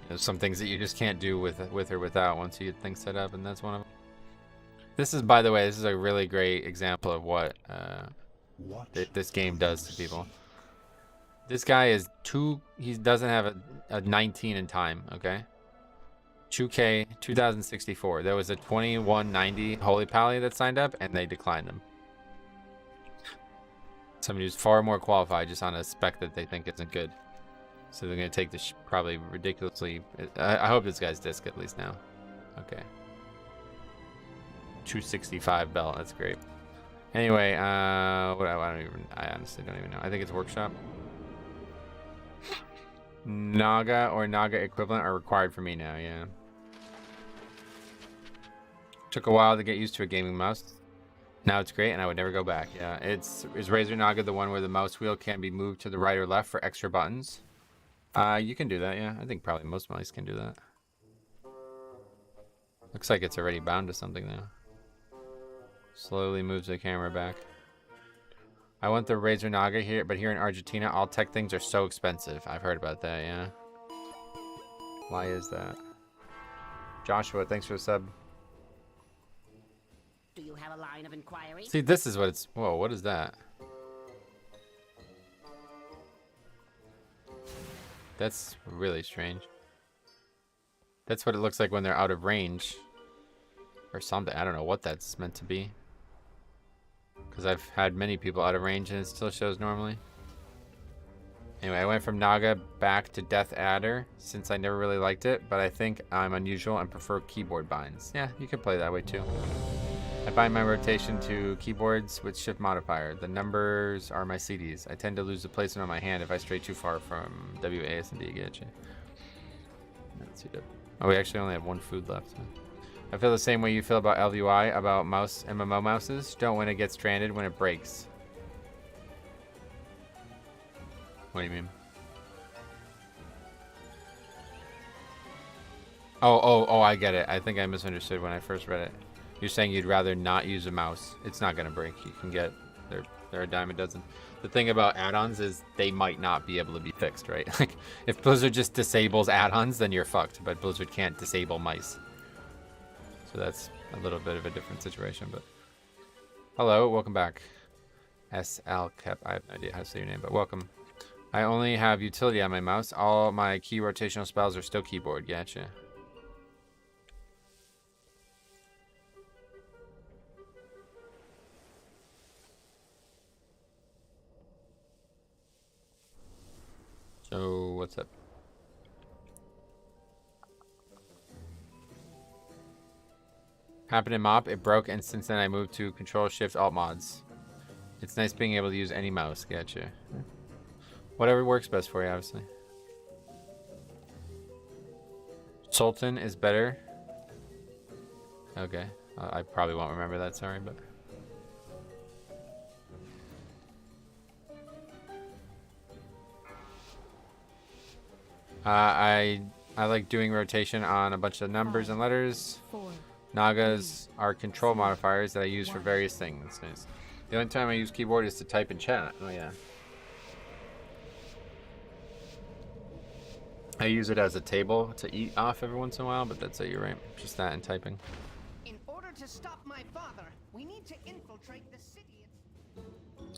there's some things that you just can't do with or without once you get things set up, and that's one of them. This is, by the way, this is a really great example of what this game does to people. This guy is he doesn't have a 19 in time, okay? 2K 2064. There was a 2190 Holy Pally that signed up, and they declined him. Somebody who's far more qualified just on a spec that they think isn't good. So they're going to take this probably ridiculously... I hope this guy's disc at least now. Okay. 265 belt. That's great. Anyway, I honestly don't even know. I think it's workshop. Naga or Naga equivalent are required for me now, yeah. Took a while to get used to a gaming mouse. Now it's great and I would never go back. Yeah, is Razer Naga the one where the mouse wheel can be moved to the right or left for extra buttons? You can do that, yeah. I think probably most mice can do that. Looks like it's already bound to something now. Slowly moves the camera back. I want the Razer Naga here, but here in Argentina, all tech things are so expensive. I've heard about that, yeah. Why is that? Joshua, thanks for the sub. Do you have a line of inquiry? See, this is what it's... Whoa, what is that? That's really strange. That's what it looks like when they're out of range. Or something. I don't know what that's meant to be. Because I've had many people out of range and it still shows normally. Anyway, I went from Naga back to Death Adder since I never really liked it, but I think I'm unusual and prefer keyboard binds. Yeah, you could play that way too. I bind my rotation to keyboards with shift modifier. The numbers are my CDs. I tend to lose the placement on my hand if I stray too far from W, A, S, and D. Getcha. Oh, we actually only have one food left. I feel the same way you feel about LVY, about mouse MMO mouses. Don't want to get stranded when it breaks. What do you mean? Oh, I get it. I think I misunderstood when I first read it. You're saying you'd rather not use a mouse. It's not gonna break. You can get they're a dime a dozen. The thing about add-ons is they might not be able to be fixed, right? Like if Blizzard just disables add-ons, then you're fucked. But Blizzard can't disable mice. So that's a little bit of a different situation. But hello, welcome back. SL Kep. I have no idea how to say your name, but welcome. I only have utility on my mouse. All my key rotational spells are still keyboard. Gotcha. So what's up? Happened in Mop, it broke, and since then I moved to Control Shift Alt mods. It's nice being able to use any mouse. Gotcha. Whatever works best for you, obviously. Sultan is better. Okay, I probably won't remember that. Sorry, but. I like doing rotation on a bunch of numbers and letters. Nagas are control modifiers that I use for various things. That's nice. The only time I use keyboard is to type in chat. Oh yeah. I use it as a table to eat off every once in a while, but that's it. You're right. Just that and typing. In order to stop my father, we need to infiltrate the city.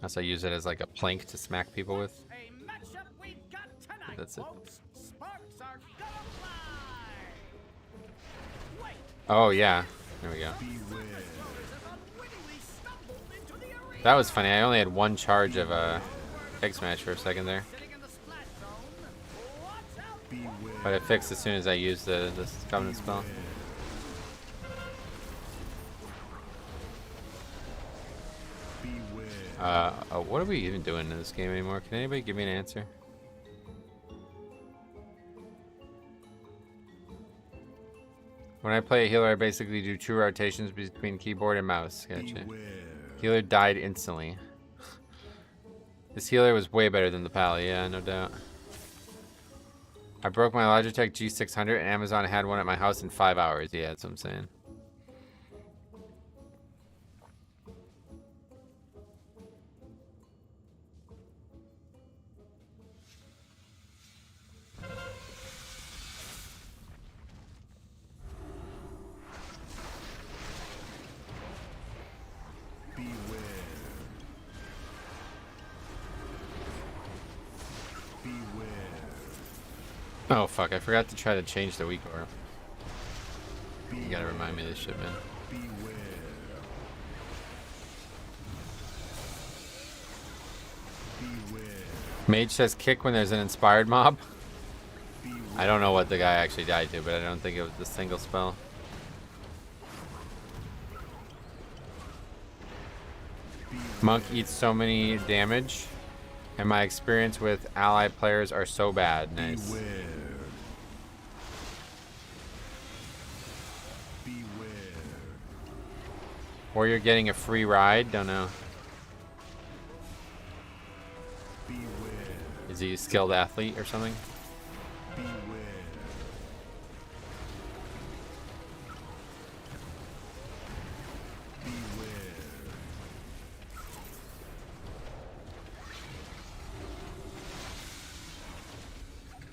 Also, I use it as like a plank to smack people with. A matchup we've got tonight, That's it. folks. Sparks are gonna fly. Wait. Oh yeah. There we go. That was funny. I only had one charge of egg smash for a second there. But it fixed as soon as I used the covenant spell. What are we even doing in this game anymore? Can anybody give me an answer? When I play a healer, I basically do 2 rotations between keyboard and mouse. Gotcha. Healer died instantly. This healer was way better than the Pally, yeah, no doubt. I broke my Logitech G600 and Amazon had one at my house in 5 hours. Yeah, that's what I'm saying. Oh fuck, I forgot to try to change the weak aura. You gotta remind me of this shit, man. Mage says kick when there's an inspired mob. I don't know what the guy actually died to, but I don't think it was the single spell. Monk eats so many damage, and my experience with allied players are so bad. Nice. Beware. Or you're getting a free ride. Don't know. Is he a skilled athlete or something?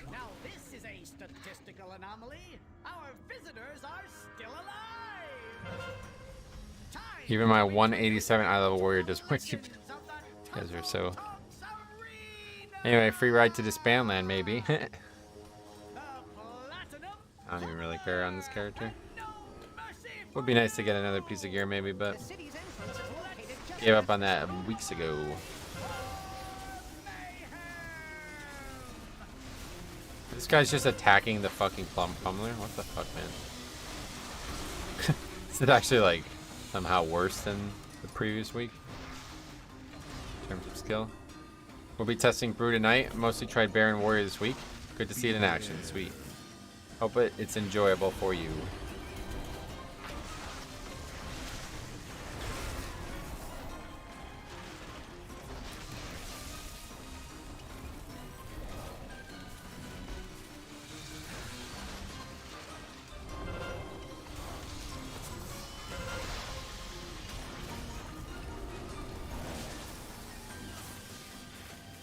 Now this is a statistical anomaly. Our visitors are still alive. Time Even my 187 eye level warrior does more keep. of the Guys are so. Arena. Anyway, free ride to Disband Land maybe. The platinum. I don't even really care on this character. No mercy. Would be nice to get another piece of gear maybe, but The city's entrance is located just gave up on that weeks ago. This guy's just attacking the fucking pummeler? What the fuck, man? Is it actually like somehow worse than the previous week in terms of skill? We'll be testing Brew tonight. Mostly tried Baron Warrior this week. Good to see it in action. Sweet. Hope it's enjoyable for you.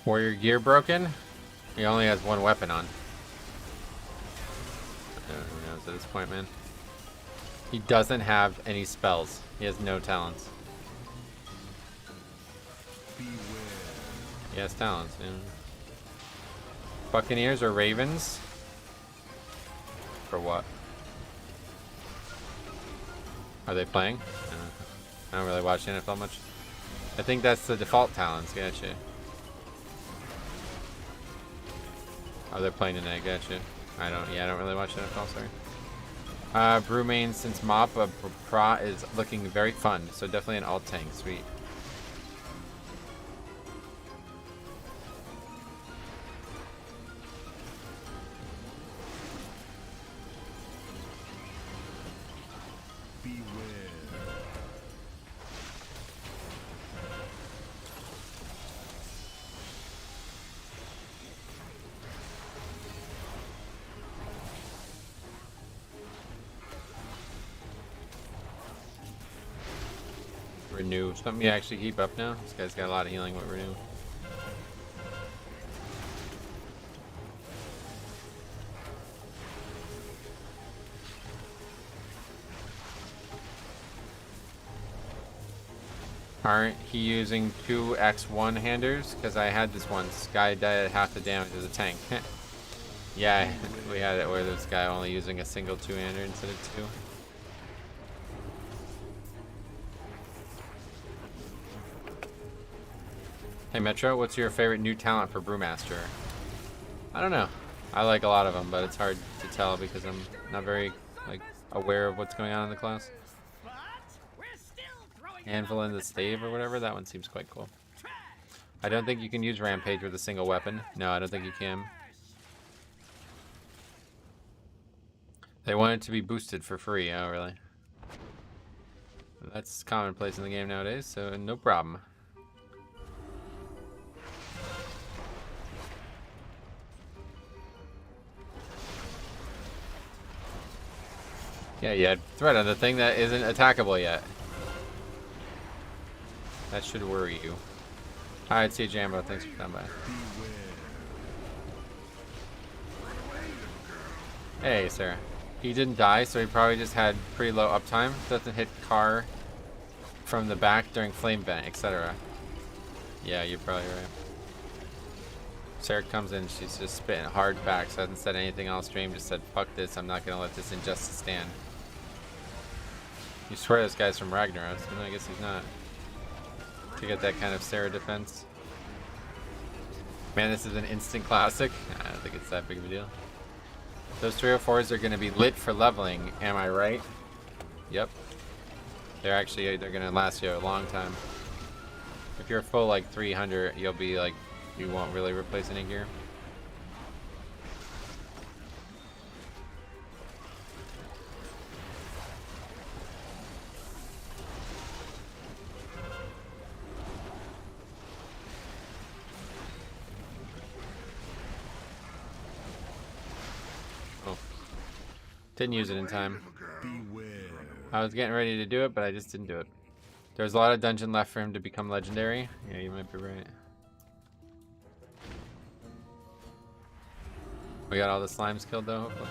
Warrior gear broken? He only has one weapon on. Who knows at this point, man? He doesn't have any spells. He has no talents. He has talents, yeah. Buccaneers or Ravens? For what? Are they playing? I don't really watch the NFL much. I think that's the default talents, gotcha. Oh, they're playing tonight, gotcha. I don't really watch NFL, sorry. Brew main since Mop, Pra is looking very fun, so definitely an alt tank, sweet. Renew. Something you actually keep up now? This guy's got a lot of healing with Renew. Aren't he using 2 X1 handers? Because I had this once. Guy died at half the damage as a tank. Yeah, we had it where this guy only using a single 2-hander instead of 2. Hey Metro, what's your favorite new talent for Brewmaster? I don't know. I like a lot of them, but it's hard to tell because I'm not very aware of what's going on in the class. But we're still throwing Anvil in the stave or whatever, that one seems quite cool. I don't think you can use Rampage with a single weapon. No, I don't think you can. They want it to be boosted for free. Oh, really? That's commonplace in the game nowadays, so no problem. Yeah, you had threat on the thing that isn't attackable yet. That should worry you. Alright, see you, Jambo. Thanks for coming by. Hey, Sarah. He didn't die, so he probably just had pretty low uptime. Doesn't hit car from the back during flame vent, etc. Yeah, you're probably right. Sarah comes in, she's just spitting hard facts. Hasn't said anything else. Stream just said, "Fuck this! I'm not gonna let this injustice stand." You swear this guy's from Ragnaros, but I guess he's not. To get that kind of Sarah defense. Man, this is an instant classic. I don't think it's that big of a deal. Those 304s are going to be lit for leveling, am I right? Yep. They're going to last you a long time. If you're full like 300, you'll be like, you won't really replace any gear. Oh. Didn't use it in time. I was getting ready to do it, but I just didn't do it. There's a lot of dungeon left for him to become legendary. Yeah, you might be right. We got all the slimes killed though, hopefully.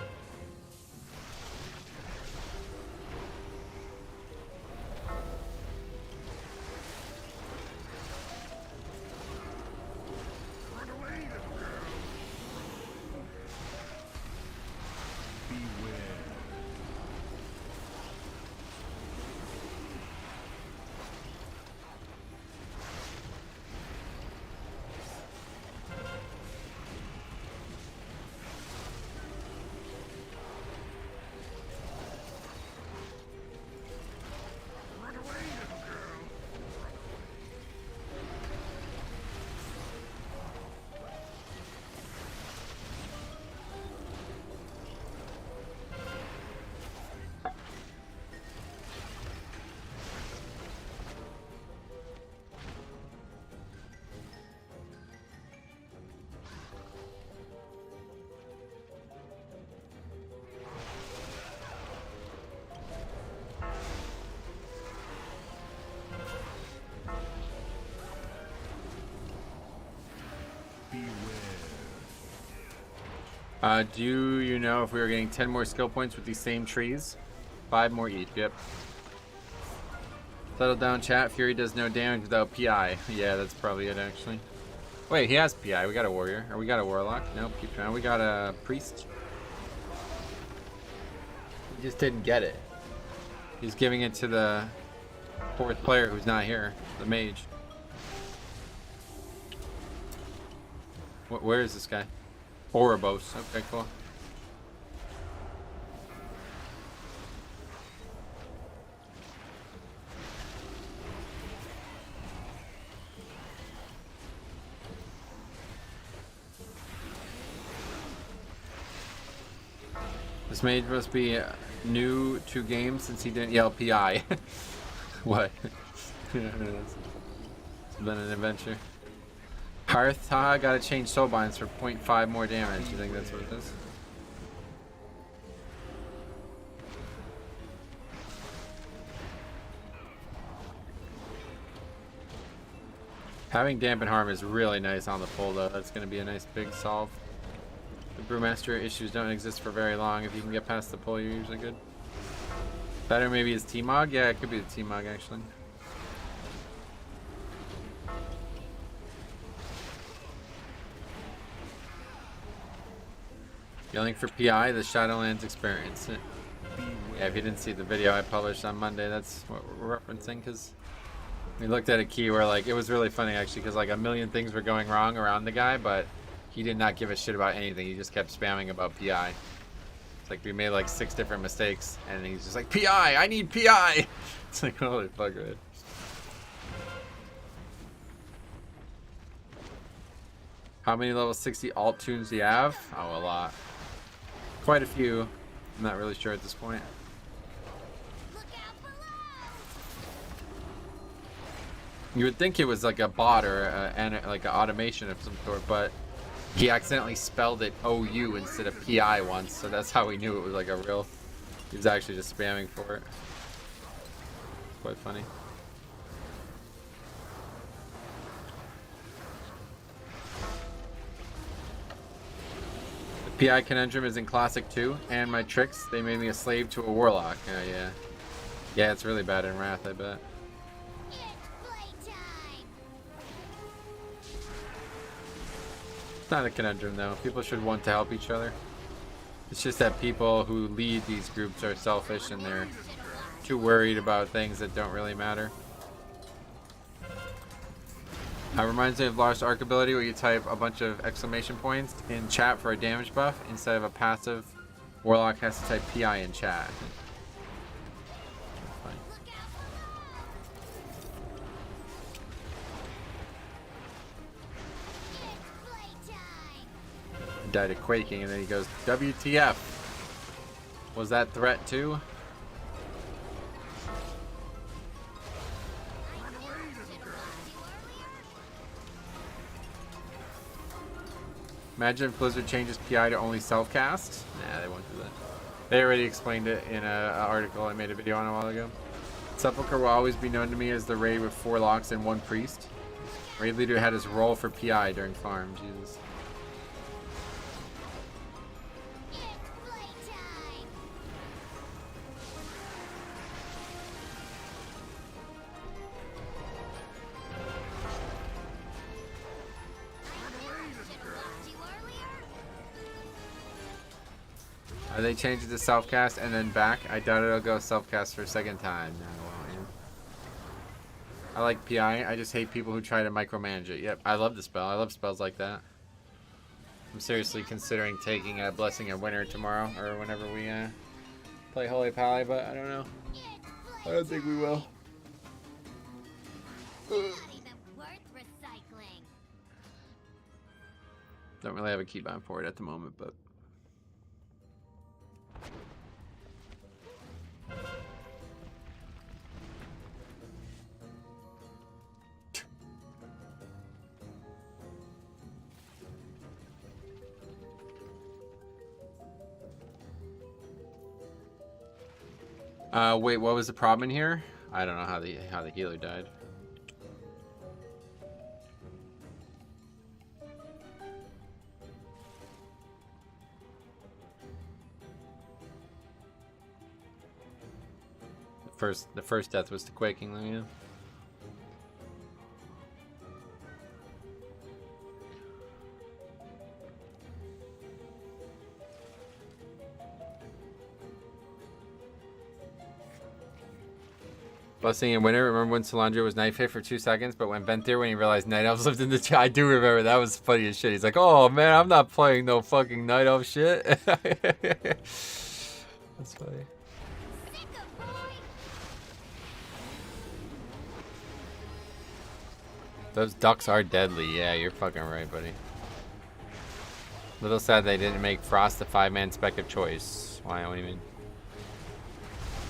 Do you know if we were getting 10 more skill points with these same trees? 5 more each, yep. Settle down, chat. Fury does no damage without PI. Yeah, that's probably it, actually. Wait, he has PI. We got a warrior. Or we got a warlock. Nope, keep trying. We got a priest. He just didn't get it. He's giving it to the 4th player who's not here, the mage. Where is this guy? Ouroboros. Okay, cool. This mage must be new to game since he didn't yell PI. What? It's been an adventure. Hearth, haha, gotta change soulbinds for 0.5 more damage. You think that's what it is? Having dampen harm is really nice on the pull though. That's gonna be a nice big solve. The Brewmaster issues don't exist for very long. If you can get past the pull, you're usually good. Better maybe is T-Mog? Yeah, it could be the T-Mog actually. Yelling for PI, the Shadowlands experience. Yeah, if you didn't see the video I published on Monday, that's what we're referencing, because we looked at a key where, like, it was really funny, actually, because, like, a million things were going wrong around the guy, but he did not give a shit about anything. He just kept spamming about PI. It's like we made, like, 6 different mistakes, and he's just like, PI! I need PI! It's like, holy fuck, right? How many level 60 alt tunes do you have? Oh, a lot. Quite a few. I'm not really sure at this point. You would think it was like a bot or like an automation of some sort, but he accidentally spelled it OU instead of PI once, so that's how we knew it was like a real. He was actually just spamming for it. Quite funny. PI conundrum is in classic too, and my tricks, they made me a slave to a warlock. Yeah. Yeah, it's really bad in Wrath, I bet. It's not a conundrum though. People should want to help each other. It's just that people who lead these groups are selfish and they're too worried about things that don't really matter. Reminds me of Lost Ark ability where you type a bunch of exclamation points in chat for a damage buff instead of a passive. Warlock has to type PI in chat. died of quaking, and then he goes, WTF. Was that threat too? Imagine if Blizzard changes PI to only self-cast. Nah, they won't do that. They already explained it in an article I made a video on a while ago. Sepulchre will always be known to me as the raid with 4 locks and 1 priest. Raid leader had his role for PI during farm. Jesus. Are they changing to self-cast and then back? I doubt it'll go self-cast for a second time. No, it won't, yeah. I like PI. I just hate people who try to micromanage it. Yep, I love the spell. I love spells like that. I'm seriously considering taking a Blessing of Winter tomorrow or whenever we play Holy Pally, but I don't know. I don't think we will. Don't really have a keybind for it at the moment, but wait, what was the problem in here? I don't know how the healer died. The first death was to quaking, though, yeah. Blessing in Winter. Remember when Solandra was knife hit for 2 seconds, but when Ventir, when he realized Night Elves lived in the chat, I do remember that was funny as shit. He's like, "Oh man, I'm not playing no fucking Night Elf shit." That's funny. Those ducks are deadly. Yeah, you're fucking right, buddy. Little sad they didn't make Frost the 5-man spec of choice. Why? What do you mean?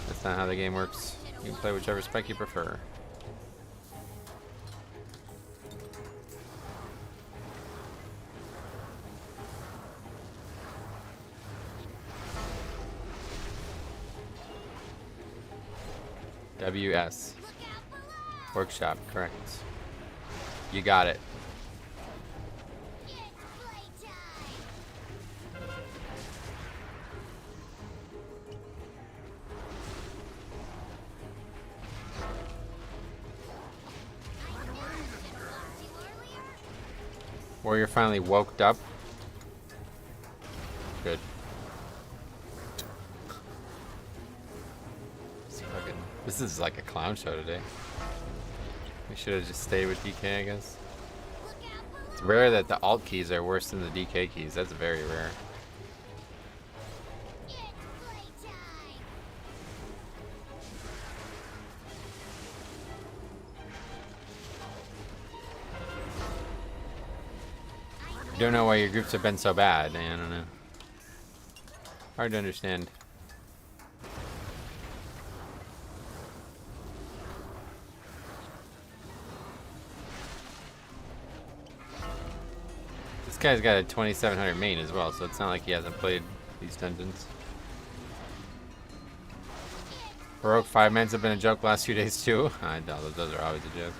That's not how the game works. You can play whichever spec you prefer. WS. Workshop, correct. You got it. Warrior finally woke up. Good. This is like a clown show today. We should have just stayed with DK, I guess. It's rare that the alt keys are worse than the DK keys. That's very rare. I don't know why your groups have been so bad. I don't know. Hard to understand. This guy's got a 2700 main as well, so it's not like he hasn't played these dungeons. Baroque 5-mans have been a joke the last few days too. I know, those are always a joke.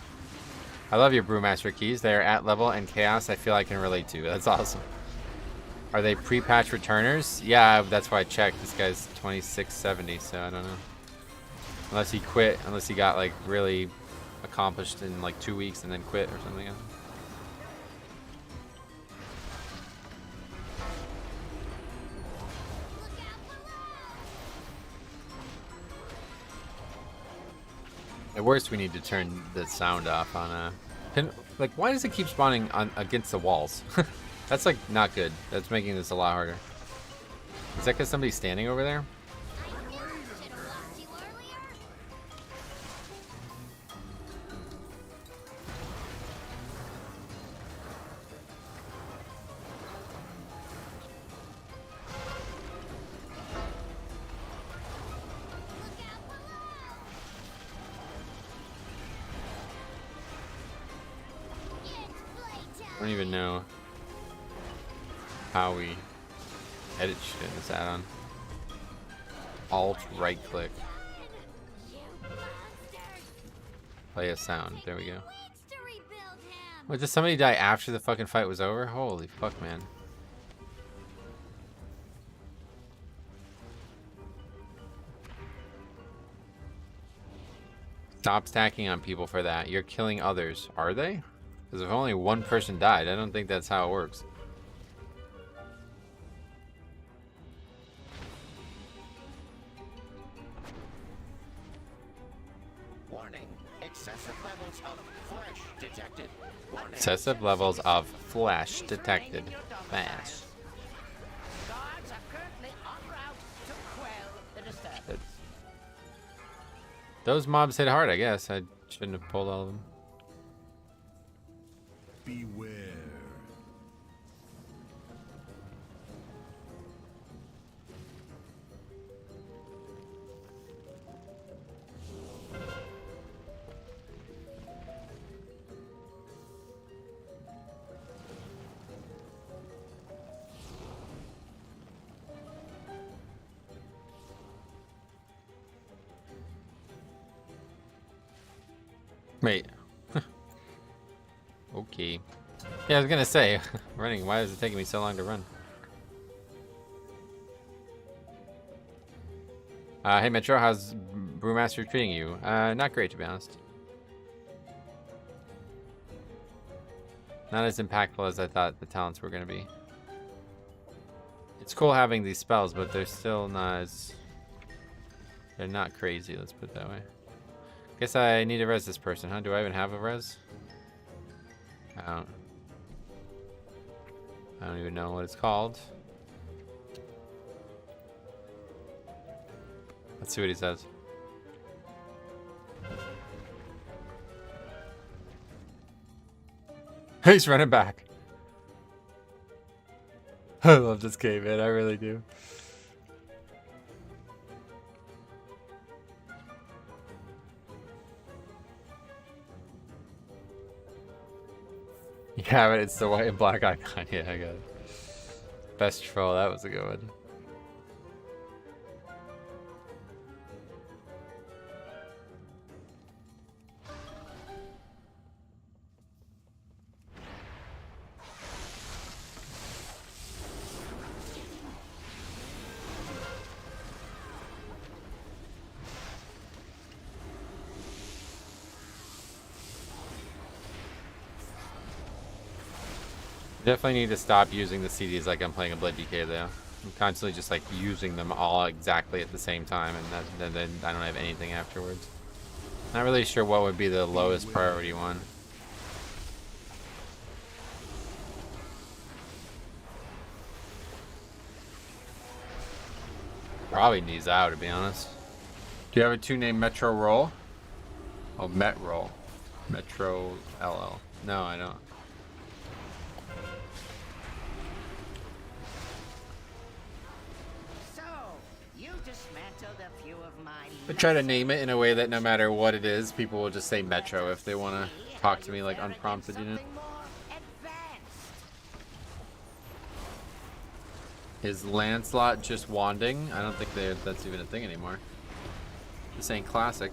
I love your Brewmaster keys. They are at level and chaos I feel I can relate to. That's awesome. Are they pre-patch returners? Yeah, that's why I checked. This guy's 2670, so I don't know. Unless he quit, unless he got like really accomplished in like 2 weeks and then quit or something else. At worst, we need to turn the sound off on a pin. Like, why does it keep spawning on against the walls? That's like not good. That's making this a lot harder. Is that because somebody's standing over there? don't even know how we edit shit in this add-on. Alt right click. Play a sound. There we go. Wait, did somebody die after the fucking fight was over? Holy fuck, man. Stop stacking on people for that. You're killing others. Are they? Because if only one person died, I don't think that's how it works. Warning. Excessive levels of flesh detected. Warning. Excessive levels of flesh detected. Fast. Guards are currently en route to quell the disturbance. Those mobs hit hard, I guess. I shouldn't have pulled all of them. Beware. Wait. Okay. Yeah, I was gonna say, running, why is it taking me so long to run? Hey Metro, how's Brewmaster treating you? Not great, to be honest. Not as impactful as I thought the talents were gonna be. It's cool having these spells, but they're still not as... They're not crazy, let's put it that way. Guess I need to res this person, huh? Do I even have a res? I don't even know what it's called. Let's see what he says. He's running back. I love this game, man. I really do. Yeah, but it's the white and black icon. Yeah, I got it. Best troll. That was a good one. Definitely need to stop using the CDs like I'm playing a Blood DK though. I'm constantly just like using them all exactly at the same time, and then I don't have anything afterwards. Not really sure what would be the lowest priority one. Probably needs out, to be honest. Do you have a 2 named Metro Roll? Oh, Met Roll. Metro LL. No, I don't. I try to name it in a way that no matter what it is, people will just say Metro if they want to talk to me like unprompted, you know? Is Lancelot just wanding? I don't think that's even a thing anymore. This ain't classic.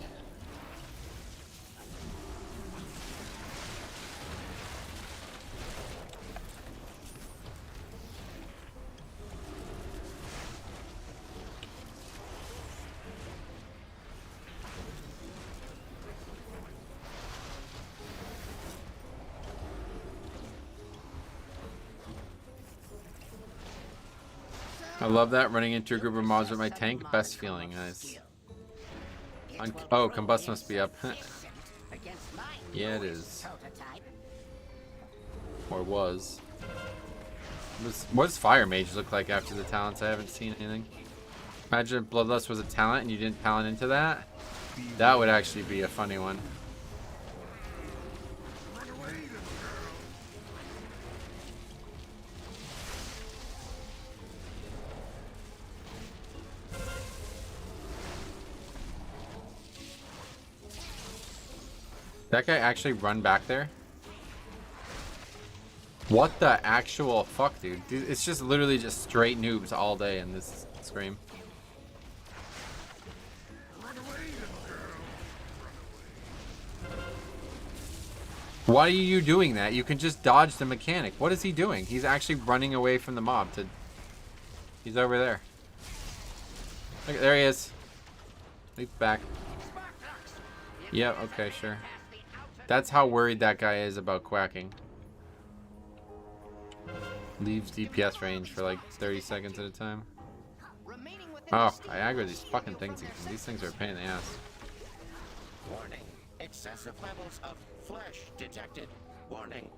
I love that, running into a group of mobs with my tank. Best feeling, guys. Oh, Combust must be up. Yeah, it is. Or was. What does Fire Mage look like after the talents? I haven't seen anything. Imagine if Bloodlust was a talent and you didn't talent into that. That would actually be a funny one. That guy actually run back there? What the actual fuck, dude? It's just literally just straight noobs all day in this scream. Why are you doing that? You can just dodge the mechanic. What is he doing? He's actually running away from the mob to... He's over there. Look, there he is. Leap back. Yeah, okay, sure. That's how worried that guy is about quacking. Leaves DPS range for like 30 seconds at a time. Oh, I aggro these fucking things. These things are a pain in the ass. Warning. Excessive levels of flesh detected. Warning.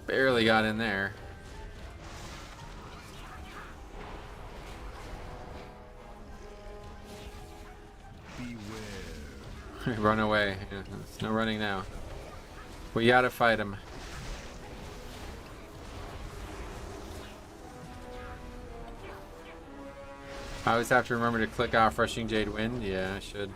Barely got in there. Beware. Run away. Yeah, there's no running now. We gotta fight him. I always have to remember to click off Rushing Jade Wind. Yeah, I should.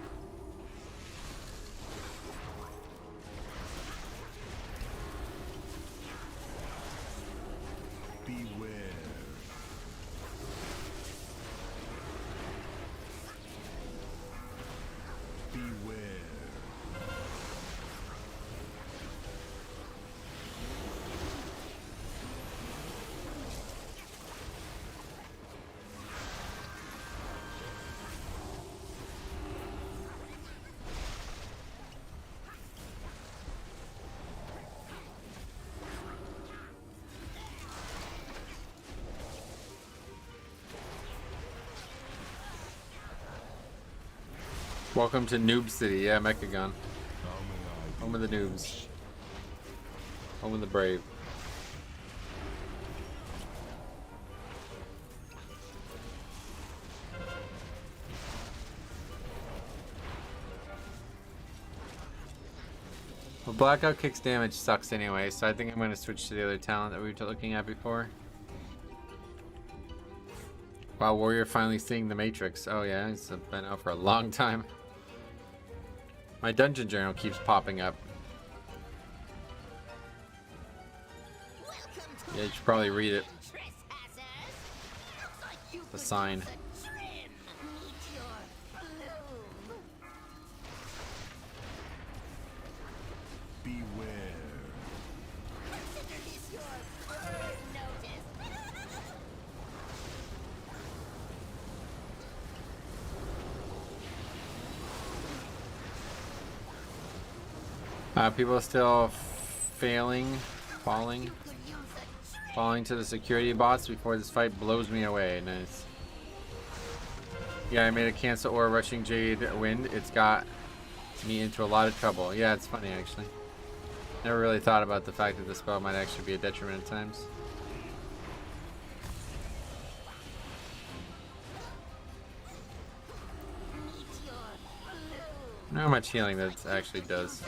Beware. Beware. Welcome to Noob City. Yeah, Mechagon. Home of the noobs. Home of the brave. Well, Blackout Kick's damage sucks anyway, so I think I'm going to switch to the other talent that we were looking at before. Wow, Warrior finally seeing the Matrix. Oh yeah, it's been out for a long time. My dungeon journal keeps popping up. Yeah, you should probably read it. The sign. Beware. People are still falling to the security bots before this fight blows me away. Nice. Yeah, I made a cancel or Rushing Jade Wind. It's got me into a lot of trouble. Yeah, it's funny actually. Never really thought about the fact that the spell might actually be a detriment at times. I don't know how much healing that actually does.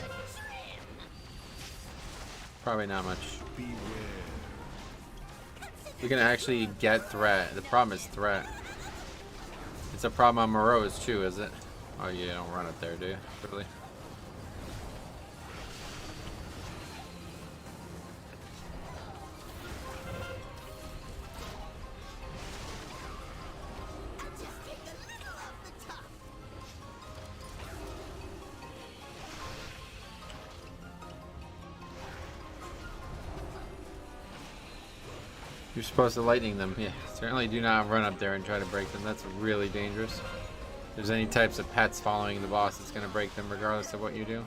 Probably not much. We can actually get threat. The problem is threat. It's a problem on Moreau's too, is it? Oh, you don't run up there, do you? Really? You're supposed to lightning them. Yeah, certainly do not run up there and try to break them. That's really dangerous. If there's any types of pets following the boss, it's going to break them regardless of what you do.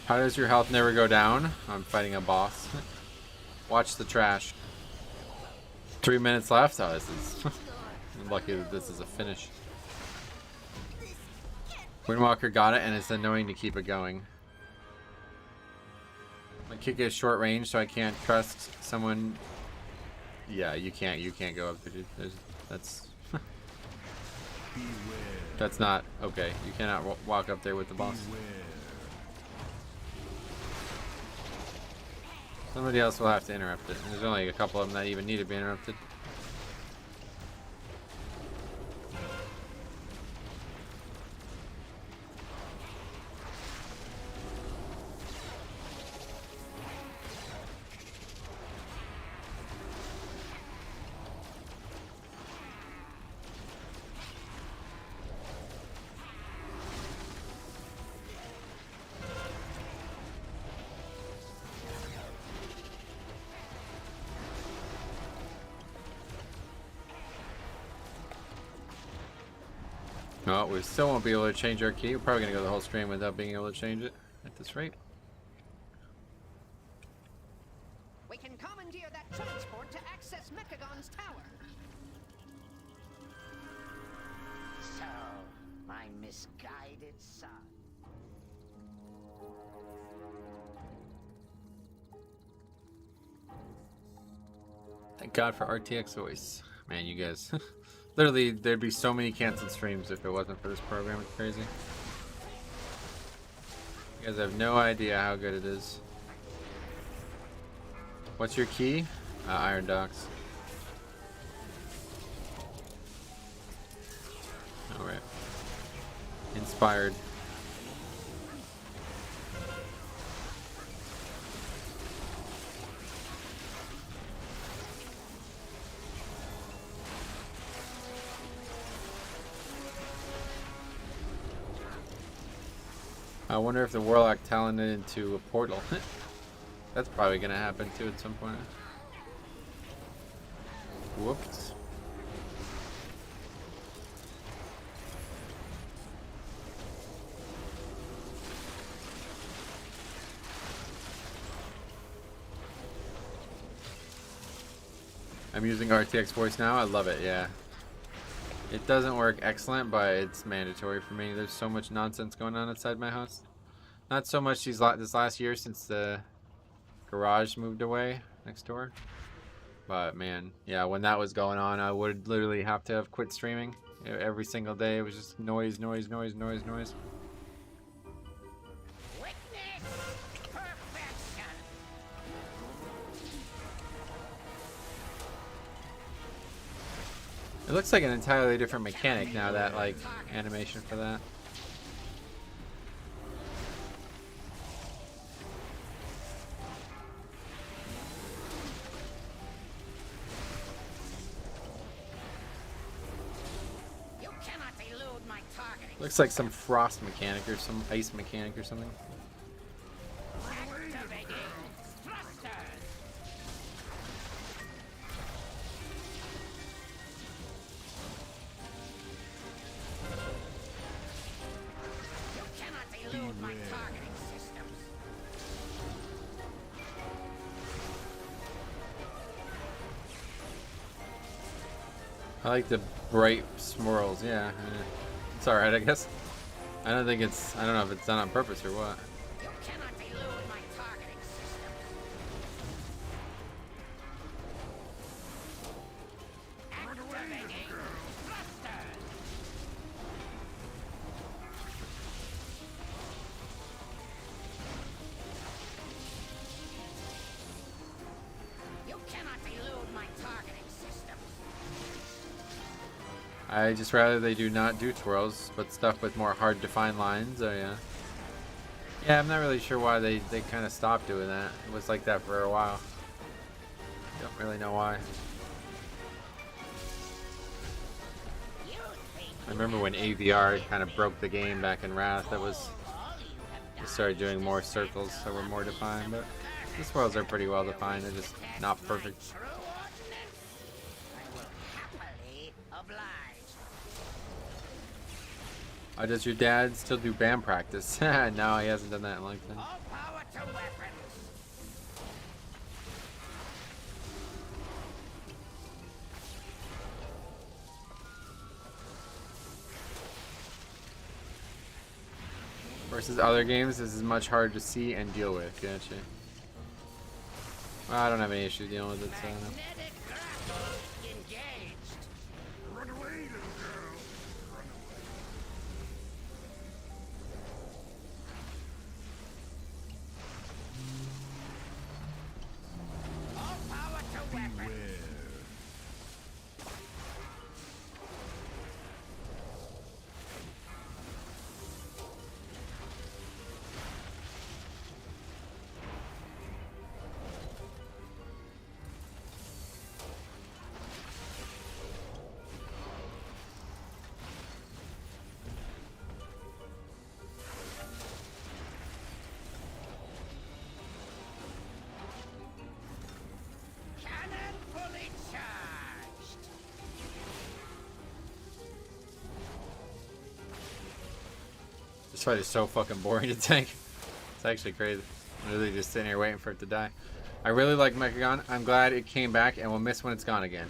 How does your health never go down? I'm fighting a boss. Watch the trash. 3 minutes left. Oh, this is. I'm lucky that this is a finish. Windwalker got it, and it's annoying to keep it going. My kick is short range, so I can't trust someone. Yeah, you can't go up there, dude. That's that's not okay. You cannot walk up there with the boss. Somebody else will have to interrupt it. There's only a couple of them that even need to be interrupted. No, we still won't be able to change our key. We're probably going to go the whole stream without being able to change it at this rate. We can commandeer that transport to access Mechagon's tower. So, my misguided son. Thank God for RTX voice. Man, you guys. Literally, there'd be so many canceled streams if it wasn't for this program. It's crazy. You guys have no idea how good it is. What's your key? Iron Docks. Alright. Inspired. I wonder if the Warlock talented into a portal. That's probably gonna happen too at some point. Whoops. I'm using RTX voice now. I love it, yeah. It doesn't work excellent, but it's mandatory for me. There's so much nonsense going on inside my house. Not so much this last year since the garage moved away next door. But man, yeah, when that was going on, I would literally have to have quit streaming every single day. It was just noise, noise, noise, noise, noise. It looks like an entirely different mechanic now, that like animation for that. You cannot elude my targeting. Looks like some frost mechanic or some ice mechanic or something. Activating thrusters. You cannot elude my targeting systems. I like the bright swirls, yeah. It's alright, I guess. I don't know if it's done on purpose or what. You cannot elude my targeting systems. Activating thrusters. You cannot elude my targeting systems. I just rather they do not do twirls, but stuff with more hard defined lines. Oh yeah. Yeah, I'm not really sure why they kind of stopped doing that. It was like that for a while. Don't really know why. I remember when AVR kind of broke the game back in Wrath. That was, they started doing more circles that were more defined, but the swirls are pretty well defined. They're just not perfect. Does your dad still do band practice? No, he hasn't done that in a long time. All power to weapons. Versus other games, this is much harder to see and deal with. Gotcha. Well, I don't have any issue dealing with it, so. Magnetic grapple engaged. Run away, little girl. Run away. All power to weapons. Cannon fully charged. This fight is so fucking boring to tank. It's actually crazy. I'm literally just sitting here waiting for it to die. I really like Mechagon. I'm glad it came back, and we'll miss when it's gone again.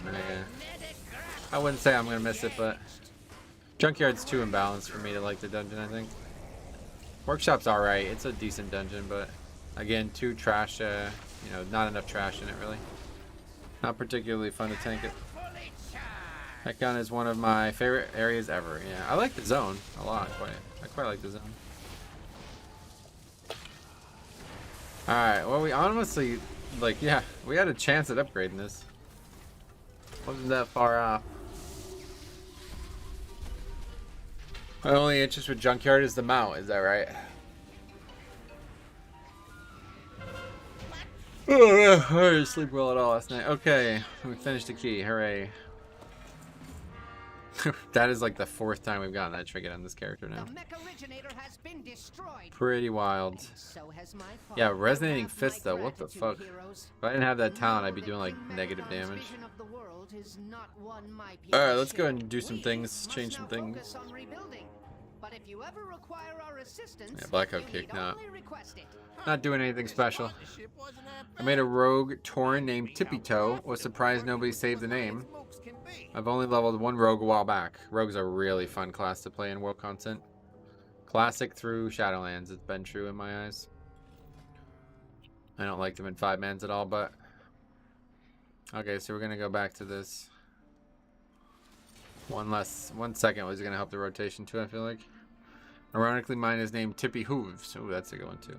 I wouldn't say I'm gonna miss it, but Junkyard's too imbalanced for me to like the dungeon, I think. Workshop's alright. It's a decent dungeon, but again, too trash. You know, not enough trash in it, really. Not particularly fun to tank it. That gun is one of my favorite areas ever. Yeah, I like the zone a lot. I quite like the zone. Alright, well, we honestly, like, yeah, we had a chance at upgrading this. Wasn't that far off. My only interest with Junkyard is the mount, is that right? Oh, yeah, I didn't sleep well at all last night. Okay, we finished the key. Hooray. That is like the 4th time we've gotten that trinket on this character now. The mech originator has been destroyed. Pretty wild. So has my father. Yeah, Resonating Fist though, what the fuck? If I didn't have that talent, I'd be doing like negative damage. Alright, let's go ahead and do some things, change some things. But if you ever require our assistance, yeah, Blackout Kick, not doing anything special. I made a rogue Tauren named Tippy Toe. Was surprised nobody saved the name. I've only leveled 1 rogue a while back. Rogue's a really fun class to play in world content. Classic through Shadowlands, it's been true in my eyes. I don't like them in 5-mans at all, but... Okay, so we're gonna go back to this. 1 second was gonna help the rotation too, I feel like. Ironically, mine is named Tippy Hooves. Oh, that's a good one too.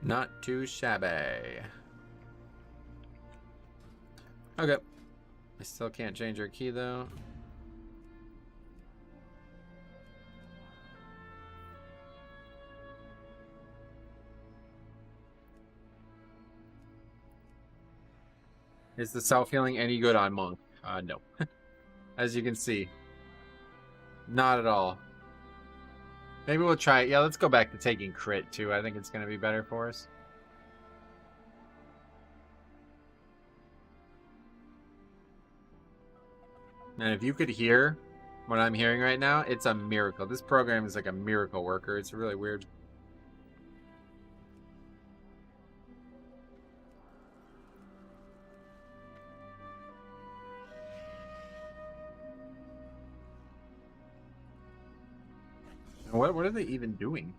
Not too shabby. Okay. I still can't change our key though. Is the self-healing any good on Monk? No. As you can see. Not at all. Maybe we'll try it. Yeah, let's go back to taking crit too. I think it's going to be better for us. And if you could hear what I'm hearing right now, it's a miracle. This program is like a miracle worker. It's really weird. What are they even doing?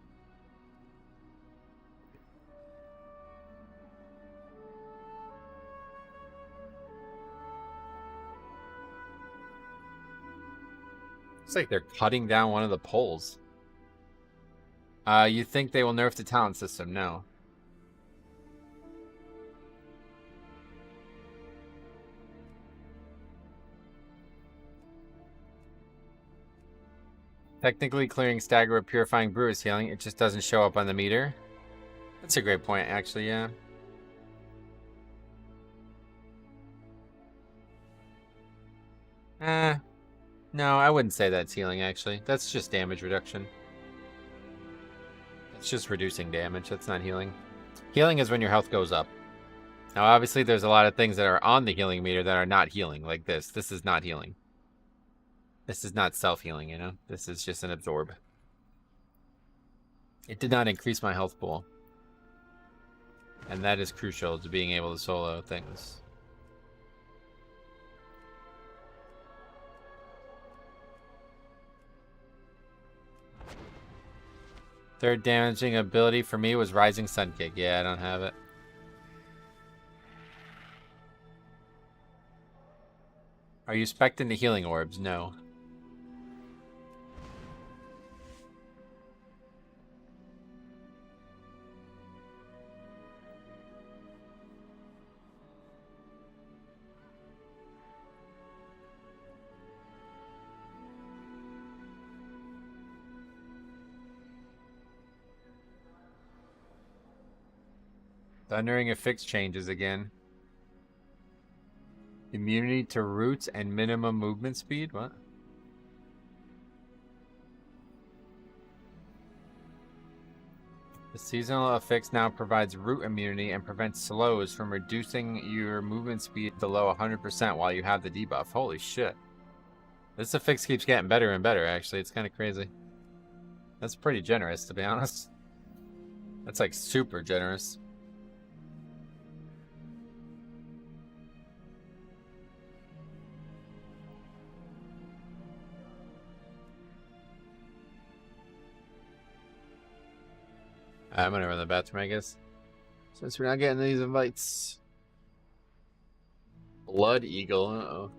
It's like they're cutting down one of the poles. You think they will nerf the talent system? No. Technically, clearing stagger with purifying brew is healing. It just doesn't show up on the meter. That's a great point, actually, yeah. No, I wouldn't say that's healing, actually. That's just damage reduction. It's just reducing damage. That's not healing. Healing is when your health goes up. Now, obviously, there's a lot of things that are on the healing meter that are not healing, like this. This is not healing. This is not self-healing, you know? This is just an absorb. It did not increase my health pool. And that is crucial to being able to solo things. Third damaging ability for me was Rising Sun Kick. Yeah, I don't have it. Are you spec'ing the healing orbs? No. Thundering affix changes again. Immunity to roots and minimum movement speed? What? The seasonal affix now provides root immunity and prevents slows from reducing your movement speed below 100% while you have the debuff. Holy shit. This affix keeps getting better and better, actually. It's kind of crazy. That's pretty generous, to be honest. That's like super generous. I'm gonna run the bathroom, I guess. Since we're not getting these invites. Blood Eagle, uh-oh.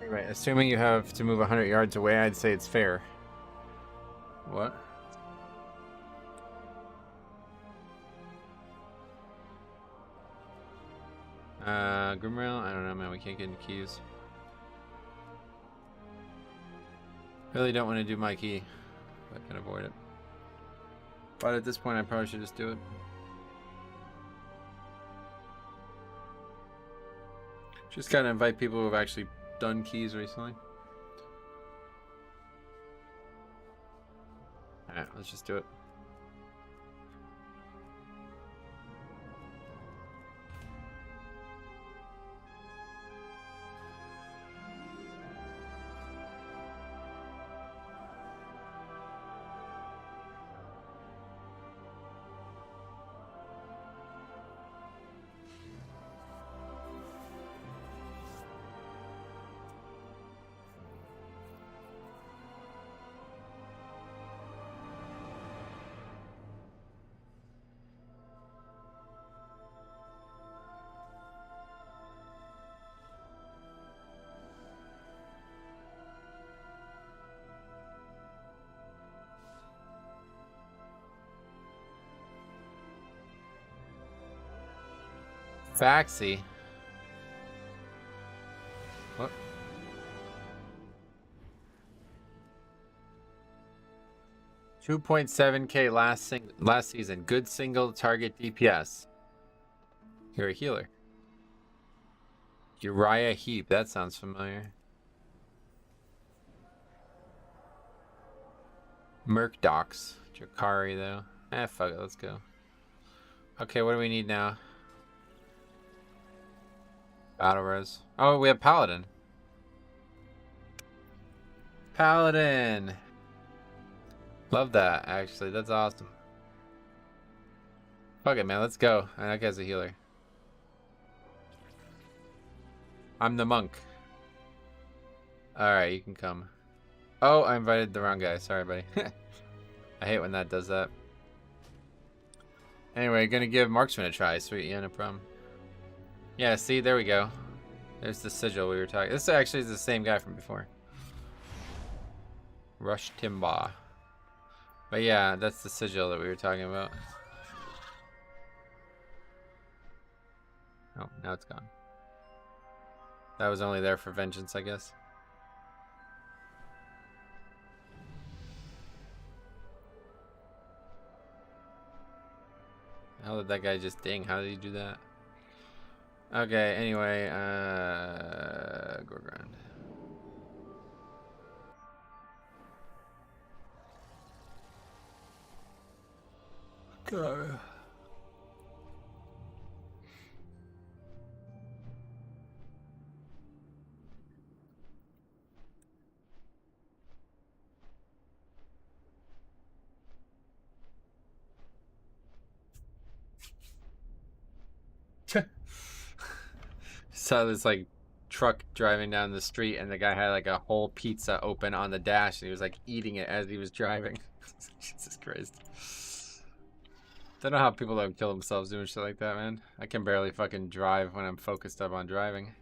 Right, assuming you have to move 100 yards away, I'd say it's fair. What? Grimrail? I don't know, man. We can't get any keys. Really don't want to do my key. I can avoid it. But at this point, I probably should just do it. Just gotta invite people who have actually done keys recently. Alright, let's just do it. Faxi. What? $2.7K last season. Good single target DPS. You're a healer. Uriah Heap. That sounds familiar. Murkdox. Jakari though. Fuck it. Let's go. Okay, what do we need now? Battle res. Oh, we have Paladin. Paladin. Love that, actually. That's awesome. Fuck it, man. Let's go. That guy's a healer. I'm the monk. Alright, you can come. Oh, I invited the wrong guy. Sorry, buddy. I hate when that does that. Anyway, gonna give Marksman a try. Sweet, yeah, no problem. Yeah, see, there we go. There's the sigil we were talking. This actually is the same guy from before. Rush Timba. But yeah, that's the sigil that we were talking about. Oh, now it's gone. That was only there for vengeance, I guess. How did that guy just ding? How did he do that? Okay, anyway, Gorgrand. Go. Saw this like truck driving down the street, and the guy had like a whole pizza open on the dash, and he was like eating it as he was driving. Jesus Christ. Don't know how people don't kill themselves doing shit like that, man. I can barely fucking drive when I'm focused up on driving.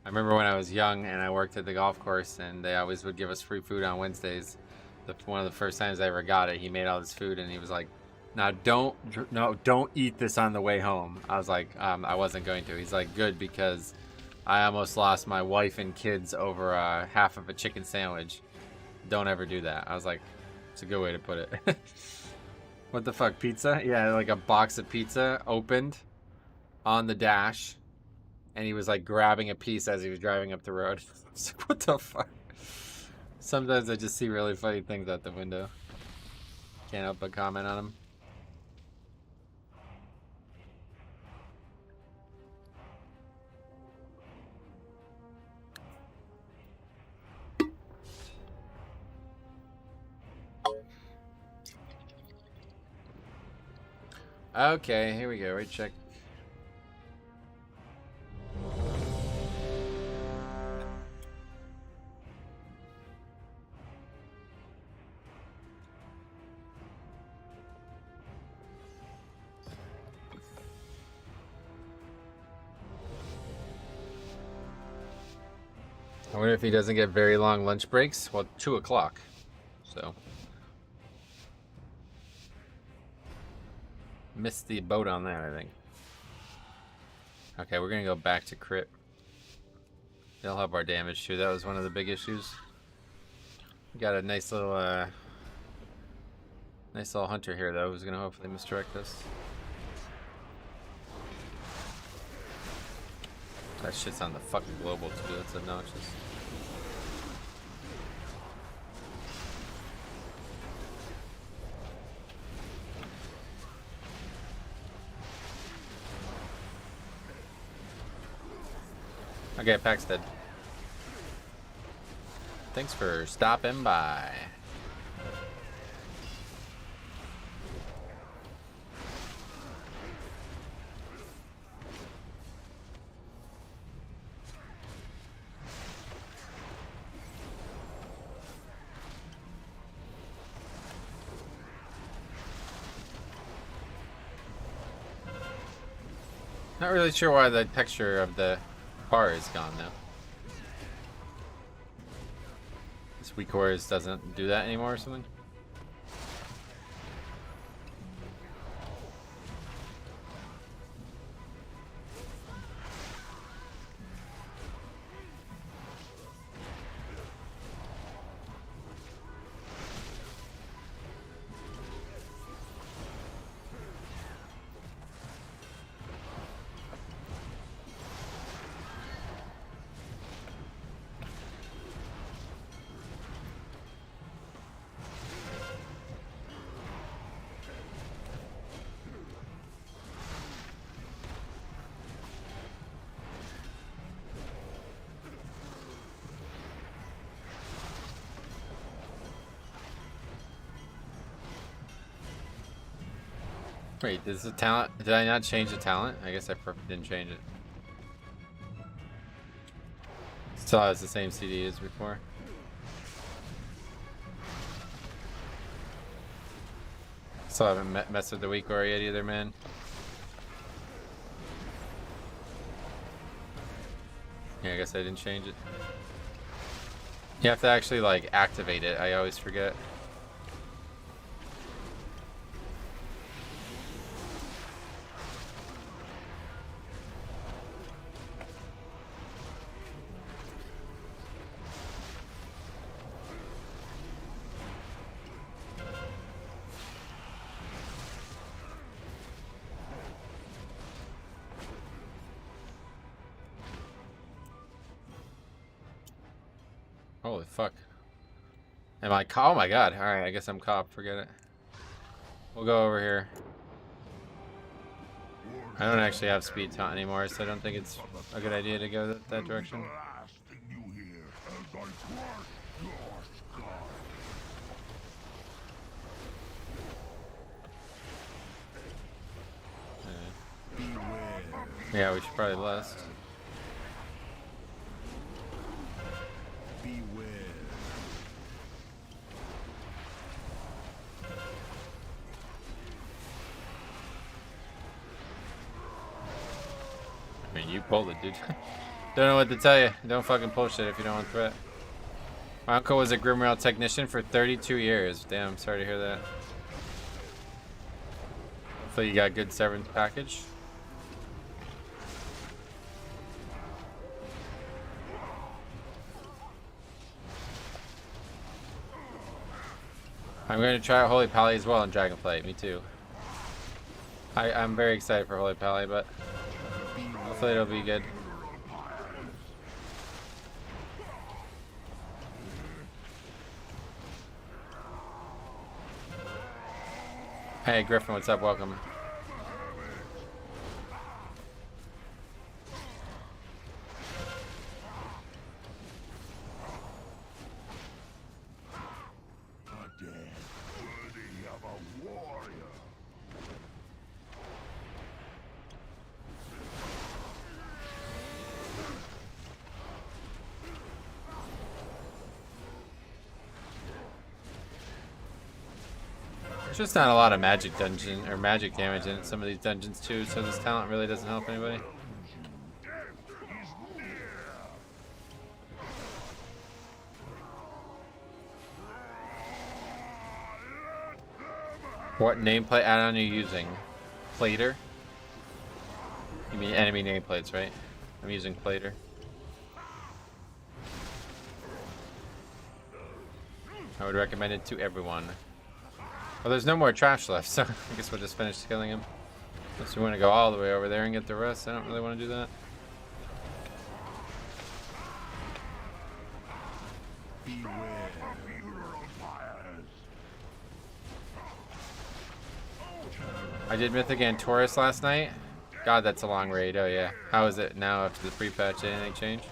I remember when I was young and I worked at the golf course, and they always would give us free food on Wednesdays. One of the first times I ever got it, he made all this food, and he was like, "Now don't eat this on the way home." I was like, I wasn't going to. He's like, "Good, because I almost lost my wife and kids over half of a chicken sandwich. Don't ever do that." I was like, it's a good way to put it. What the fuck, pizza? Yeah, like a box of pizza opened on the dash, and he was like grabbing a piece as he was driving up the road. I was like, what the fuck? Sometimes I just see really funny things out the window. Can't help but comment on them. Okay, here we go. Right check. I wonder if he doesn't get very long lunch breaks. Well, 2 o'clock. So. Missed the boat on that, I think. Okay, we're going to go back to crit. They'll help our damage too. That was one of the big issues. We got a nice little hunter here, though, who's going to hopefully misdirect us. That shit's on the fucking global too. That's obnoxious. Okay, Pack's dead. Thanks for stopping by. Not really sure why the texture of the car is gone now. This WeCores doesn't do that anymore or something? Wait, is the talent? Did I not change the talent? I guess I didn't change it. Still has the same CD as before. Still haven't messed with the weak or yet either, man. Yeah, I guess I didn't change it. You have to actually like activate it. I always forget. Holy fuck. Am I caught? Oh my god. Alright, I guess I'm caught. Forget it. We'll go over here. I don't actually have speed taunt anymore, so I don't think it's a good idea to go that direction. Yeah, we should probably last. I mean, you pulled it, dude. Don't know what to tell you. Don't fucking pull shit if you don't want threat. My uncle was a Grimrail technician for 32 years. Damn, sorry to hear that. Hopefully you got a good severance package. I'm going to try out Holy Pally as well in Dragonflight. Me too. I'm very excited for Holy Pally, but hopefully it'll be good. Hey Griffin, what's up? Welcome. There's just not a lot of magic dungeon or magic damage in some of these dungeons too, so this talent really doesn't help anybody. What nameplate add-on are you using? Plater? You mean enemy nameplates, right? I'm using Plater. I would recommend it to everyone. Well, there's no more trash left, so I guess we'll just finish killing him. Unless we want to go all the way over there and get the rest. I don't really want to do that. I did Mythic and Taurus last night. God, that's a long raid. Oh yeah. How is it now after the pre-patch? Anything change?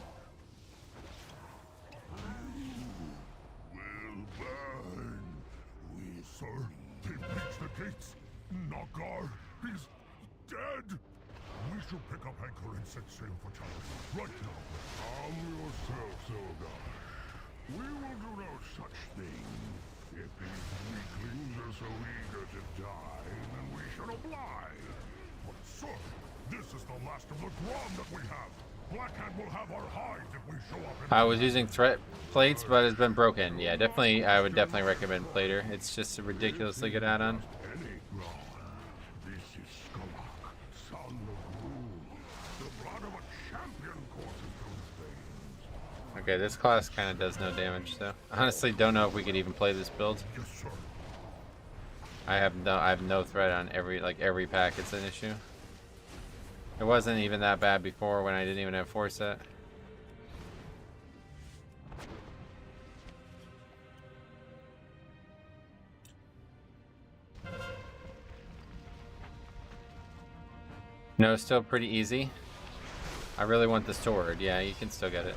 Nagar, he's dead! We should pick up anchor and set sail for Talos right now. Calm yourself, Zolgar. We will do no such thing. If these weaklings are so eager to die, then we should oblige. But sir, this is the last of the Grom that we have. Blackhand will have our hides if we show up. I was using threat plates, but it's been broken. Yeah, definitely. I would definitely recommend Plater. It's just a ridiculously good add-on. Okay, this class kind of does no damage, so I honestly don't know if we could even play this build. I have no threat on every pack. It's an issue. It wasn't even that bad before when I didn't even have 4 set. No, still pretty easy. I really want the sword. Yeah, you can still get it.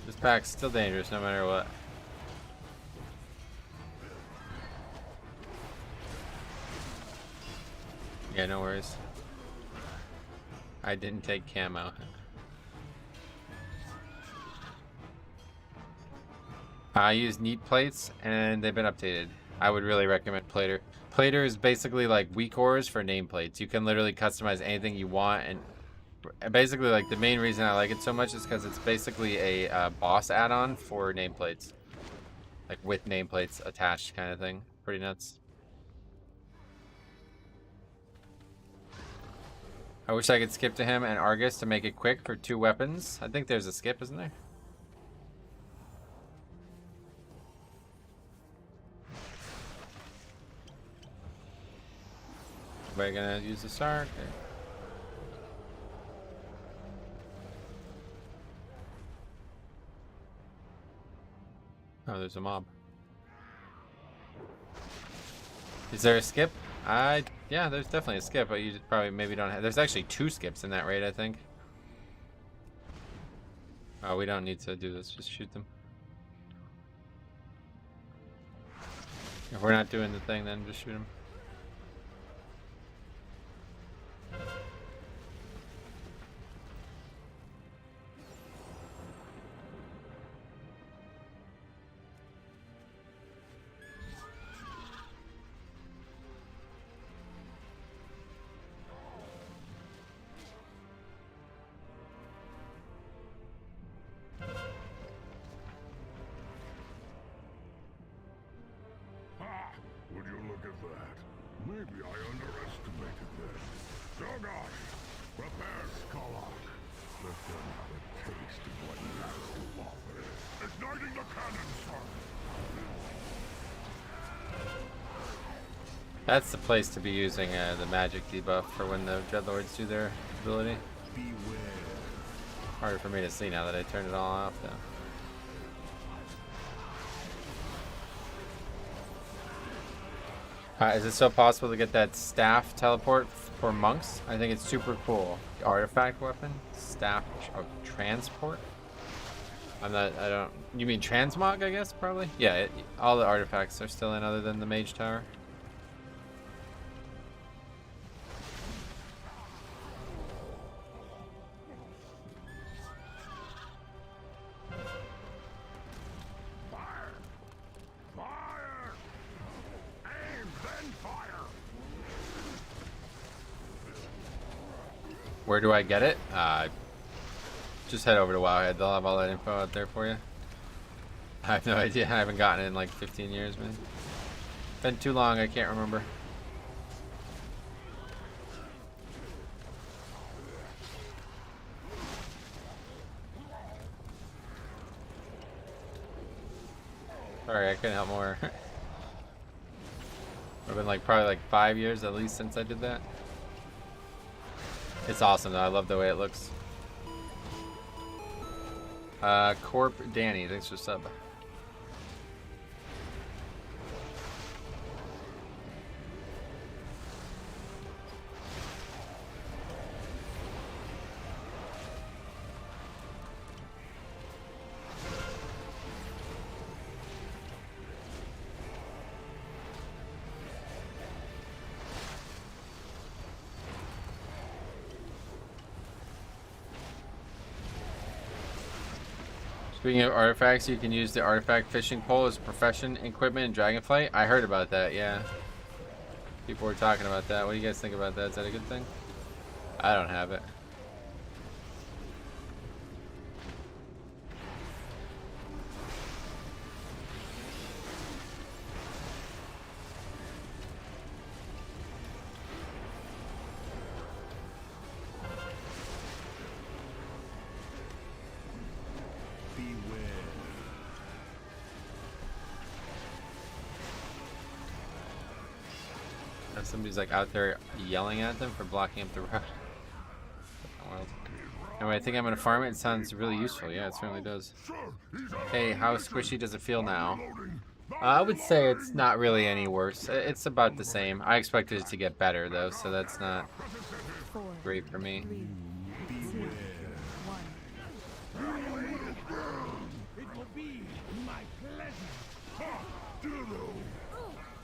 This pack's still dangerous no matter what. Yeah, no worries. I didn't take camo. I use neat plates and they've been updated. I would really recommend Plater. Plater is basically like weak ores for nameplates. You can literally customize anything you want, and basically like the main reason I like it so much is because it's basically a boss add-on for nameplates. Like with nameplates attached kind of thing. Pretty nuts. I wish I could skip to him and Argus to make it quick for 2 weapons. I think there's a skip, isn't there? Everybody gonna use the star? Okay. Oh, there's a mob. Is there a skip? Yeah, there's definitely a skip, but you probably maybe don't have. There's actually 2 skips in that raid, I think. Oh, we don't need to do this. Just shoot them. If we're not doing the thing, then just shoot them. Would you look at that? Maybe I underestimated them. Dogosh! Prepare Skolok. Let them have a taste of what he has to offer. Igniting the cannon, sir! That's the place to be using the magic debuff for when the Dreadlords do their ability. Beware. Harder for me to see now that I turned it all off, though. Is it still possible to get that staff teleport for monks? I think it's super cool. The artifact weapon? Staff of transport? I don't... You mean transmog, I guess, probably? Yeah, all the artifacts are still in other than the mage tower. Where do I get it? Just head over to Wowhead. They'll have all that info out there for you. I have no idea. I haven't gotten it in like 15 years, man. Been too long, I can't remember. Sorry, I couldn't help more. It's been like probably like 5 years at least since I did that. It's awesome though. I love the way it looks. Corp Danny, thanks for sub. Speaking of artifacts, you can use the artifact fishing pole as a profession equipment in Dragonflight. I heard about that, yeah. People were talking about that. What do you guys think about that? Is that a good thing? I don't have it. Somebody's like out there yelling at them for blocking up the road. Anyway, I think I'm gonna farm it. It sounds really useful. Yeah, it certainly does. Hey, how squishy does it feel now? I would say it's not really any worse. It's about the same. I expected it to get better though, so that's not great for me. 3, 2, 1.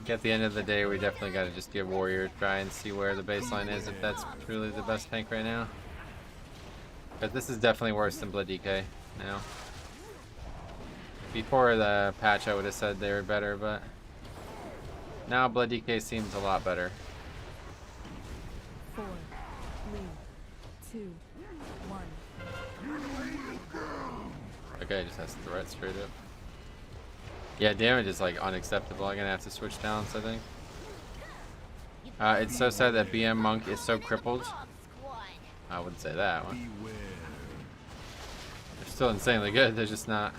At the end of the day, we definitely got to just give Warrior a try and see where the baseline is, if that's truly the best tank right now. But this is definitely worse than Blood DK now. Before the patch, I would have said they were better, but now Blood DK seems a lot better. 4, 3, 2, 1. Okay, just has to threat straight up. Yeah, damage is like unacceptable. I'm gonna have to switch talents, I think. It's so sad that BM Monk is so crippled. I wouldn't say that one. They're still insanely good. They're just not.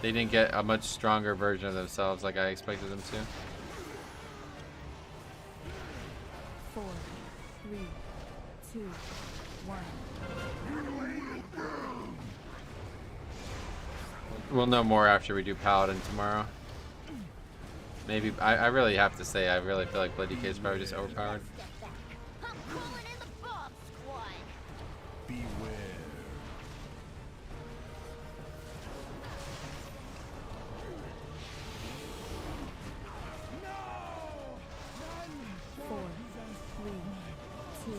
They didn't get a much stronger version of themselves like I expected them to. 4, 3, 2, 1. We'll know more after we do Paladin tomorrow. Maybe I really have to say I really feel like Blood DK is probably just overpowered. I'm calling in the bomb squad. Beware. 4, 3, 2,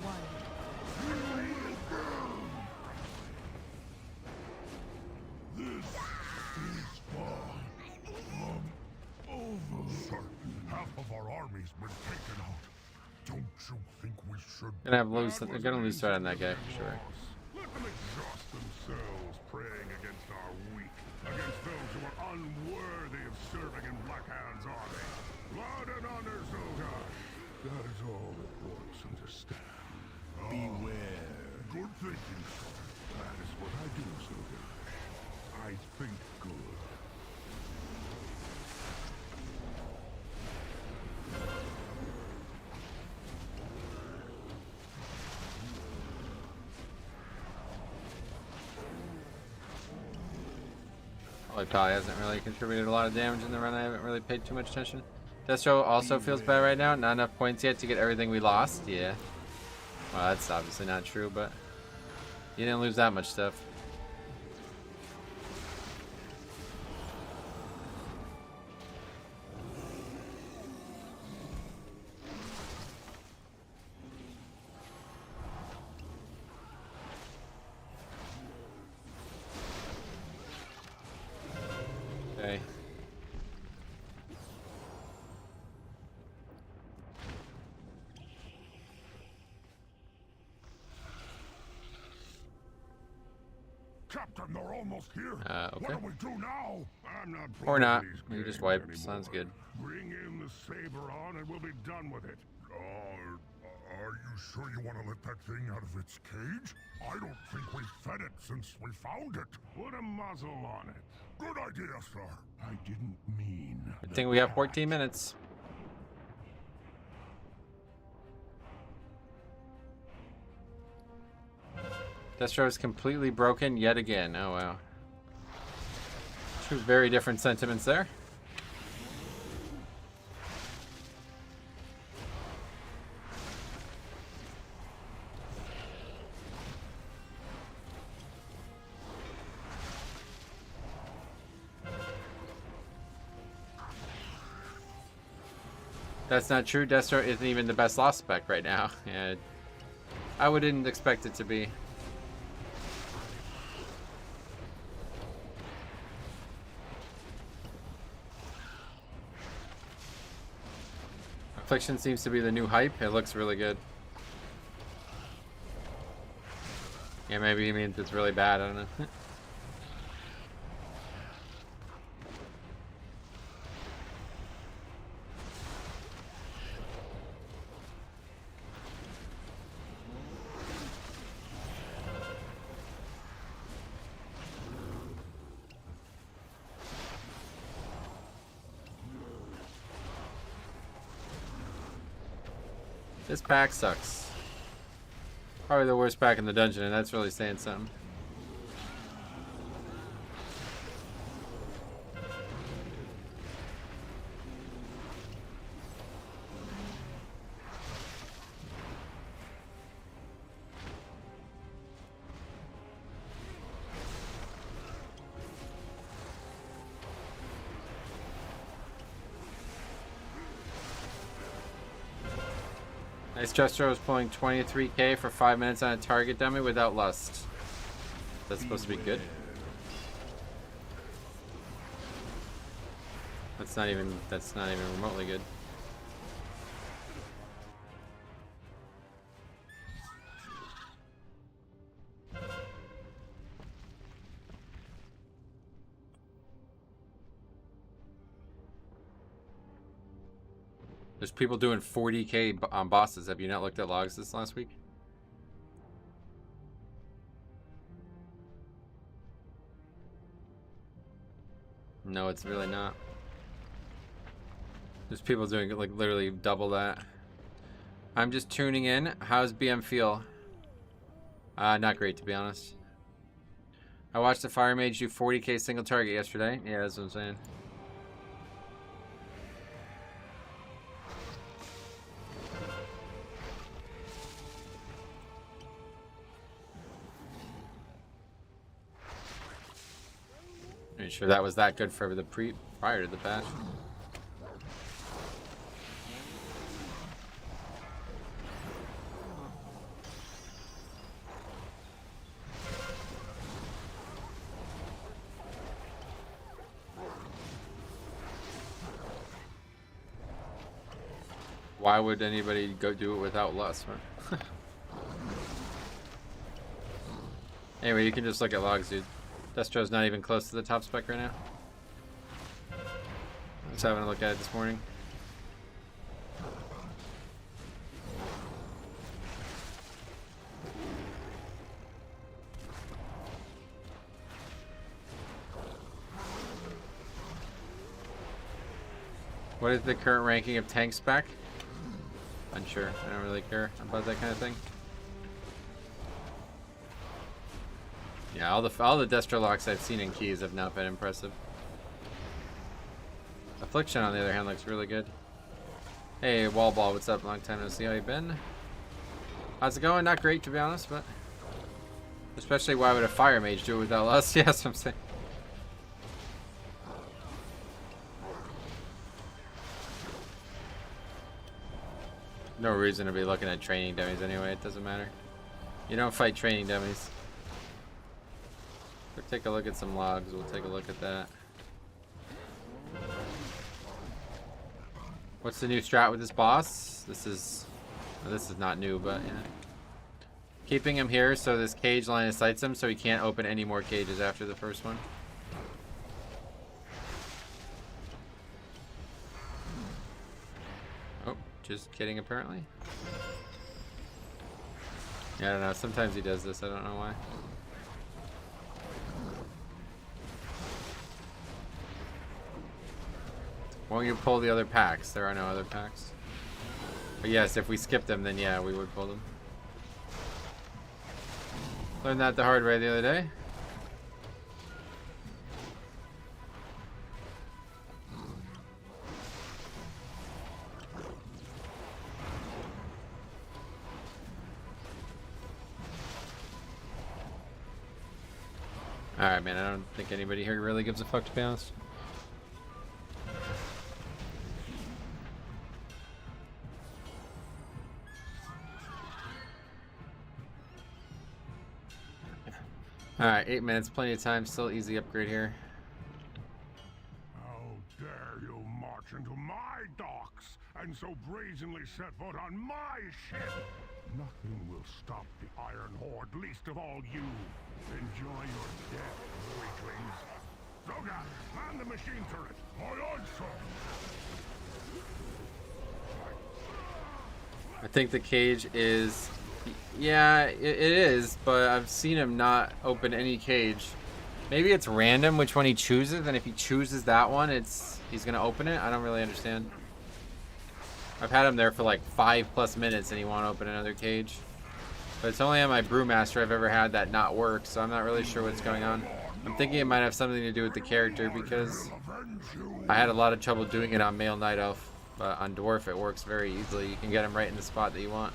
1. Half of our army's been taken out. Don't you think we should? They're gonna lose threat on that guy for sure. Let them exhaust themselves, praying against our weak, against those who are unworthy of serving in Blackhand's army. Blood and honor, Zodash. That is all that orcs understand. Beware. Good thinking, sir. That is what I do, Zodash. I think good. Well, he probably hasn't really contributed a lot of damage in the run. I haven't really paid too much attention. Destro also feels bad right now. Not enough points yet to get everything we lost. Yeah. Well, that's obviously not true, but you didn't lose that much stuff. Okay. Captain, they're almost here. Okay. What do we do now? I'm not Or not. playing these You just games wipe. anymore. Sounds good. Bring in the saber on and we'll be done with it. Are you sure you want to let that thing out of its cage? I don't think we've fed it since we found it. Put a muzzle on it. Good idea, sir. I didn't mean... I think we have 14 minutes. Destro is completely broken yet again. Oh, wow. Two very different sentiments there. That's not true. Destro isn't even the best lost spec right now. Yeah, I wouldn't expect it to be. Affliction seems to be the new hype. It looks really good. Yeah, maybe he means it's really bad. I don't know. This pack sucks. Probably the worst pack in the dungeon, and that's really saying something. Ice Chester was pulling 23k for 5 minutes on a target dummy without lust. That's supposed to be good. That's not even remotely good. There's people doing 40k on bosses. Have you not looked at logs this last week? No, it's really not. There's people doing like literally double that. I'm just tuning in. How's BM feel? Not great, to be honest. I watched the Fire Mage do 40k single target yesterday. Yeah, that's what I'm saying. Pretty sure that was that good for the prior to the patch. Why would anybody go do it without lust? Huh? Anyway, you can just look at logs, dude. Destro's not even close to the top spec right now. I was having a look at it this morning. What is the current ranking of tank spec? Unsure. I don't really care about that kind of thing. Yeah, all the Destro locks I've seen in keys have not been impressive. Affliction, on the other hand, looks really good. Hey, Wallball, what's up? Long time no see. How you been? How's it going? Not great, to be honest, but especially why would a Fire Mage do it without us? Yeah, that's what I'm saying. No reason to be looking at training dummies anyway. It doesn't matter. You don't fight training dummies. We'll take a look at some logs. We'll take a look at that. What's the new strat with this boss? This is not new, but yeah. Keeping him here so this cage line of sights him so he can't open any more cages after the first one. Oh, just kidding apparently. Yeah, I don't know. Sometimes he does this. I don't know why. Won't you pull the other packs? There are no other packs. But yes, if we skip them, then yeah, we would pull them. Learned that the hard way the other day. Alright, man, I don't think anybody here really gives a fuck, to be honest. Alright, 8 minutes, plenty of time, still easy upgrade here. How dare you march into my docks and so brazenly set foot on my ship? Nothing will stop the Iron Horde, least of all you. Enjoy your death, weaklings. Zoga, man the machine turret. I answer. I think the cage is... Yeah, it is, but I've seen him not open any cage. Maybe it's random which one he chooses, and if he chooses that one, he's gonna open it. I don't really understand. I've had him there for like 5+ minutes and he won't open another cage. But it's only on my Brewmaster I've ever had that not work, so I'm not really sure what's going on. I'm thinking it might have something to do with the character because I had a lot of trouble doing it on Male Night Elf. But on Dwarf it works very easily. You can get him right in the spot that you want.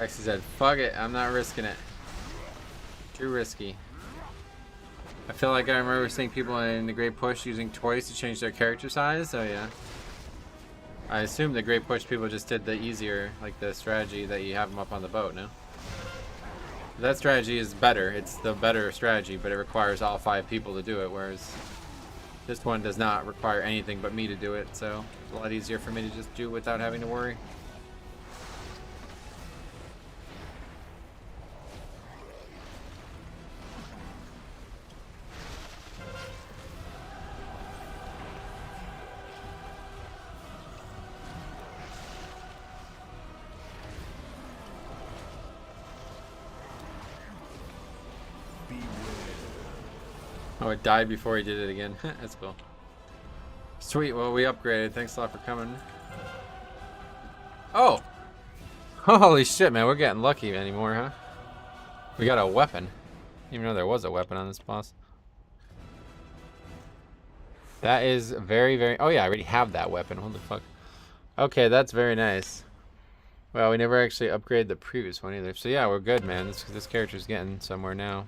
Rexy said, fuck it, I'm not risking it. Too risky. I feel like I remember seeing people in the Great Push using toys to change their character size. Oh yeah. I assume the Great Push people just did the easier, like the strategy that you have them up on the boat, no? That strategy is better. It's the better strategy, but it requires all 5 people to do it, whereas this one does not require anything but me to do it, so it's a lot easier for me to just do without having to worry. Oh, it died before he did it again. That's cool. Sweet, well, we upgraded. Thanks a lot for coming. Oh! Holy shit, man. We're getting lucky anymore, huh? We got a weapon. Even though there was a weapon on this boss. That is very, very... Oh, yeah, I already have that weapon. What the fuck? Okay, that's very nice. Well, we never actually upgraded the previous one either. So, yeah, we're good, man. This character's getting somewhere now.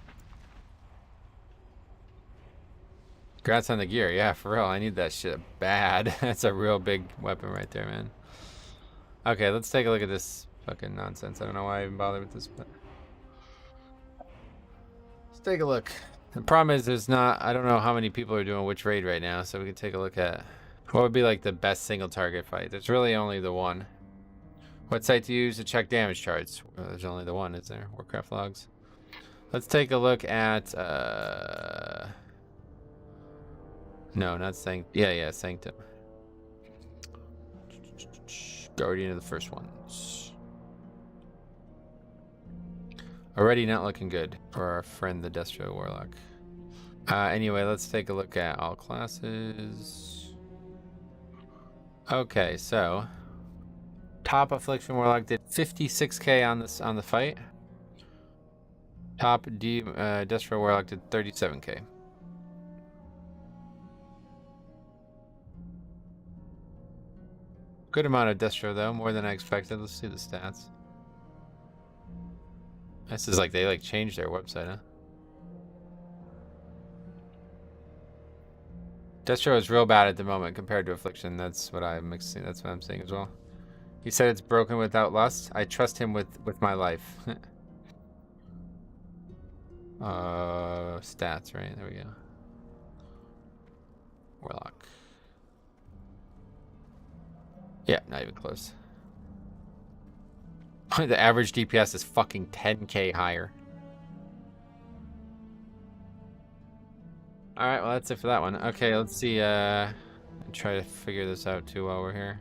Congrats on the gear. Yeah, for real. I need that shit bad. That's a real big weapon right there, man. Okay, let's take a look at this fucking nonsense. I don't know why I even bothered with this, but... Let's take a look. The problem is there's not... I don't know how many people are doing which raid right now, so we can take a look at... What would be like the best single target fight? There's really only the one. What site to use to check damage charts? Well, there's only the one, is there? Warcraft logs. Let's take a look at... No, not Sanctum. Yeah, Sanctum. Guardian of the first ones. Already not looking good for our friend the Destro Warlock. Anyway, let's take a look at all classes. Okay, so top Affliction Warlock did 56k on the fight. Top Destro Warlock did 37k. Good amount of Destro though, more than I expected. Let's see the stats. This is like they like changed their website, huh? Destro is real bad at the moment compared to Affliction. That's what I'm seeing. That's what I'm saying as well. He said it's broken without lust. I trust him with my life. Stats, right? There we go. Warlock. Yeah, not even close. The average DPS is fucking 10k higher. Alright, well that's it for that one. Okay, let's see, try to figure this out too while we're here.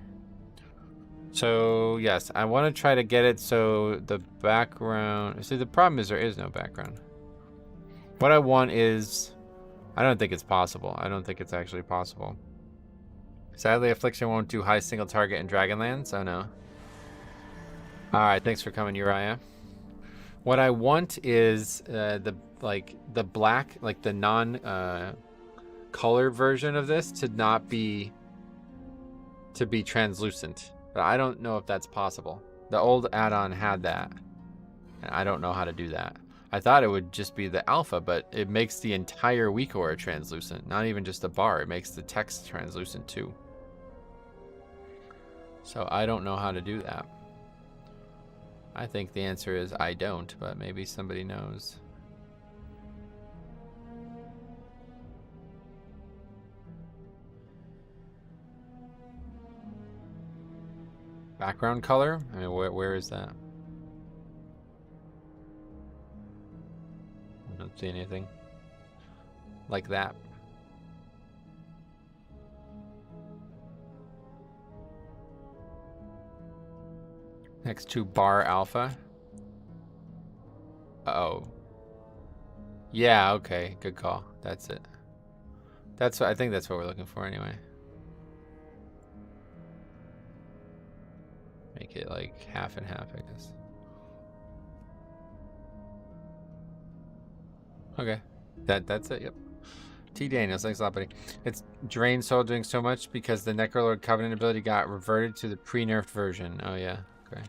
So, yes, I want to try to get it so the background... See, the problem is there is no background. What I want is... I don't think it's possible. I don't think it's actually possible. Sadly, Affliction won't do high single target in Dragonlands. Oh no. Alright, thanks for coming, Uriah. What I want is the black, like the non-color version of this to not be translucent. But I don't know if that's possible. The old add-on had that. And I don't know how to do that. I thought it would just be the alpha, but it makes the entire weak aura translucent. Not even just the bar, it makes the text translucent too. So I don't know how to do that. I think the answer is I don't, but maybe somebody knows. Background color? I mean, where is that? I don't see anything like that. Next to bar alpha. Uh-oh. Yeah, okay, good call. That's it. I think that's what we're looking for anyway. Make it like half and half, I guess. Okay. That's it, yep. T. Daniels, thanks a lot, buddy. It's drained soul doing so much because the Necrolord Covenant ability got reverted to the pre-nerfed version. Oh yeah, okay.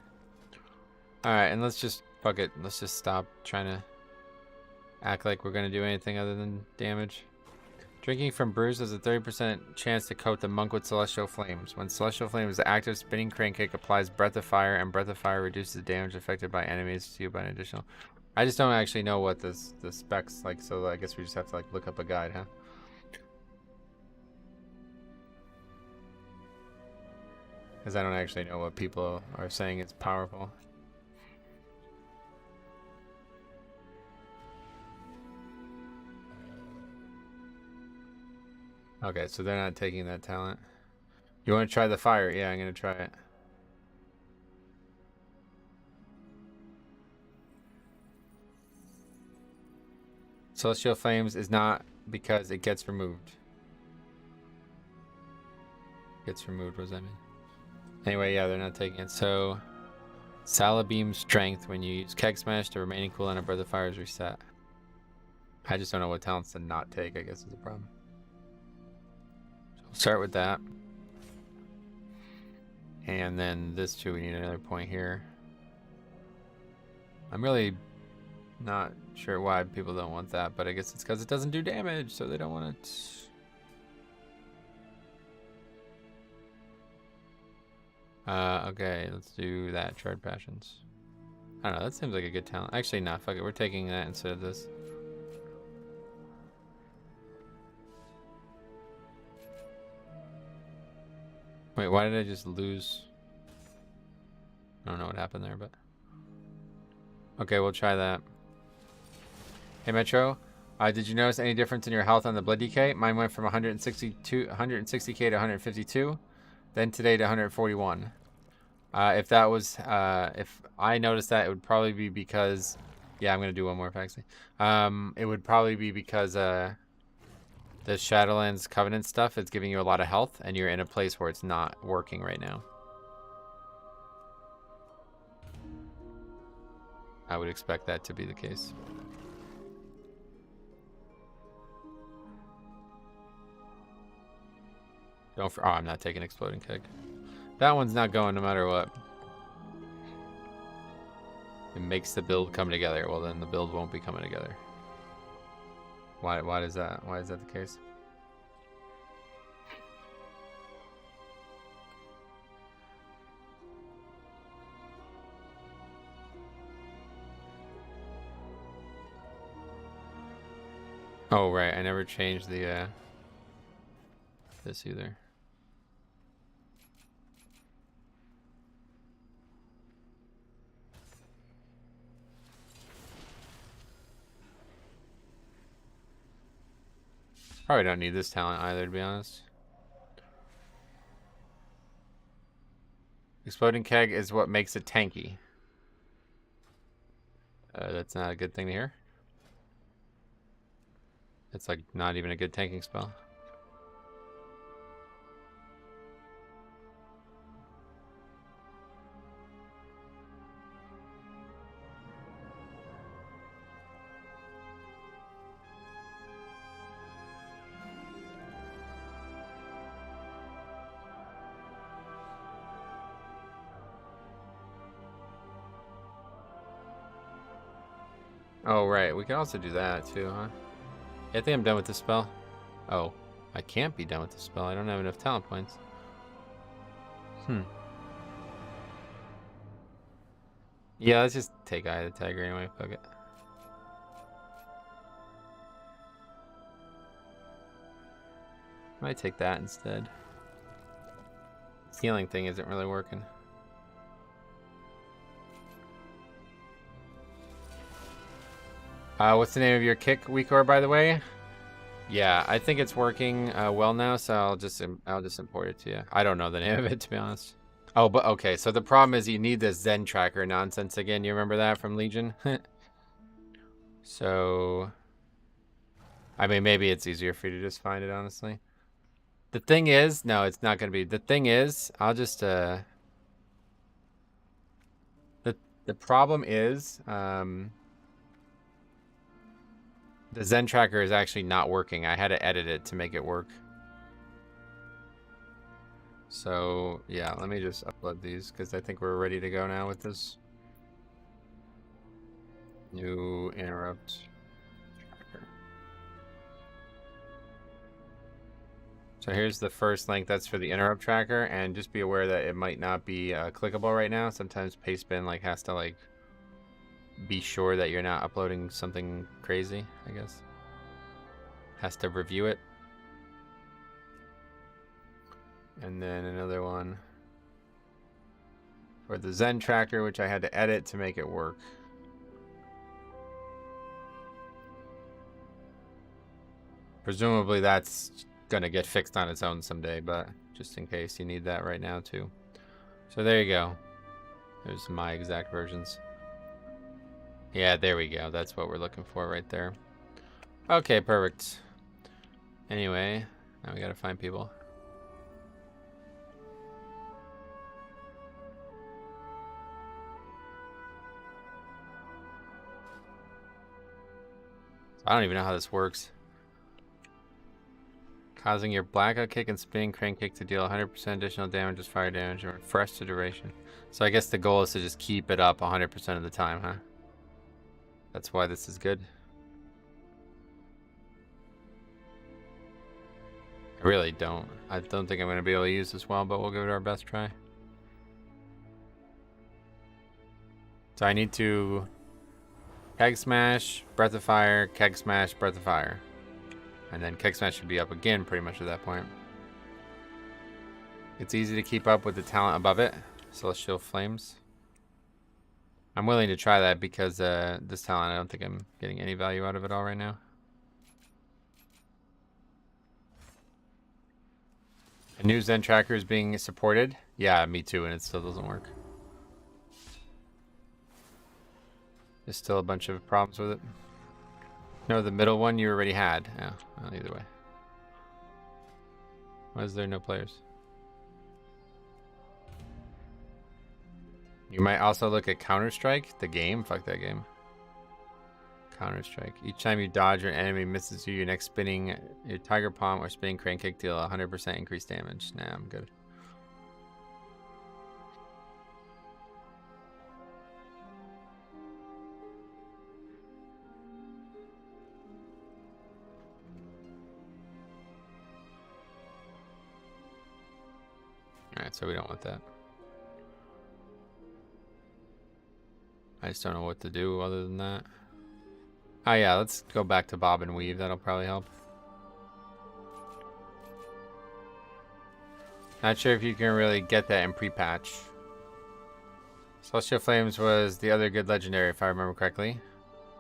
Alright, and let's just fuck it. Let's just stop trying to act like we're gonna do anything other than damage. Drinking from brews has a 30% chance to coat the monk with celestial flames. When celestial flame is active, spinning crane kick applies breath of fire, and breath of fire reduces the damage affected by enemies to you by an additional. I just don't actually know what the specs like, so I guess we just have to like look up a guide, huh? Because I don't actually know what people are saying is powerful. Okay, so they're not taking that talent. You want to try the fire? Yeah, I'm going to try it. Celestial Flames is not because it gets removed. Gets removed, what does that mean? Anyway, yeah, they're not taking it. So, Salabeam Strength. When you use Keg Smash, the remaining cooldown of Breath of Fire is reset. I just don't know what talents to not take, I guess is the problem. Start with that, and then this too. We need another point here. I'm really not sure why people don't want that, but I guess it's because it doesn't do damage, so they don't want it. Okay, let's do that. Charred Passions. I don't know. That seems like a good talent. Actually, no. Fuck it. We're taking that instead of this. Wait, why did I just lose? I don't know what happened there, but... Okay, we'll try that. Hey, Metro. Did you notice any difference in your health on the blood decay? Mine went from 160k to 152, then today to 141. If that was... if I noticed that, it would probably be because... Yeah, I'm going to do one more, actually. It would probably be because... the Shadowlands Covenant stuff is giving you a lot of health, and you're in a place where it's not working right now. I would expect that to be the case. Oh, I'm not taking Exploding Keg. That one's not going no matter what. It makes the build come together. Well, then the build won't be coming together. Why is that? Why is that the case? Oh, right. I never changed the this either. Probably don't need this talent either, to be honest. Exploding Keg is what makes it tanky. That's not a good thing to hear. It's like not even a good tanking spell. Oh, right. We can also do that, too, huh? Yeah, I think I'm done with the spell. Oh, I can't be done with the spell. I don't have enough talent points. Yeah, let's just take Eye of the Tiger anyway. Fuck it. Might take that instead. Healing thing isn't really working. What's the name of your kick, Weakor, by the way? Yeah, I think it's working well now, so I'll just import it to you. I don't know the name of it, to be honest. Oh, but okay, so the problem is you need this Zen tracker nonsense again. You remember that from Legion? So, I mean, maybe it's easier for you to just find it, honestly. The thing is, no, it's not going to be. The thing is, I'll just, the problem is, the Zen tracker is actually not working. I had to edit it to make it work. So, yeah, let me just upload these because I think we're ready to go now with this. New interrupt tracker. So here's the first link. That's for the interrupt tracker, and just be aware that it might not be clickable right now. Sometimes Pastebin like has to like be sure that you're not uploading something crazy, I guess. Has to review it. And then another one for the Zen tracker, which I had to edit to make it work. Presumably that's gonna get fixed on its own someday, but just in case you need that right now too. So there you go. There's my exact versions. Yeah, there we go. That's what we're looking for right there. Okay, perfect. Anyway, now we gotta find people. I don't even know how this works. Causing your blackout kick and spinning crank kick to deal 100% additional damage as fire damage and refresh the duration. So I guess the goal is to just keep it up 100% of the time, huh? That's why this is good. I really don't. I don't think I'm going to be able to use this well, but we'll give it our best try. So I need to Keg Smash, Breath of Fire, Keg Smash, Breath of Fire. And then Keg Smash should be up again pretty much at that point. It's easy to keep up with the talent above it. Celestial Flames. I'm willing to try that because this talent, I don't think I'm getting any value out of it all right now. A new Zen tracker is being supported. Yeah, me too, and it still doesn't work. There's still a bunch of problems with it. No, the middle one you already had. Yeah, well, either way. Why is there no players? You might also look at Counter-Strike, the game. Fuck that game. Counter-Strike. Each time you dodge or an enemy misses you, your next spinning, your Tiger Palm or spinning crank kick deal 100% increased damage. Nah, I'm good. Alright, so we don't want that. I just don't know what to do other than that. Oh yeah, let's go back to Bob and Weave. That'll probably help. Not sure if you can really get that in pre-patch. Celestial Flames was the other good legendary, if I remember correctly.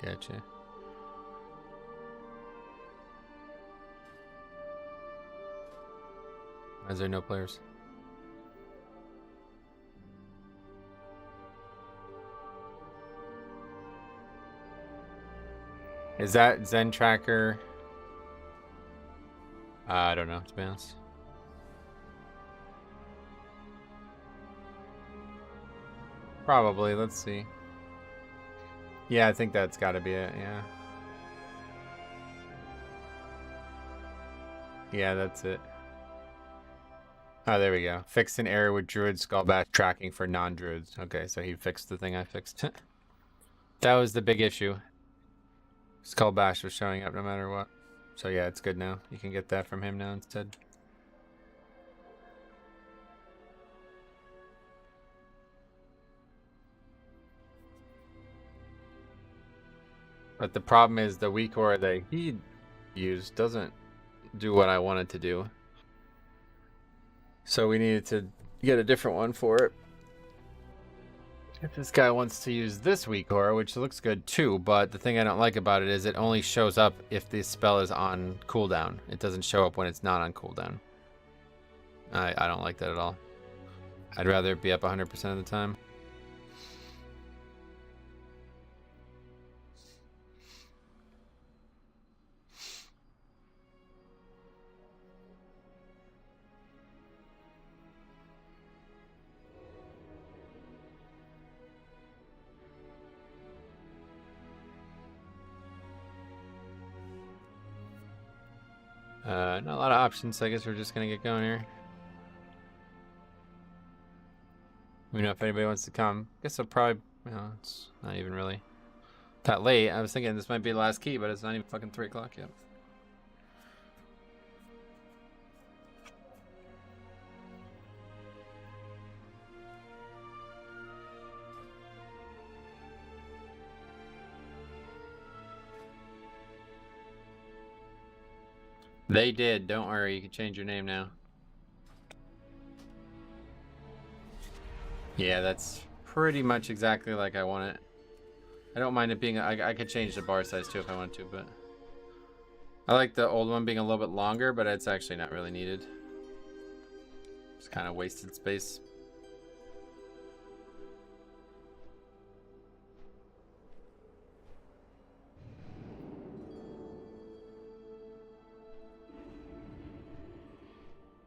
Gotcha. Why is there no players? Is that Zen tracker? I don't know, to be honest. Probably, let's see. Yeah, I think that's gotta be it, yeah. Yeah, that's it. Oh, there we go. Fixed an error with Druid Skullbash tracking for non-Druids. Okay, so he fixed the thing I fixed. That was the big issue. Skullbash was showing up no matter what. So yeah, it's good now. You can get that from him now instead. But the problem is the weak aura that he used doesn't do what I wanted to do. So we needed to get a different one for it. If this guy wants to use this weak aura, which looks good too, but the thing I don't like about it is it only shows up if the spell is on cooldown. It doesn't show up when it's not on cooldown. I don't like that at all. I'd rather it be up 100% of the time. Not a lot of options, so I guess we're just gonna get going here. We know if anybody wants to come. Guess I'll probably, it's not even really. That late? I was thinking this might be the last key, but it's not even fucking 3 o'clock yet. They did. Don't worry. You can change your name now. Yeah, that's pretty much exactly like I want it. I don't mind it being... I could change the bar size too if I want to, but... I like the old one being a little bit longer, but it's actually not really needed. It's kind of wasted space.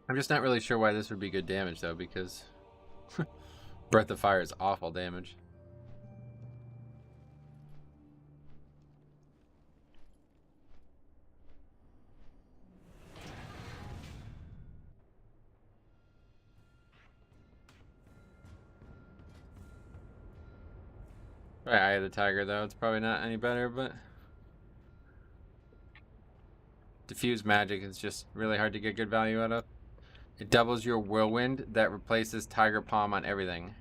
I'm just not really sure why this would be good damage, though, because Breath of Fire is awful damage. Right, Eye of the Tiger, though. It's probably not any better, but... Diffuse Magic is just really hard to get good value out of. It doubles your Whirlwind that replaces Tiger Palm on everything.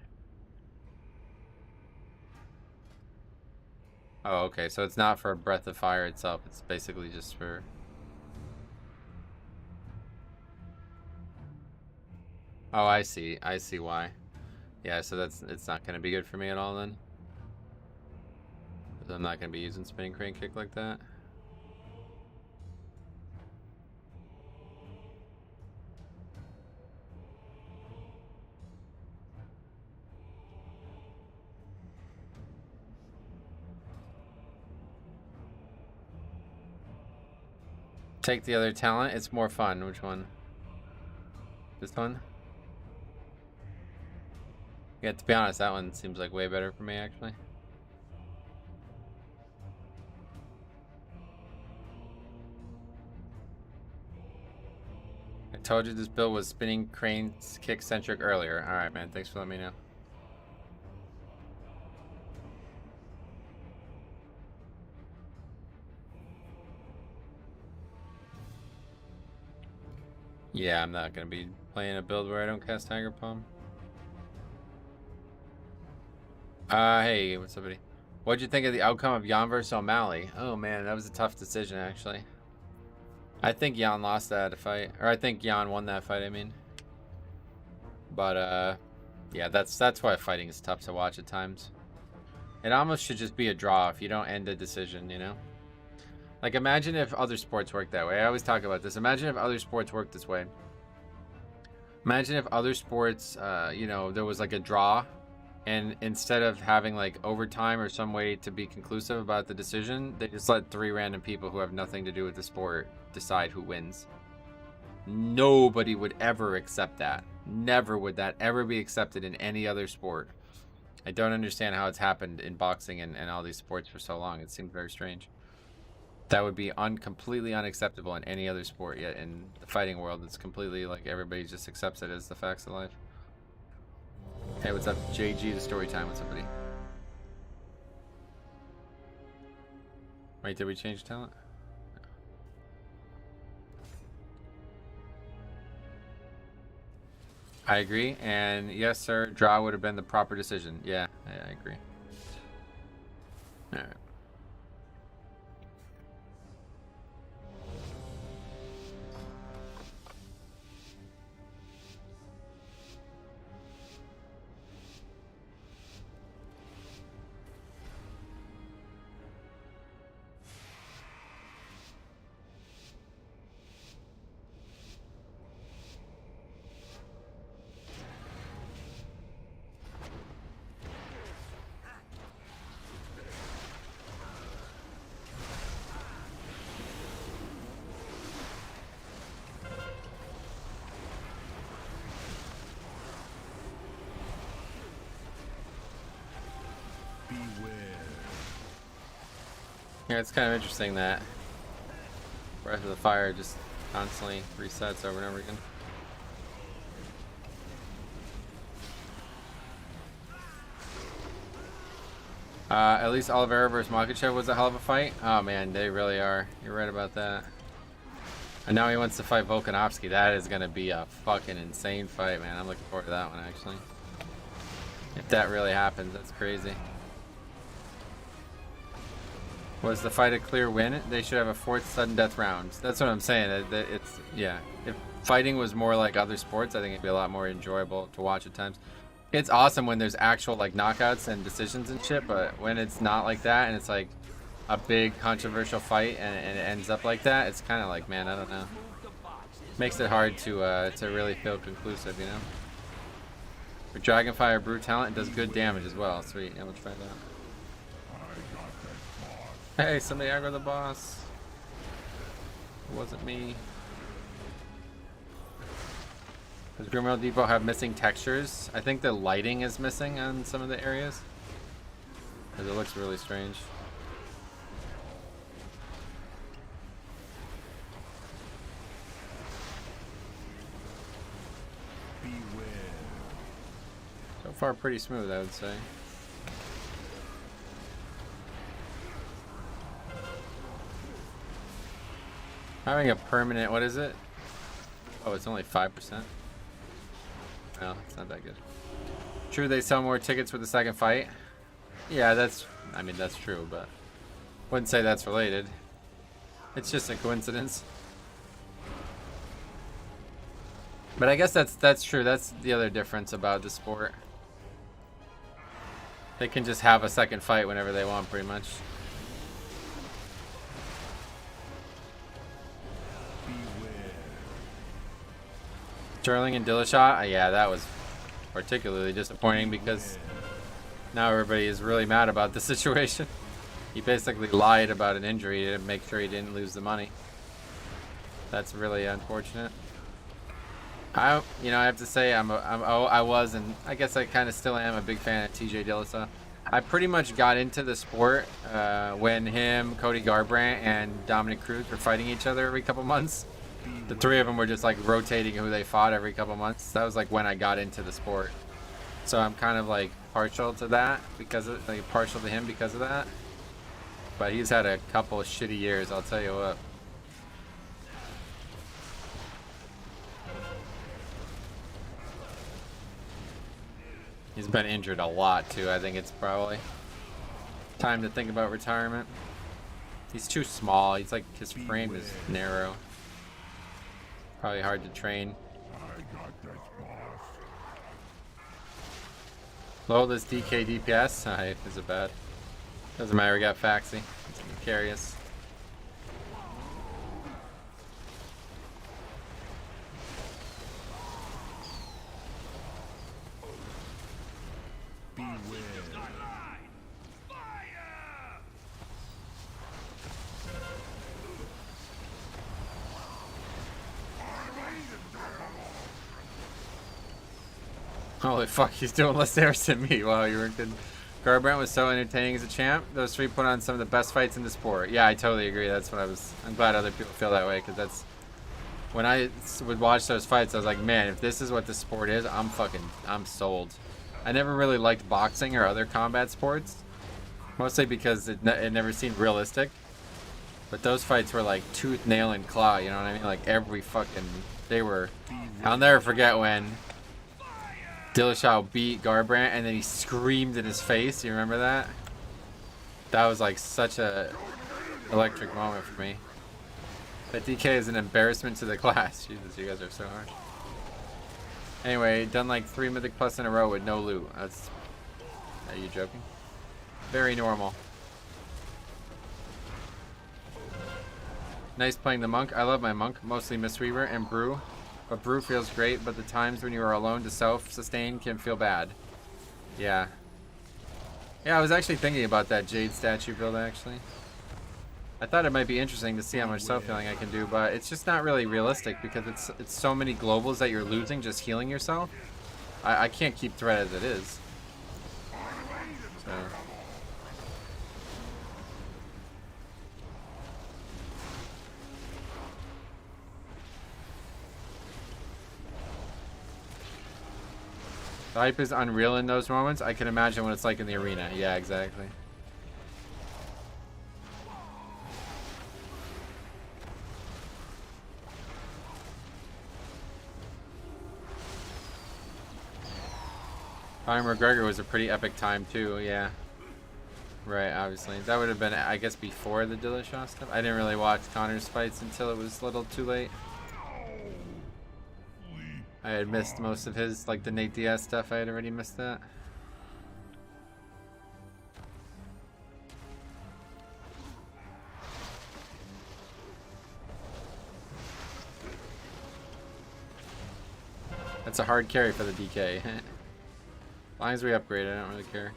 Oh, okay, so it's not for Breath of Fire itself. It's basically just for... Oh, I see. I see why. Yeah, so it's not going to be good for me at all then. I'm not going to be using Spinning Crane Kick like that. Take the other talent. It's more fun. Which one? This one? Yeah, to be honest, that one seems like way better for me, actually. I told you this build was Spinning Crane Kick centric earlier. Alright, man. Thanks for letting me know. Yeah, I'm not going to be playing a build where I don't cast Tiger Palm. Hey, what's up, buddy? What'd you think of the outcome of Jan versus O'Malley? Oh, man, that was a tough decision, actually. I think Jan lost that fight. Or I think Jan won that fight, I mean. But, yeah, that's why fighting is tough to watch at times. It almost should just be a draw if you don't end a decision, you know? Like, imagine if other sports worked that way. I always talk about this. Imagine if other sports worked this way. Imagine if other sports, you know, there was like a draw, and instead of having like overtime or some way to be conclusive about the decision, they just let 3 random people who have nothing to do with the sport decide who wins. Nobody would ever accept that. Never would that ever be accepted in any other sport. I don't understand how it's happened in boxing and all these sports for so long. It seems very strange. That would be completely unacceptable in any other sport, yet in the fighting world, it's completely like everybody just accepts it as the facts of life. Hey, what's up, JG, the story time? What's up, buddy? Wait, did we change talent? I agree, and yes, sir, draw would have been the proper decision. Yeah, I agree. All right. Yeah, it's kind of interesting that Breath of the Fire just constantly resets over and over again. At least Oliveira versus Makachev was a hell of a fight. Oh man, they really are. You're right about that. And now he wants to fight Volkanovski. That is going to be a fucking insane fight, man. I'm looking forward to that one, actually. If that really happens, that's crazy. Was the fight a clear win? They should have a 4th sudden death round. That's what I'm saying. It's, yeah. If fighting was more like other sports, I think it'd be a lot more enjoyable to watch at times. It's awesome when there's actual like knockouts and decisions and shit, but when it's not like that and it's like a big controversial fight and it ends up like that, it's kind of like, man, I don't know. Makes it hard to really feel conclusive, you know? For Dragonfire Brew Talent, it does good damage as well. Sweet, yeah, we'll try that. Hey, somebody aggro the boss. It wasn't me. Does Grimwell Depot have missing textures? I think the lighting is missing on some of the areas. Because it looks really strange. So far pretty smooth, I would say. Having a permanent, what is it? Oh, it's only 5%. No, it's not that good. True, they sell more tickets for the second fight. Yeah, I mean, that's true, but wouldn't say that's related. It's just a coincidence. But I guess that's true. That's the other difference about the sport. They can just have a second fight whenever they want, pretty much. Sterling and Dillashaw, yeah, that was particularly disappointing because now everybody is really mad about the situation. He basically lied about an injury to make sure he didn't lose the money. That's really unfortunate. I have to say I was, and I guess I kind of still am a big fan of TJ Dillashaw. I pretty much got into the sport when him, Cody Garbrandt, and Dominic Cruz were fighting each other every couple months. The three of them were just like rotating who they fought every couple months. That was like when I got into the sport. So I'm kind of like partial to that because of, like, partial to him because of that. But he's had a couple of shitty years, I'll tell you what. He's been injured a lot too. I think it's probably time to think about retirement. He's too small. He's like, his frame is narrow. Probably hard to train. Low this DK DPS. Is it bad? Doesn't matter. We got Faxi. Carry us. Holy fuck, he's doing less damage than me. Wow, you were good. Garbrandt was so entertaining as a champ. Those three put on some of the best fights in the sport. Yeah, I totally agree. That's what I'm glad other people feel that way, because that's when I would watch those fights, I was like, man, if this is what the sport is, I'm sold. I never really liked boxing or other combat sports, mostly because it never seemed realistic. But those fights were like tooth, nail, and claw. You know what I mean? Like every fucking, I'll never forget when Dillashaw beat Garbrandt and then he screamed in his face. You remember that? That was like such a electric moment for me. But DK is an embarrassment to the class. Jesus, you guys are so hard. Anyway, done like 3 Mythic Plus in a row with no loot. Are you joking? Very normal. Nice playing the monk. I love my monk. Mostly Mistweaver and Brew. But Brew feels great, but the times when you are alone to self-sustain can feel bad. Yeah. Yeah, I was actually thinking about that Jade statue build, actually. I thought it might be interesting to see how much self-healing I can do, but it's just not really realistic because it's so many globals that you're losing just healing yourself. I can't keep threat as it is. So. The hype is unreal in those moments. I can imagine what it's like in the arena. Yeah, exactly. Conor McGregor was a pretty epic time too, yeah. Right, obviously. That would have been, I guess, before the Dillashaw stuff. I didn't really watch Conor's fights until it was a little too late. I had missed most of his, like the Nate Diaz stuff. I had already missed that. That's a hard carry for the DK. As long as we upgrade, I don't really care.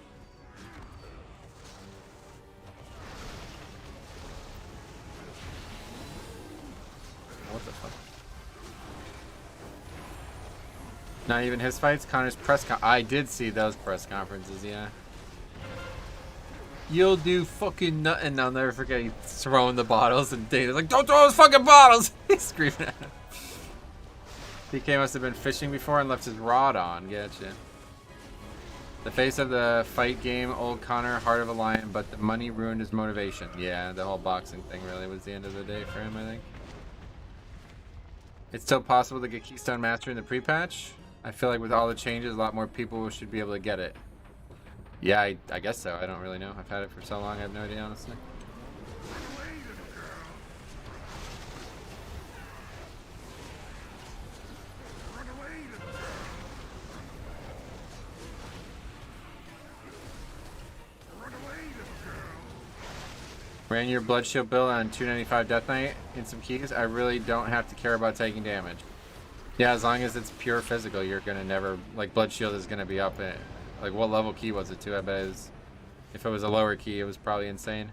What the fuck? Not even his fights? Conor's press I did see those press conferences, yeah. You'll do fucking nothing. I'll never forget. He's throwing the bottles and Dana's like, don't throw those fucking bottles! He's screaming at him. DK must have been fishing before and left his rod on. Gotcha. The face of the fight game, old Conor, heart of a lion, but the money ruined his motivation. Yeah, the whole boxing thing really was the end of the day for him, I think. It's still possible to get Keystone Master in the pre-patch. I feel like with all the changes, a lot more people should be able to get it. Yeah, I guess so. I don't really know. I've had it for so long, I have no idea, honestly. Ran your Blood Shield build on 295 Death Knight in some keys. I really don't have to care about taking damage. Yeah, as long as it's pure physical, you're gonna never, like, Blood Shield is gonna be up at, like, what level key was it too? I bet it was, if it was a lower key, it was probably insane.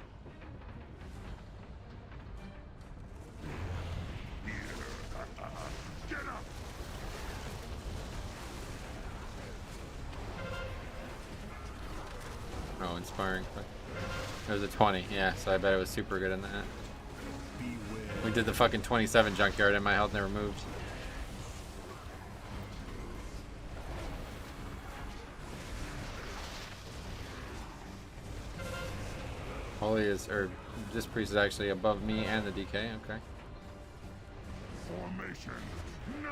Oh, inspiring. It was a 20, yeah, so I bet it was super good in that. We did the fucking 27 junkyard and my health never moved. Holy is, or this priest is actually above me and the DK, okay. Formation, now!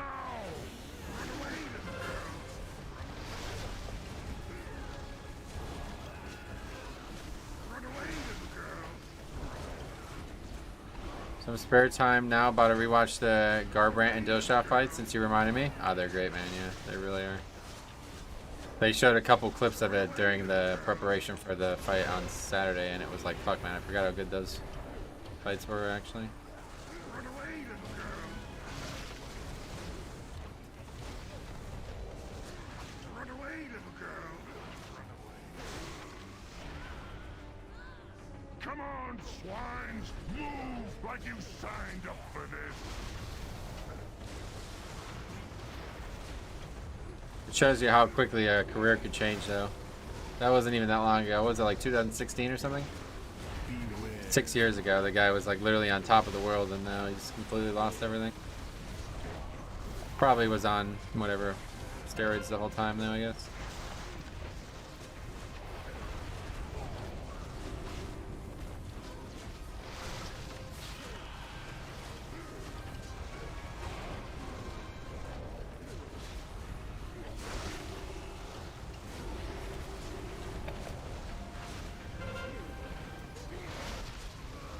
Some spare time now, about to rewatch the Garbrandt and Dillashaw fights since you reminded me. Oh, they're great, man, yeah, they really are. They showed a couple clips of it during the preparation for the fight on Saturday, and it was like, fuck, man, I forgot how good those fights were, actually. Come on, swines! Move like you signed up for this! It shows you how quickly a career could change, though. That wasn't even that long ago. What was it, like 2016 or something? 6 years ago, the guy was like literally on top of the world, and now he's completely lost everything. Probably was on whatever steroids the whole time, though, I guess.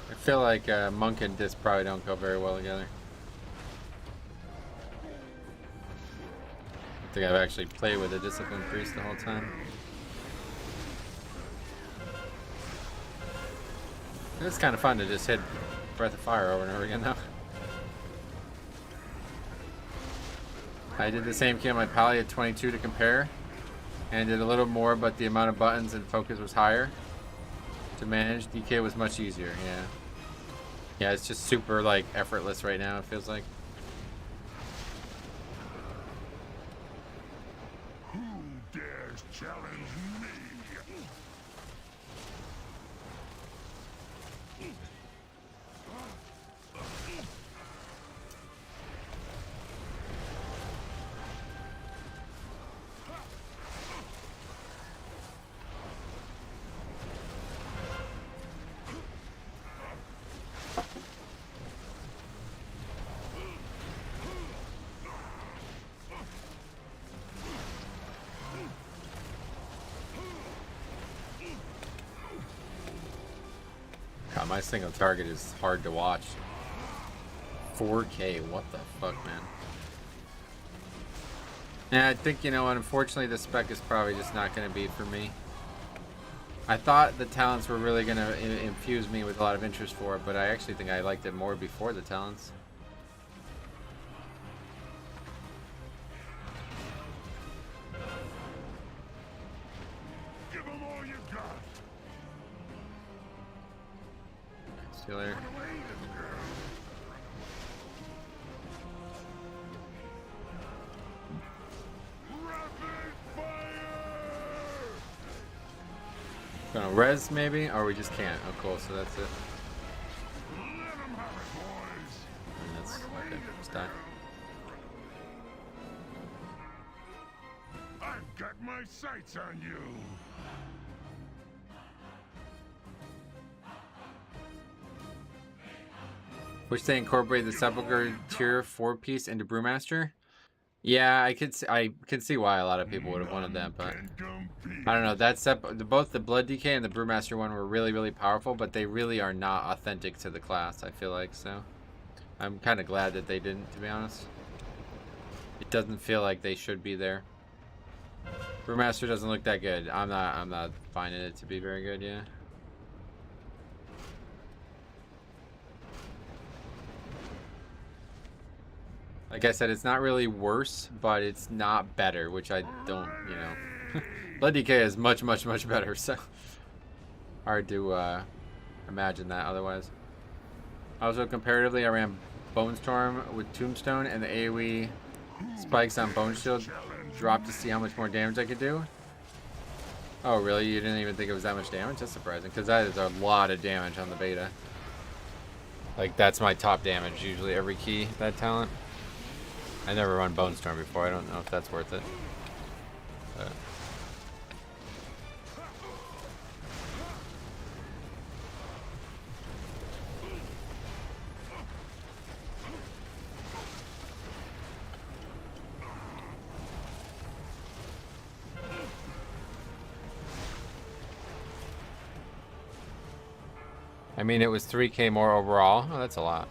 I feel like Monk and Disc probably don't go very well together. I think I've actually played with a Disciplined Priest the whole time. It's kind of fun to just hit Breath of Fire over and over again, though. I did the same key on my Pally at 22 to compare, and did a little more, but the amount of buttons and focus was higher to manage. DK was much easier, yeah. Yeah, it's just super, like, effortless right now, it feels like. Who dares challenge me? my single target is hard to watch. 4K, what the fuck, man? Yeah, I think, you know, unfortunately the spec is probably just not going to be for me. I thought the talents were really going to infuse me with a lot of interest for it, but I actually think I liked it more before the talents. Give 'em all you got. See you later. Gonna res maybe, or we just can't. Oh, cool. So that's it. And that's okay. Just die. I've got my sights on you. Wish they incorporated the Sepulchre tier 4-piece into Brewmaster. Yeah, I could see why a lot of people would have wanted that, but I don't know. That both the Blood DK and the Brewmaster one were really, really powerful, but they really are not authentic to the class, I feel like, so I'm kind of glad that they didn't, to be honest. It doesn't feel like they should be there. Brewmaster doesn't look that good. I'm not finding it to be very good, yeah. Like I said, it's not really worse, but it's not better, which I don't, you know. Blood DK is much, much, much better, so hard to imagine that otherwise. Also, comparatively, I ran Bone Storm with Tombstone, and the AoE spikes on Bone Shield dropped to see how much more damage I could do. Oh, really? You didn't even think it was that much damage? That's surprising, because that is a lot of damage on the beta. Like, that's my top damage, usually every key, that talent. I never run Bone Storm before. I don't know if that's worth it. But. I mean, it was 3K more overall. Oh, that's a lot.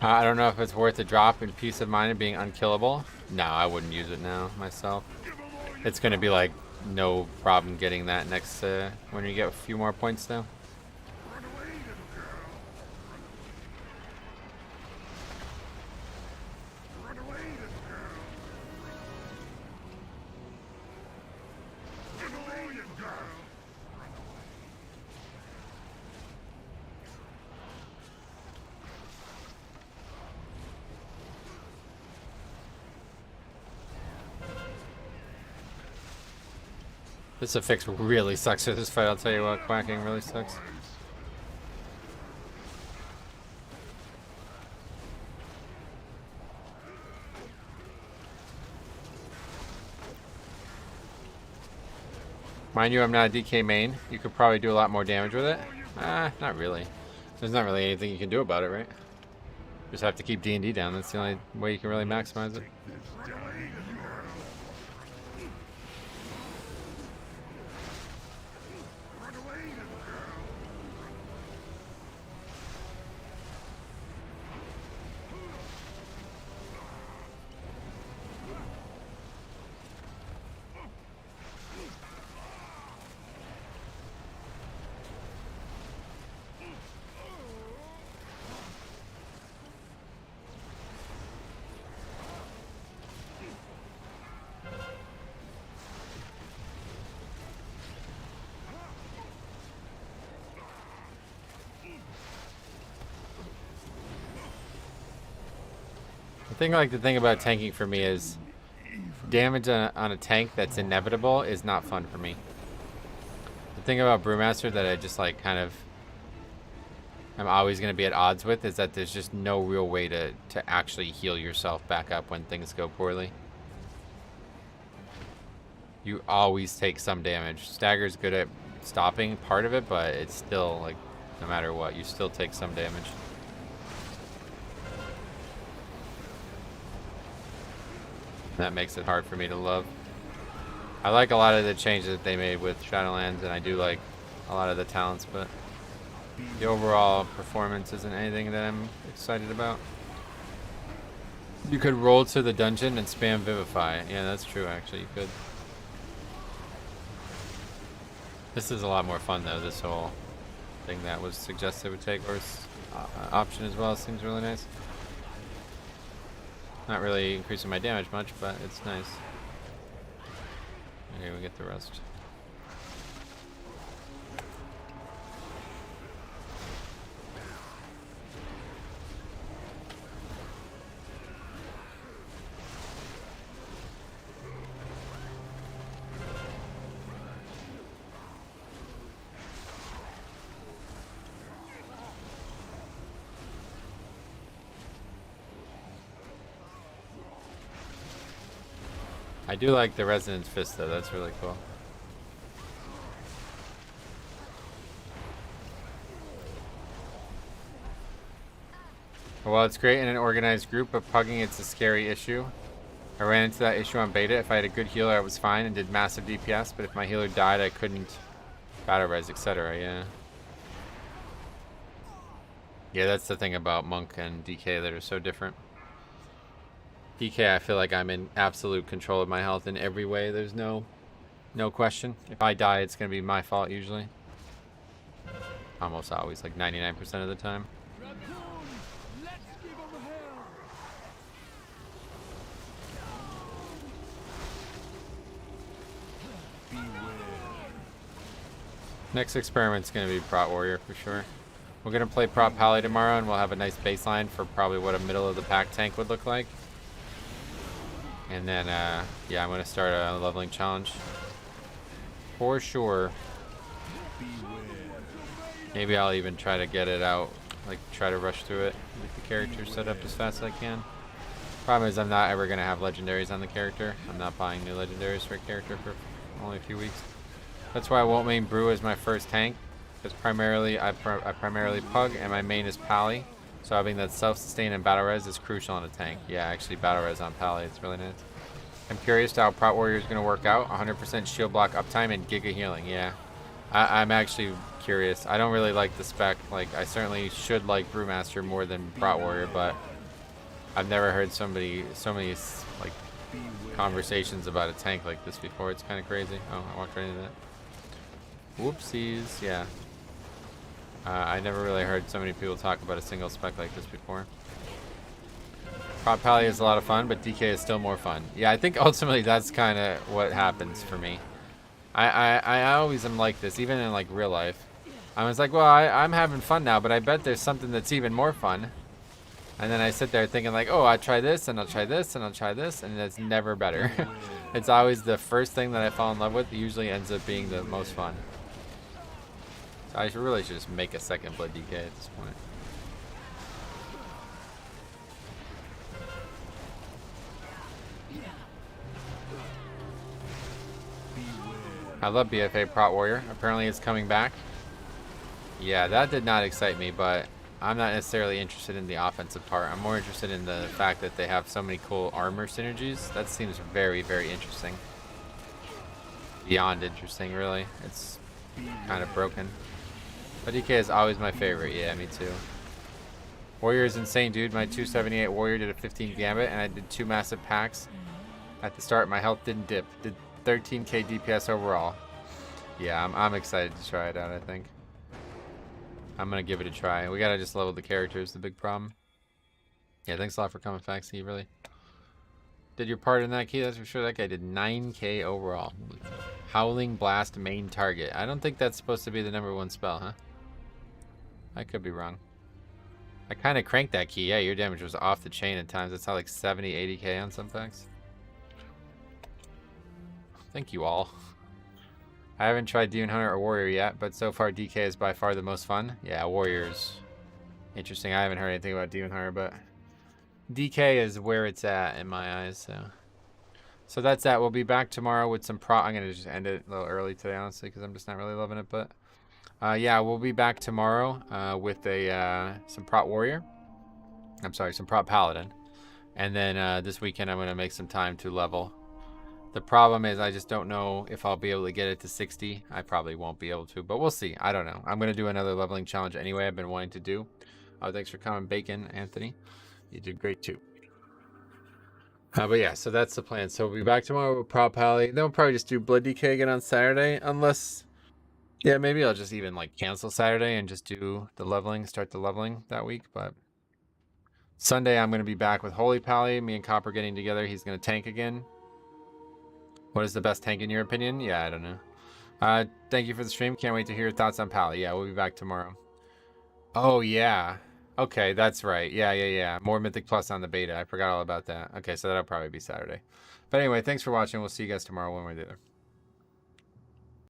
I don't know if it's worth a drop in peace of mind and being unkillable. No, I wouldn't use it now myself. It's going to be like no problem getting that next when you get a few more points though. This affix really sucks for this fight, I'll tell you what, quacking really sucks. Mind you, I'm not a DK main. You could probably do a lot more damage with it. Not really. There's not really anything you can do about it, right? Just have to keep D&D down. That's the only way you can really maximize it. The thing about tanking for me is damage on a tank that's inevitable is not fun for me. The thing about Brewmaster that I just like kind of I'm always going to be at odds with is that there's just no real way to actually heal yourself back up when things go poorly. You always take some damage. Stagger's good at stopping part of it, but it's still like no matter what, you still take some damage. That makes it hard for me to love. I like a lot of the changes that they made with Shadowlands, and I do like a lot of the talents, but the overall performance isn't anything that I'm excited about. You could roll to the dungeon and spam Vivify. Yeah, that's true, actually. You could. This is a lot more fun, though. This whole thing that was suggested would take, or option as well, seems really nice. Not really increasing my damage much, but it's nice. Okay, we get the rest. I do like the Resonance Fist though, that's really cool. While it's great in an organized group, but pugging it's a scary issue. I ran into that issue on beta. If I had a good healer, I was fine and did massive DPS, but if my healer died, I couldn't battle res, etc. Yeah. Yeah, that's the thing about Monk and DK that are so different. DK, I feel like I'm in absolute control of my health in every way. There's no question. If I die, it's going to be my fault usually. Almost always, like 99% of the time. Next experiment's going to be Prot Warrior for sure. We're going to play Prot Pally tomorrow, and we'll have a nice baseline for probably what a middle of the pack tank would look like. And then, yeah, I'm going to start a leveling challenge. For sure. Maybe I'll even try to get it out, like try to rush through it with the character set up as fast as I can. Problem is I'm not ever going to have legendaries on the character. I'm not buying new legendaries for a character for only a few weeks. That's why I won't main Brew as my first tank. Because primarily, I primarily pug and my main is Pally. So having that self-sustain and battle res is crucial in a tank. Yeah, actually battle res on Pally, it's really nice. I'm curious to how Prot Warrior is going to work out. 100% shield block uptime and giga healing, yeah. I'm actually curious. I don't really like the spec. Like, I certainly should like Brewmaster more than Prot Warrior, but I've never heard so many like conversations about a tank like this before. It's kind of crazy. Oh, I walked right into that. Whoopsies, yeah. I never really heard so many people talk about a single spec like this before. Prot Pally is a lot of fun, but DK is still more fun. Yeah, I think ultimately that's kind of what happens for me. I always am like this, even in like real life. I was like, well, I'm having fun now, but I bet there's something that's even more fun. And then I sit there thinking like, oh, I'll try this, and I'll try this, and I'll try this, and it's never better. It's always the first thing that I fall in love with usually ends up being the most fun. So I really should just make a second Blood DK at this point. I love BFA Prot Warrior. Apparently it's coming back. Yeah, that did not excite me, but I'm not necessarily interested in the offensive part. I'm more interested in the fact that they have so many cool armor synergies. That seems very, very interesting. Beyond interesting, really. It's kind of broken. But DK is always my favorite. Yeah, me too. Warrior is insane, dude. My 278 Warrior did a 15 gambit, and I did 2 massive packs. At the start, my health didn't dip. Did 13k DPS overall. Yeah, I'm excited to try it out, I think. I'm going to give it a try. We got to just level the characters, the big problem. Yeah, thanks a lot for coming, Fax. He really did your part in that key, that's for sure. That guy did 9k overall. Howling Blast main target. I don't think that's supposed to be the #1 spell, huh? I could be wrong. I kind of cranked that key. Yeah, your damage was off the chain at times. It's how like 70, 80k on some packs. Thank you all. I haven't tried Demon Hunter or Warrior yet, but so far DK is by far the most fun. Yeah, Warrior's interesting. I haven't heard anything about Demon Hunter, but DK is where it's at in my eyes. So that's that. We'll be back tomorrow with some I'm gonna just end it a little early today, honestly, because I'm just not really loving it. But yeah, we'll be back tomorrow with some Prot Warrior. I'm sorry, some Prot Paladin. And then this weekend I'm gonna make some time to level. The problem is I just don't know if I'll be able to get it to 60. I probably won't be able to, but we'll see. I don't know. I'm going to do another leveling challenge anyway. I've been wanting to do. Oh, thanks for coming, Bacon, Anthony. You did great too. But yeah, so that's the plan. So we'll be back tomorrow with Prop Pally. Then we'll probably just do Blood DK again on Saturday. Unless, yeah, maybe I'll just even like cancel Saturday and just do the leveling, start the leveling that week. But Sunday I'm going to be back with Holy Pally. Me and Copper getting together. He's going to tank again. What is the best tank in your opinion? Yeah, I don't know. Thank you for the stream. Can't wait to hear your thoughts on Pally. Yeah, we'll be back tomorrow. Oh, yeah. Okay, that's right. Yeah. More Mythic Plus on the beta. I forgot all about that. Okay, so that'll probably be Saturday. But anyway, thanks for watching. We'll see you guys tomorrow when we're there.